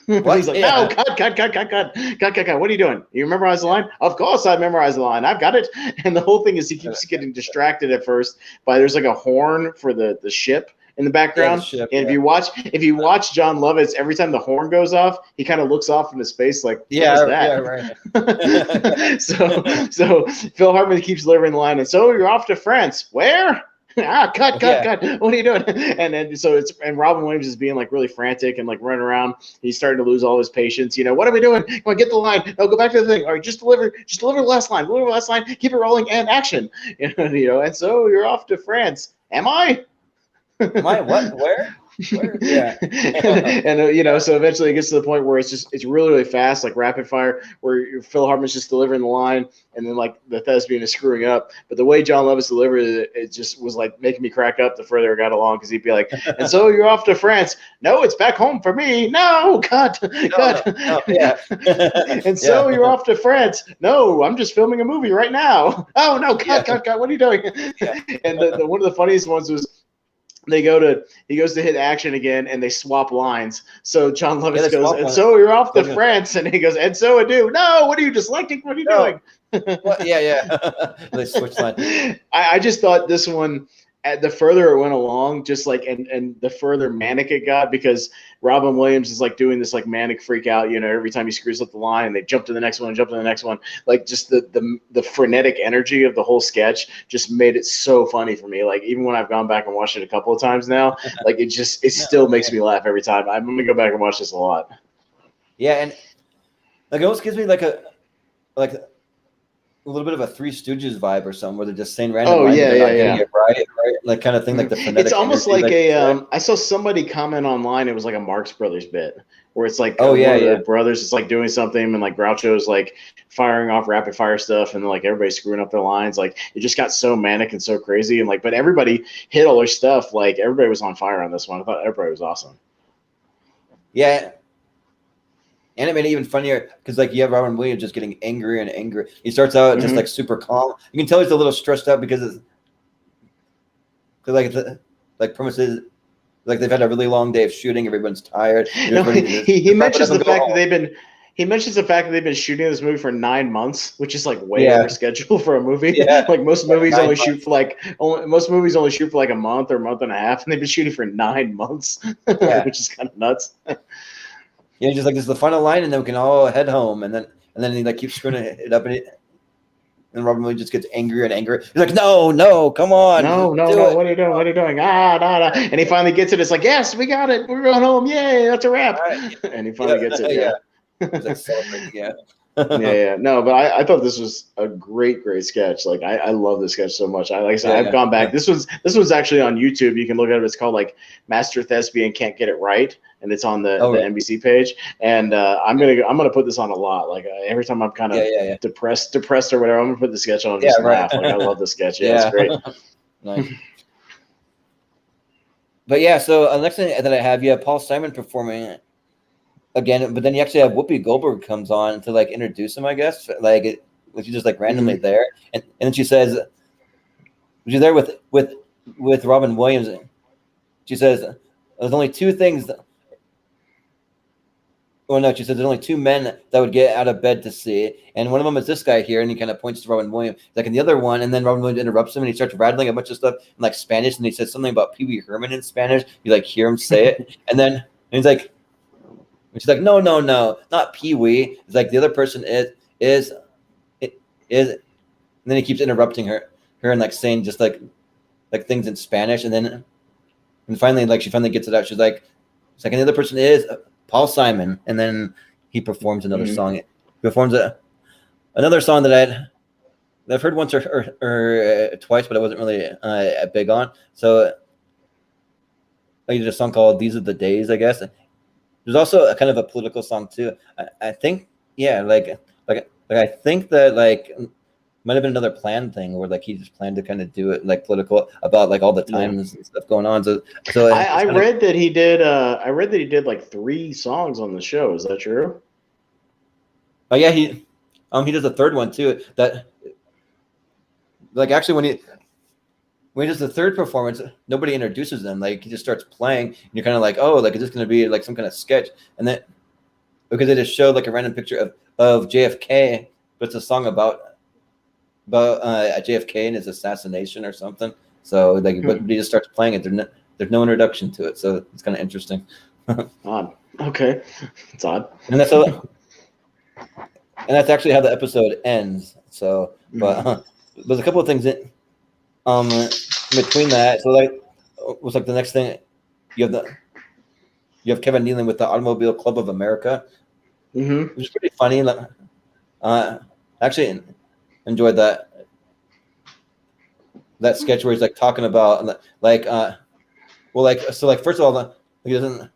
He's like, no, cut. What are you doing? You memorize the line? Of course I memorized the line. I've got it. And the whole thing is he keeps getting distracted at first by there's like a horn for the ship in the background. If you watch John Lovitz, every time the horn goes off, he kind of looks off into space like, what was that? Right. So Phil Hartman keeps delivering the line, and so you're off to France. Where? Cut. What are you doing? And then and Robin Williams is being like really frantic and like running around. He's starting to lose all his patience. What are we doing? Come on, get the line. No, go back to the thing. All right, just deliver the last line. Deliver the last line. Keep it rolling and action. And so you're off to France. Am I? Am I what? Where? Yeah. And so eventually it gets to the point where it's really, really fast, like rapid fire, where Phil Hartman's just delivering the line, and then like the Thespian is screwing up. But the way John Lovitz delivered it just was like making me crack up the further it got along, because he'd be like, and so you're off to France. No, it's back home for me. No, cut. No, yeah. And so you're off to France. No, I'm just filming a movie right now. Oh no, cut. What are you doing? And one of the funniest ones was, he goes to hit action again, and they swap lines. So John Lovitz goes, and so you're off to France, and he goes, and so adieu. No, what are you dyslexic? What are you doing? They switch lines. I just thought this one, the further it went along, just like and the further manic it got, because Robin Williams is like doing this like manic freak out, every time he screws up the line, and they jump to the next one, like just the frenetic energy of the whole sketch just made it so funny for me. Like even when I've gone back and watched it a couple of times now, like it still makes me laugh every time. I'm gonna go back and watch this a lot. Yeah, and like it almost gives me like a little bit of a Three Stooges vibe or something, where they're just saying random lines. Right, like kind of thing, like the phonetic. It's almost like I saw somebody comment online. It was like a Marx Brothers bit where it's like one of the brothers is like doing something, and like Groucho's like firing off rapid fire stuff, and then like everybody's screwing up their lines. Like it just got so manic and so crazy, and like but everybody hit all their stuff. Like everybody was on fire on this one. I thought everybody was awesome. Yeah. And it made it even funnier because, like, you have Robin Williams just getting angrier and angrier. He starts out just like super calm. You can tell he's a little stressed out because premises, like they've had a really long day of shooting. Everyone's tired. He mentions the fact that they've been shooting this movie for 9 months, which is like way over schedule for a movie. Yeah. Like most movies only shoot for like a month or a month and a half, and they've been shooting for 9 months, which is kind of nuts. Yeah, just like this is the final line, and then we can all head home, and then he like keeps screwing it up, and Robin Williams just gets angrier and angrier. He's like, no, come on, no, what are you doing? What are you doing? And he finally gets it. It's like, yes, we got it. We're going home. Yay, that's a wrap. Right. And he finally gets it. Yeah. He's like celebrating. Yeah. No, but I thought this was a great sketch. Like I love this sketch so much. I've gone back. This was actually on YouTube. You can look at it. It's called like Master Thespian Can't Get It Right, and it's on the NBC page. And I'm gonna put this on a lot. Like every time I'm kind of depressed or whatever, I'm gonna put the sketch on and just laugh. Like I love the sketch. Yeah, it's great. Nice. But yeah, so the next thing that I have, Paul Simon performing it again, but then you actually have Whoopi Goldberg comes on to like introduce him, I guess. Like she's just like randomly there, and then she says, she's there with Robin Williams. She says, "There's only two things. well, no, she says there's only two men that would get out of bed to see, and one of them is this guy here, and he kind of points to Robin Williams. Like, and the other one, and then Robin Williams interrupts him, and he starts rattling a bunch of stuff in like Spanish, and he says something about Pee Wee Herman in Spanish. You like hear him say it, and then he's like, she's like, no, not Pee Wee. It's like the other person is, and then he keeps interrupting her and like saying just like things in Spanish, and finally, like she finally gets it out. She's like, and the other person is Paul Simon, and then he performs another song. He performs another song that I've heard once or twice, but I wasn't really big on. So he did a song called "These Are the Days," I guess. There's also a kind of a political song too. I think, yeah, like I think that like might have been another planned thing where like he just planned to kind of do it like political about like all the times and stuff going on. So I read that he did. I read that he did like 3 songs on the show. Is that true? Oh yeah, he does a third one too. That like actually when he does the third performance, nobody introduces him. Like he just starts playing, and you're kind of like, oh, like is this going to be like some kind of sketch? And then because they just showed like a random picture of JFK, but it's a song about JFK and his assassination or something. So like, but he just starts playing it. There's no introduction to it, so it's kind of interesting. Odd. Okay, it's odd. And that's actually how the episode ends. So, but there's a couple of things in between that. So like, was like the next thing you have Kevin Nealon with the Automobile Club of America, which is pretty funny. Like, actually enjoyed that sketch where he's like talking about like first of all he doesn't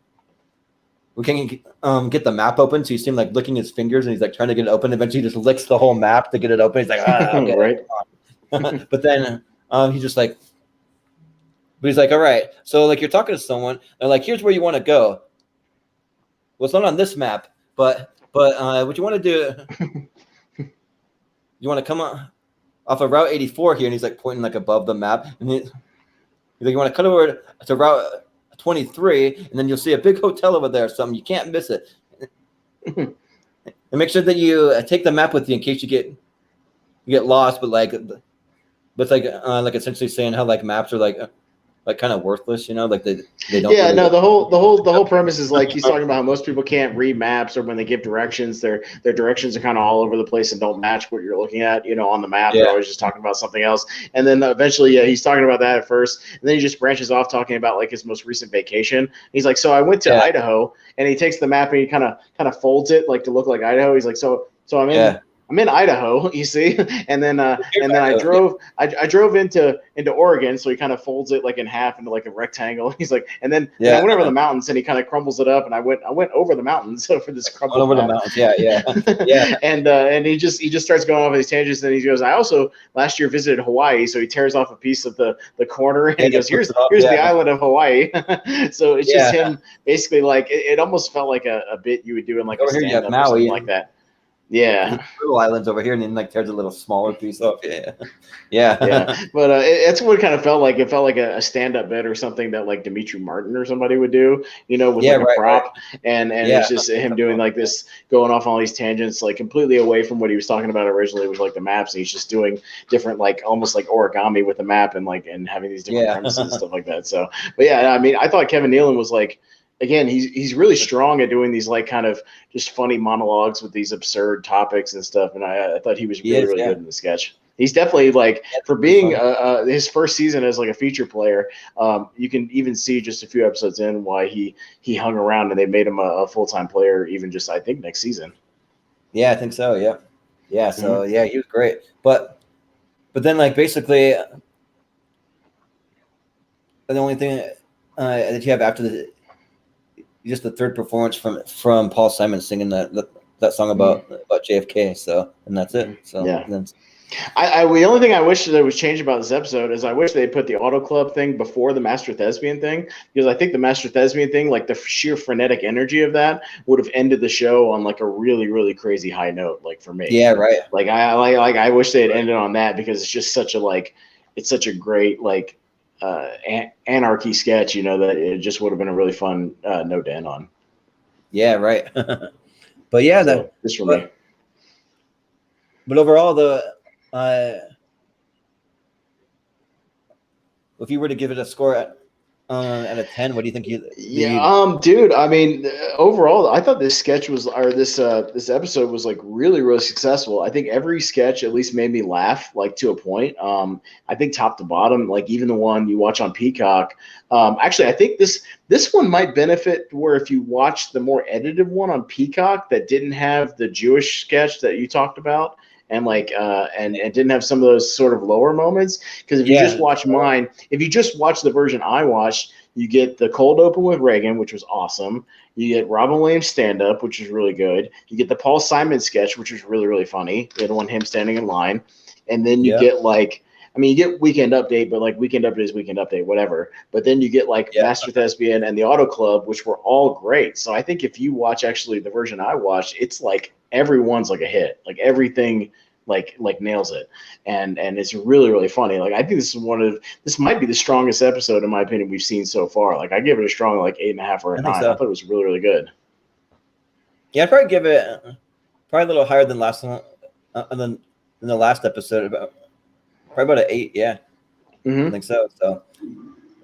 we can't get the map open, so you see him like licking his fingers and he's like trying to get it open. Eventually he just licks the whole map to get it open. He's like okay. Right. But then he's like, all right, so like you're talking to someone, they're like, here's where you want to go. Well, it's not on this map, but what you want to do, you want to come off of Route 84 here, and he's like pointing like above the map, and he's like, you want to cut over to Route 23, and then you'll see a big hotel over there or something. You can't miss it. And make sure that you take the map with you in case you get lost. But it's like essentially saying how like maps are like kind of worthless, you know, like they don't. Yeah, really no, the whole premise is like he's talking about how most people can't read maps, or when they give directions, their directions are kind of all over the place and don't match what you're looking at, you know, on the map. They're always just talking about something else. And then eventually, he's talking about that at first, and then he just branches off talking about like his most recent vacation. He's like, so I went to Idaho, and he takes the map and he kind of folds it like to look like Idaho. He's like, so I'm in Idaho, you see, and then I drove into Oregon, so he kind of folds it like in half into like a rectangle. He's like, and then I went over the mountains, and he kind of crumbles it up, and I went over the mountains for this crumble. Over the mountains, yeah. And he just starts going off these tangents, and he goes, I also last year visited Hawaii, so he tears off a piece of the corner, and he goes, here's the island of Hawaii. So it's just him basically like it almost felt like a bit you would do in like over a stand-up or something like that. Yeah, little islands over here, and then like tears a little smaller piece off. Yeah. But that's what it kind of felt like. It felt like a stand-up bit or something that like Dimitri Martin or somebody would do, you know, with like a prop, and it's just him doing like this, going off on all these tangents, like completely away from what he was talking about originally, with like the maps. And he's just doing different, like almost like origami with the map, and having these different premises and stuff like that. So, but yeah, I mean, I thought Kevin Nealon was like, again, he's really strong at doing these like kind of just funny monologues with these absurd topics and stuff. And I thought he was really good in the sketch. He's definitely like, for being his first season as like a feature player, you can even see just a few episodes in why he hung around, and they made him a full-time player even just, I think, next season. Yeah, I think so. Yeah. So he was great. But then like basically the only thing that you have after just the third performance from Paul Simon singing that song about JFK. So, and that's it. So the only thing I wish that was changed about this episode is I wish they put the Auto Club thing before the Master Thespian thing, because I think the Master Thespian thing, like the sheer frenetic energy of that, would have ended the show on like a really, really crazy high note. Like for me, Like I wish they had ended on that, because it's just such a great like anarchy sketch, you know, that it just would have been a really fun note to end on. Yeah, right. But yeah, So just for me. But overall, if you were to give it a score out of 10, what do you think Dude, I mean, overall, I thought this sketch was, or this episode was like really, really successful. I think every sketch at least made me laugh, like to a point. I think top to bottom, like even the one you watch on Peacock. Actually, I think this one might benefit where if you watch the more edited one on Peacock that didn't have the Jewish sketch that you talked about. And and didn't have some of those sort of lower moments, because if you just watch mine, if you just watch the version I watched, you get the cold open with Reagan, which was awesome. You get Robin Williams stand up, which is really good. You get the Paul Simon sketch, which was really, really funny. The other one, him standing in line, and then you get you get Weekend Update, but like Weekend Update is Weekend Update, whatever. But then you get Master Thespian and the Auto Club, which were all great. So I think if you watch actually the version I watched, it's like everyone's like a hit, like everything like nails it, and it's really, really funny. Like I think this might be the strongest episode in my opinion we've seen so far. Like I give it a strong 8.5 or a 9. So. I thought it was really, really good. Yeah, I'd probably give it probably a little higher than than the last episode, probably about an 8. Yeah, I think so. So,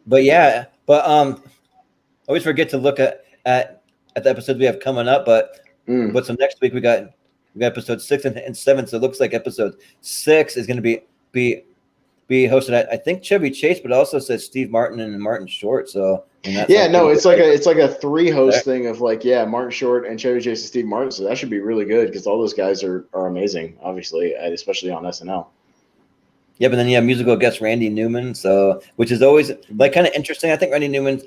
but I always forget to look at the episodes we have coming up. But so next week we got episode 6 and 7. So it looks like episode 6 is going to be hosted. I think Chevy Chase, but it also says Steve Martin and Martin Short. So it's like a 3 host thing of Martin Short and Chevy Chase and Steve Martin. So that should be really good because all those guys are amazing, obviously, especially on SNL. Yeah, but then you have musical guest Randy Newman, so which is always kind of interesting. I think Randy Newman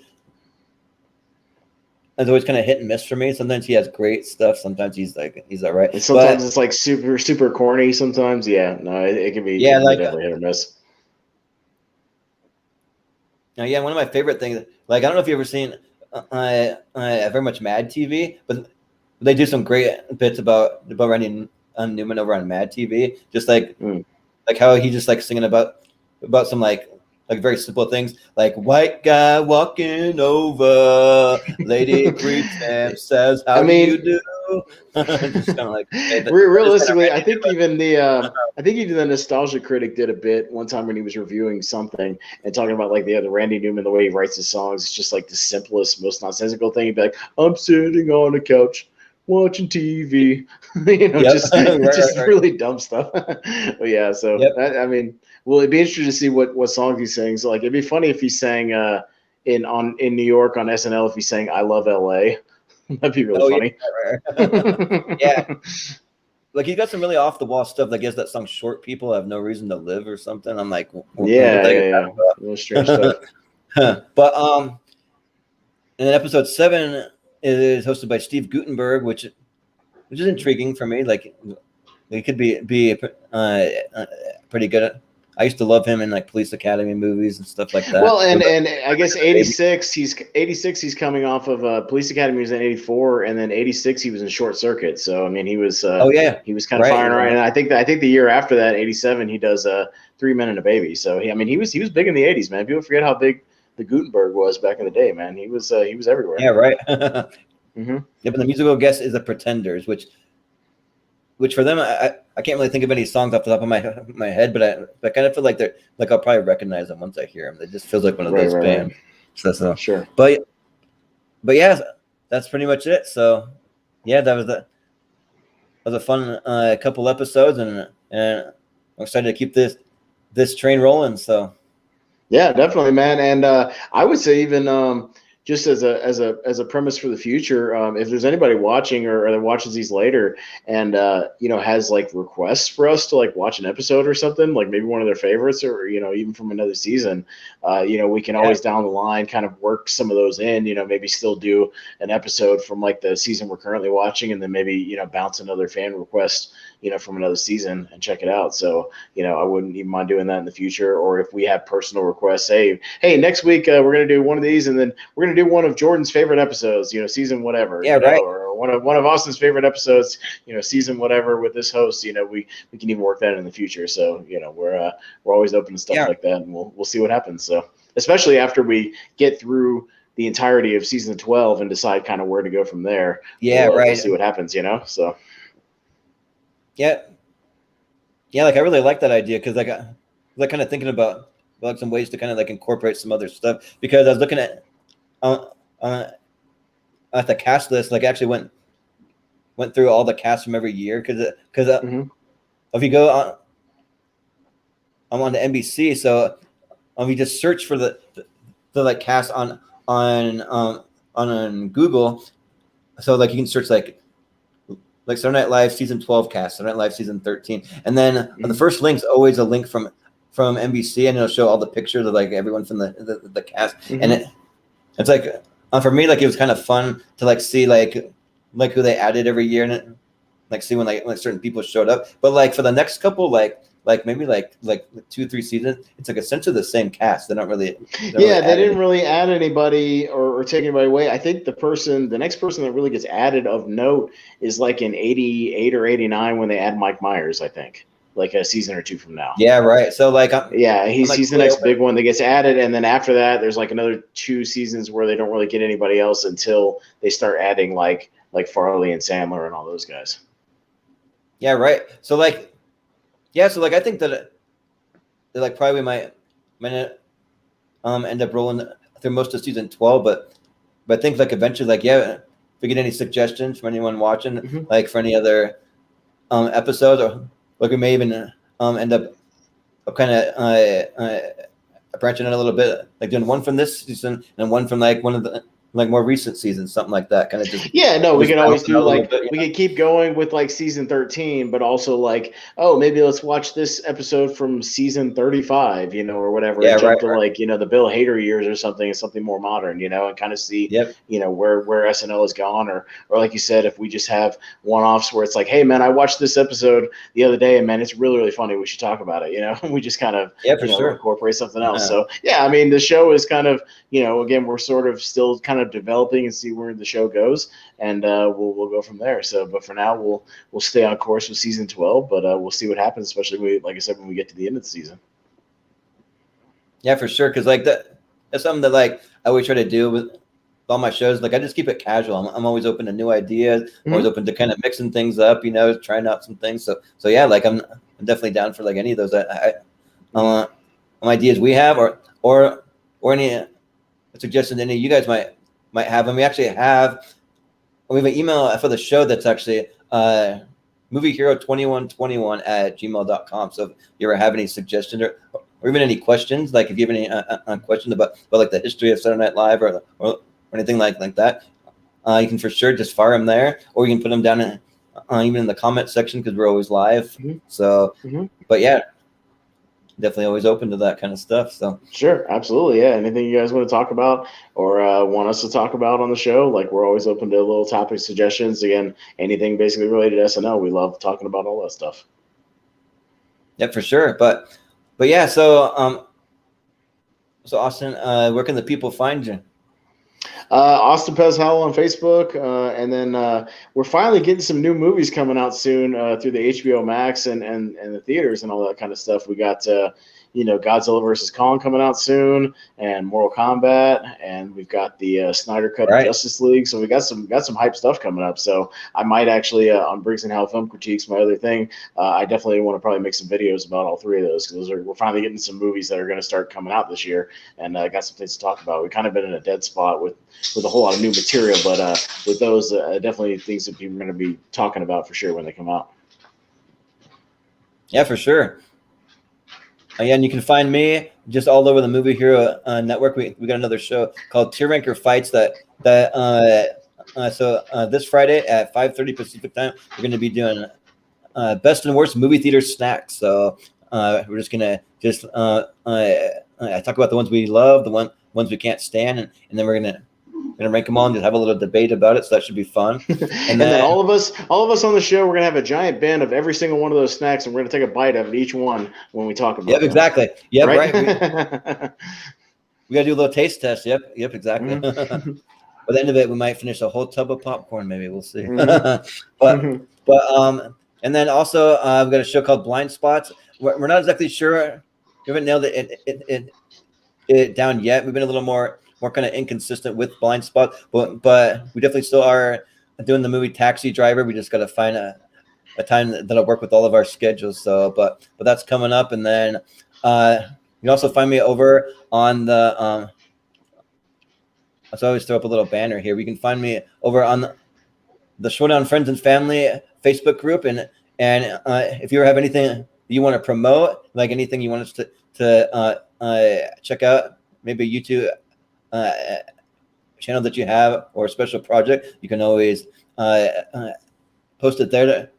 is always kind of hit and miss for me. Sometimes he has great stuff. Sometimes he's all right. And sometimes it's like super, super corny. Sometimes, it can be definitely hit or miss. One of my favorite things, I don't know if you've ever seen very much Mad TV, but they do some great bits about Randy Newman over on Mad TV, just like how he just singing about some very simple things like white guy walking over, lady creeps and says, "How do you do?" Just realistically, I think even the Nostalgia Critic did a bit one time when he was reviewing something and talking about the Randy Newman, the way he writes his songs. It's just the simplest, most nonsensical thing. He'd be like, "I'm sitting on a couch watching TV," just really dumb stuff. But well, it'd be interesting to see what songs he sings. It'd be funny if he sang in New York on SNL if he sang "I Love LA." That'd be really funny. Yeah. He's got some really off the wall stuff. He has that song "Short People Have No Reason to Live" or something. I'm like, really strange stuff. But and then episode 7 is hosted by Steve Guttenberg, which is intriguing for me. It could be pretty good. I used to love him in Police Academy movies and stuff like that. Well, and I guess 86. He's coming off of Police Academy. He was in 84, and then 86 he was in Short Circuit. So I mean, he was he was kind of firing right. And I think the year after that, 87, he does 3 Men and a Baby. So he was big in the 80s, man. People forget how big the Gutenberg was back in the day, man. He was everywhere. Yeah, right. Yeah, but the musical guest is the Pretenders, which for them, I can't really think of any songs off the top of my head, but I kind of feel like they're I'll probably recognize them once I hear them. It just feels like one of those bands. Right. So sure. But yeah, that's pretty much it. So yeah, that was a fun couple episodes, and I'm excited to keep this train rolling. So yeah, definitely, man. And I would say even just as a premise for the future, if there's anybody watching or that watches these later and has requests for us to watch an episode or something, maybe one of their favorites or even from another season, we can always down the line kind of work some of those in, maybe still do an episode from the season we're currently watching, and then maybe bounce another fan request from another season and check it out. So I wouldn't even mind doing that in the future. Or if we have personal requests, hey, next week we're gonna do one of these, and then we're gonna do one of Jordan's favorite episodes, season whatever, or one of Austin's favorite episodes, season whatever with this host, we can even work that in the future. So we're always open to stuff like that, and we'll see what happens. So especially after we get through the entirety of season 12 and decide kind of where to go from there. Yeah, We'll right. see what happens, you know. So Yeah, yeah. Like I really like that idea because like kind of thinking about like some ways to kind of like incorporate some other stuff because I was looking uh, uh, at the cast list. Like I actually went through all the cast from every year because if you go on, I'm on the NBC, so if you just search for the like cast on Google, so like you can search like Saturday Night Live season 12 cast, Saturday Night Live season 13, and then the first link's always a link from NBC, and it'll show all the pictures of like everyone from the cast, and it's like for me like it was kind of fun to like see like who they added every year and like see when like certain people showed up, but like for the next couple like maybe like 2-3 seasons, it's like essentially the same cast. They don't really they didn't really add anybody or take anybody away. I think the next person that really gets added of note is like in 88 or 89 when they add Mike Myers, I think, like a season or two from now. Yeah, right. So like he's the next big one that gets added, and then after that there's like another 2 seasons where they don't really get anybody else until they start adding like Farley and Sandler and all those guys. Yeah, right. So like so like I think that like probably might end up rolling through most of season 12, but I think like eventually like if we get any suggestions from anyone watching like for any other episodes, or like we may even end up kind of branching out a little bit, like doing one from this season and one from like one of the like more recent seasons, something like that, kind of just. Yeah, no, we can always do like bit, we can keep going with like season 13, but also like, oh, maybe let's watch this episode from season 35, you know, or whatever, and jump to like, you know, the Bill Hader years or something more modern, you know, and kind of see, you know, where SNL has gone, or like you said, if we just have one-offs where it's like, hey man, I watched this episode the other day and man, it's really funny. We should talk about it, you know. We just kind of incorporate something else. So yeah, I mean, the show is kind of, you know, again, we're sort of still kind of developing and see where the show goes, and we'll go from there. So, but for now, we'll stay on course with season 12, but we'll see what happens, especially like I said, when we get to the end of the season. Yeah, for sure, because like that's something that like I always try to do with all my shows. Like I just keep it casual. I'm always open to new ideas. Always open to kind of mixing things up, you know, trying out some things. So yeah, like I'm definitely down for like any of those ideas we have, or any suggestions any of you guys might have. And we actually have an email for the show that's actually moviehero2121@gmail.com. So if you ever have any suggestions or even any questions, like if you have any questions about like the history of Saturday Night Live or anything like that, you can for sure just fire them there, or you can put them down even in the comment section because we're always live. So, but yeah, definitely always open to that kind of stuff. So sure, absolutely, yeah. Anything you guys want to talk about or want us to talk about on the show, like we're always open to little topic suggestions. Again, anything basically related to SNL, we love talking about all that stuff. Yeah, for sure. But yeah, so Austin, where can the people find you? Austin Pez Howell on Facebook, and then we're finally getting some new movies coming out soon through the HBO Max and the theaters and all that kind of stuff. We got Godzilla vs. Kong coming out soon, and Mortal Kombat, and we've got the Snyder Cut of Justice League. So we got some hype stuff coming up. So I might actually on Briggs and Howell Film Critiques, my other thing, I definitely want to probably make some videos about all 3 of those, because we're finally getting some movies that are going to start coming out this year, and got some things to talk about. We've kind of been in a dead spot with a whole lot of new material, but with those, definitely things that people are going to be talking about for sure when they come out. Yeah, for sure. And you can find me just all over the Movie Hero Network. We got another show called Tier Ranker Fights so this Friday at 5:30 Pacific time, we're going to be doing best and worst movie theater snacks. So we're just going to talk about the ones we love, the ones we can't stand, and then we're going to rank them all and just have a little debate about it. So that should be fun. And then all of us on the show, we're gonna have a giant bin of every single one of those snacks, and we're gonna take a bite of each one when we talk about them. Exactly. Yep, right. We gotta do a little taste test. Yep, exactly. By the end of it, we might finish a whole tub of popcorn. Maybe we'll see. But and then also we've got a show called Blind Spots. We're not exactly sure. We haven't nailed it down yet. We've been a little more more kind of inconsistent with Blind Spot, but we definitely still are doing the movie Taxi Driver. We just got to find a time that'll work with all of our schedules. So, but that's coming up, and then you can also find me over on the. So I always throw up a little banner here. We can find me over on the Showdown Friends and Family Facebook group, and if you have anything you want to promote, like anything you want us to check out, maybe a YouTube channel that you have or a special project, you can always post it there.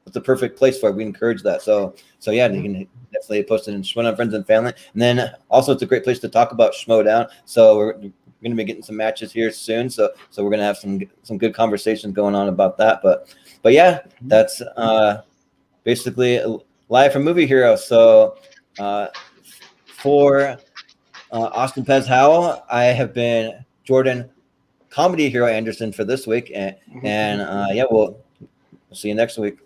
It's a perfect place for it. We encourage that. So yeah, you can definitely post it in Showdown Friends and Family, and then also it's a great place to talk about Schmodown. So we're going to be getting some matches here soon. So we're going to have some good conversations going on about that. But yeah, that's basically live from Movie Hero. So for Austin Pez Howell, I have been Jordan Comedy Hero Anderson for this week. And yeah, we'll see you next week.